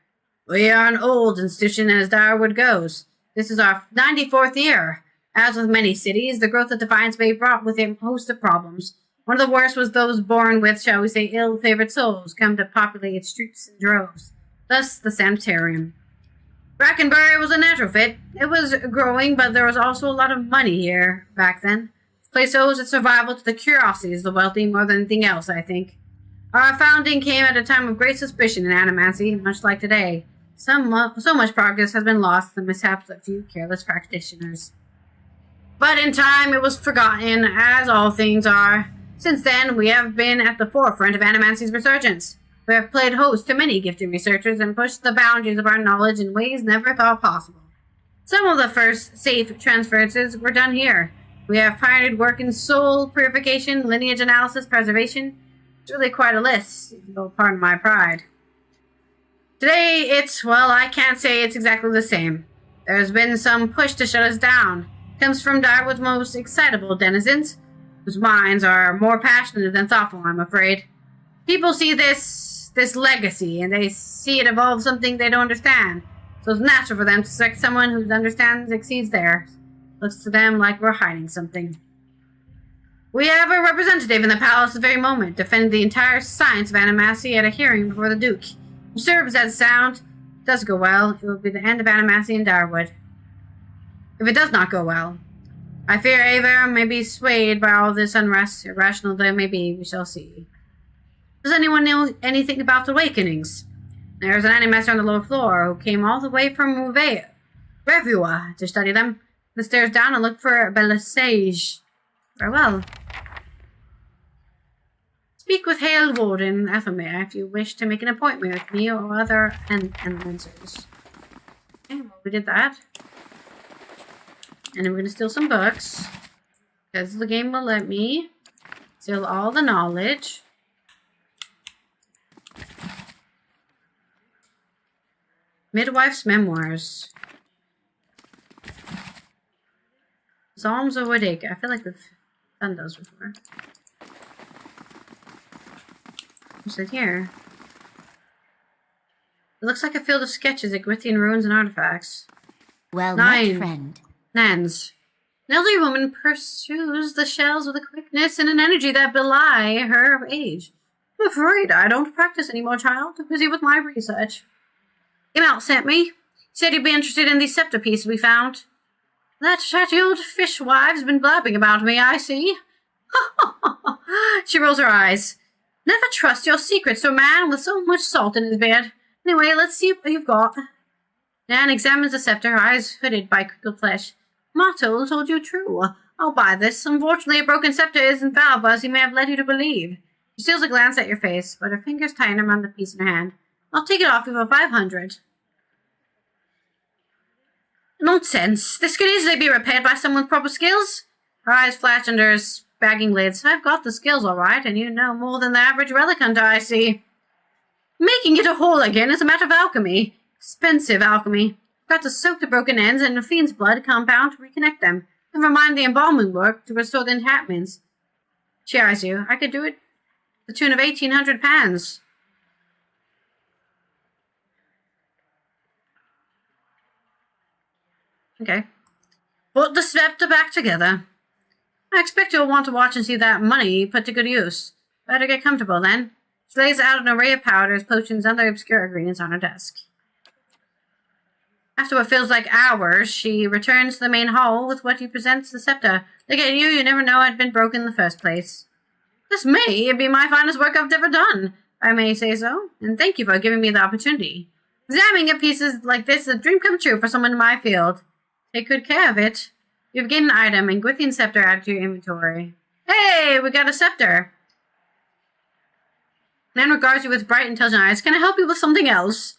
We are an old institution as Darwood goes. This is our 94th year. As with many cities, the growth of Defiance Bay brought with it a host of problems. One of the worst was those born with, shall we say, ill-favored souls come to populate its streets in droves. Thus, the sanitarium. Brackenbury was a natural fit. It was growing, but there was also a lot of money here back then. The place owes its survival to the curiosities of the wealthy more than anything else, I think. Our founding came at a time of great suspicion and animancy, much like today. So much progress has been lost through the mishaps of a few careless practitioners. But in time it was forgotten, as all things are. Since then, we have been at the forefront of animancy's resurgence. We have played host to many gifted researchers and pushed the boundaries of our knowledge in ways never thought possible. Some of the first safe transferences were done here. We have pioneered work in soul purification, lineage analysis, preservation. It's really quite a list, if you'll pardon my pride. Today, I can't say it's exactly the same. There's been some push to shut us down. It comes from Darwood's most excitable denizens, whose minds are more passionate than thoughtful, I'm afraid. People see this legacy, and they see it evolve something they don't understand. So it's natural for them to select someone whose understanding exceeds theirs. Looks to them like we're hiding something. We have a representative in the palace at the very moment, defending the entire science of animacy at a hearing before the Duke. Absurd as that sound, it does go well, it will be the end of animacy in Darwood. If it does not go well, I fear Ava may be swayed by all this unrest, irrational though it may be, we shall see. Does anyone know anything about the awakenings? There's an animaster on the lower floor who came all the way from Revua to study them. The stairs down and look for Belisage. Farewell. Speak with Hale Warden Ethelmere if you wish to make an appointment with me or other animancers. Okay, well, we did that. And then we're going to steal some books. Because the game will let me steal all the knowledge. Midwife's Memoirs. Psalms of Wadic. I feel like we've done those before. What's it here? It looks like a field of sketches, Egwithian ruins and artifacts. Well 9. met, friend. Nans. An elderly woman pursues the shells with a quickness and an energy that belie her age. I'm afraid I don't practice anymore, child. I'm busy with my research. Imalt sent me. He said you'd be interested in these scepter pieces we found. That chatty old fishwife's been blabbing about me, I see. She rolls her eyes. Never trust your secrets to a man with so much salt in his beard. Anyway, let's see what you've got. Nan examines the scepter, her eyes hooded by crinkled flesh. Motto told you true. I'll buy this. Unfortunately, a broken scepter isn't valuable as he may have led you to believe. She steals a glance at your face, but her fingers tighten around the piece in her hand. I'll take it off you for 500. Nonsense. This could easily be repaired by someone with proper skills. Her eyes flash under her bagging lids. I've got the skills, all right, and you know more than the average relic hunter, I see. Making it a whole again is a matter of alchemy. Expensive alchemy. Got to soak the broken ends in a fiend's blood compound to reconnect them. Never mind the embalming work to restore the enchantments. She eyes you. I could do it the tune of 1,800 pounds. Okay. Put the scepter back together. I expect you'll want to watch and see that money put to good use. Better get comfortable then. She lays out an array of powders, potions, and other obscure ingredients on her desk. After what feels like hours, she returns to the main hall with what you presents the scepter. Look at you, you never know it had been broken in the first place. This may be my finest work I've ever done, if I may say so, and thank you for giving me the opportunity. Examining a pieces like this is a dream come true for someone in my field. Take good care of it. You've gained an item, and Gwithian scepter added to your inventory. Hey, we got a scepter! Nan regards you with bright, intelligent eyes. Can I help you with something else?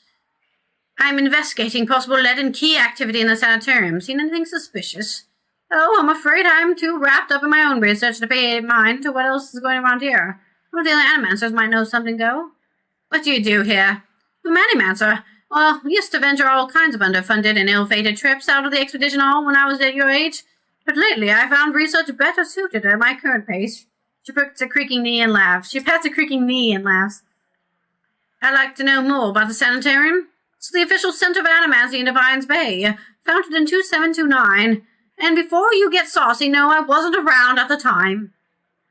I'm investigating possible lead and key activity in the sanitarium. Seen anything suspicious? Oh, I'm afraid I'm too wrapped up in my own research to pay mind to what else is going around here. One of the other animancers might know something, though. What do you do here? I'm an animancer. Well, we used to venture all kinds of underfunded and ill-fated trips out of the expedition hall when I was at your age. But lately I found research better suited at my current pace. She pats a creaking knee and laughs. I'd like to know more about the sanitarium. It's the official center of animancy in Devine's Bay, founded in 2729. And before you get saucy, no, I wasn't around at the time.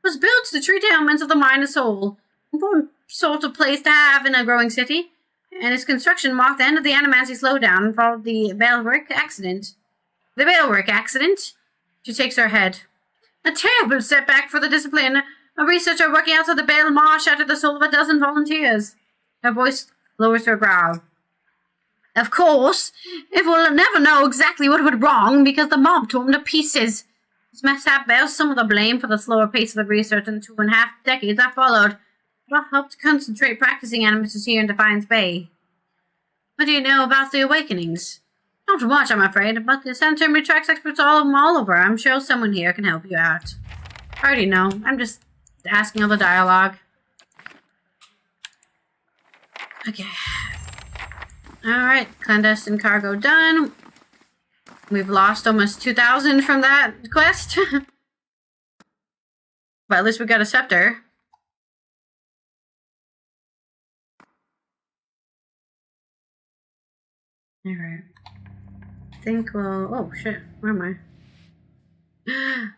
It was built to treat ailments of the mind and soul. Important sort of place to have in a growing city. And its construction marked the end of the animancy slowdown and followed the Balewick accident. The Balewick accident? She shakes her head. A terrible setback for the discipline. A researcher working outside the Bale Marsh shattered the soul of a dozen volunteers. Her voice lowers to a growl. Of course, if we'll never know exactly what went wrong because the mob tore him to pieces. This mishap bears some of the blame for the slower pace of the research in the 2.5 decades that followed. But I'll help to concentrate practicing animators here in Defiance Bay. What do you know about the awakenings? Not much, I'm afraid, but the sanitarium retracts experts all over. I'm sure someone here can help you out. I already know. I'm just asking all the dialogue. Okay. Alright, clandestine cargo done. We've lost almost 2,000 from that quest. But at least we got a scepter. Alright. I think we'll... Oh, shit. Where am I?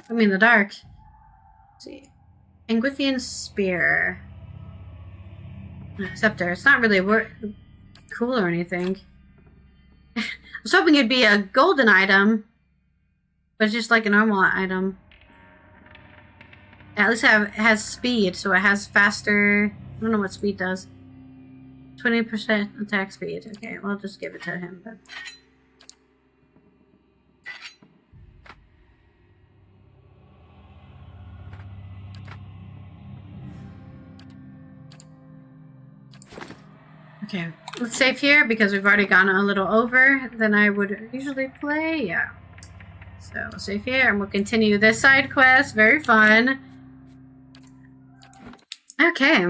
I'm in the dark. Let's see. Angwithian Spear. Scepter. It's not really cool or anything. I was hoping it'd be a golden item. But it's just like a normal item. At least it has speed, so it has faster... I don't know what speed does. 20% attack speed. Okay, well, I'll just give it to him. But... Okay, let's save here because we've already gone a little over than I would usually play. Yeah. So we'll save here and we'll continue this side quest. Very fun. Okay.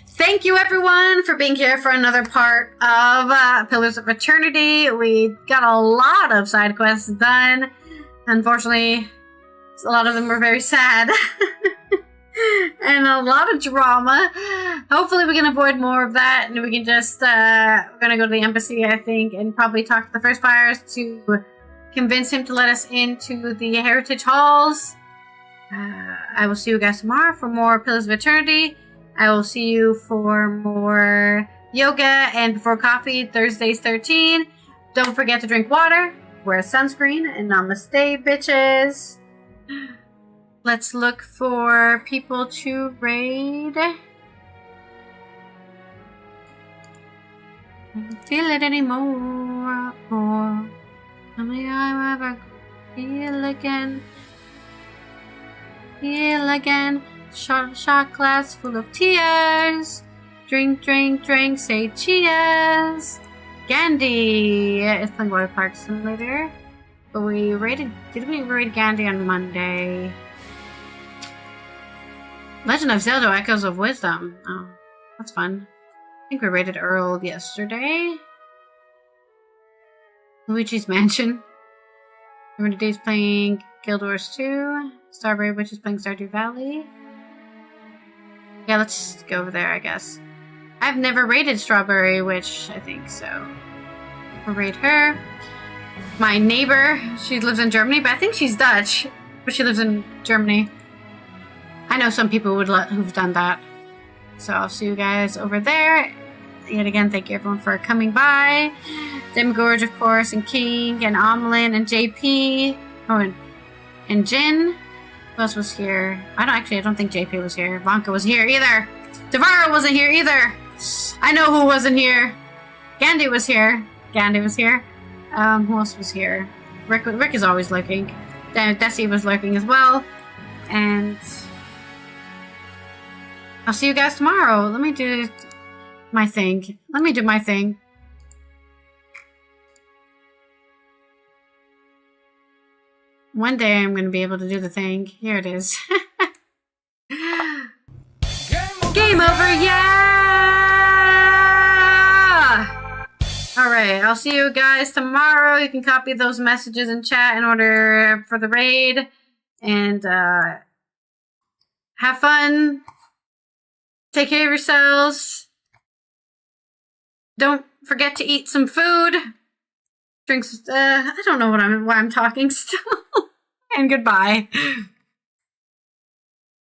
Thank you, everyone, for being here for another part of Pillars of Eternity. We got a lot of side quests done. Unfortunately, a lot of them were very sad. And a lot of drama. Hopefully we can avoid more of that, and we can just, we're gonna go to the embassy, I think, and probably talk to the First Fires to convince him to let us into the Heritage Halls. I will see you guys tomorrow for more Pillars of Eternity. I will see you for more yoga and before coffee, Thursdays 13. Don't forget to drink water. wear sunscreen, and namaste, bitches. Let's look for people to raid. I don't feel it anymore. Tell me I'll ever feel again. Feel again. Shot glass full of tears. Drink, drink, drink. Say cheers. Gandhi is playing Water Park Simulator. But we raided. Did we raid Gandhi on Monday? Legend of Zelda Echoes of Wisdom. Oh, that's fun. I think we raided Earl yesterday. Luigi's Mansion. Every Day's playing Guild Wars 2. Starberry Witch is playing Stardew Valley. Yeah, let's go over there, I guess. I've never raided Strawberry Witch, I think, so we'll raid her. My neighbor, she lives in Germany, but I think she's Dutch, but she lives in Germany. I know some people who've done that. So I'll see you guys over there. Yet again, thank you everyone for coming by. Demgorge, of course, and King, and Omlin, and JP. Oh, and Jin. Who else was here? I don't think JP was here. Vonka was here either. Devara wasn't here either. I know who wasn't here. Gandhi was here. Who else was here? Rick is always lurking. Desi was lurking as well. And I'll see you guys tomorrow. Let me do my thing. One day I'm going to be able to do the thing. Here it is. Game over, yeah! Alright, I'll see you guys tomorrow. You can copy those messages in chat in order for the raid. And have fun. Take care of yourselves. Don't forget to eat some food. Drinks. I don't know why I'm talking still. And goodbye.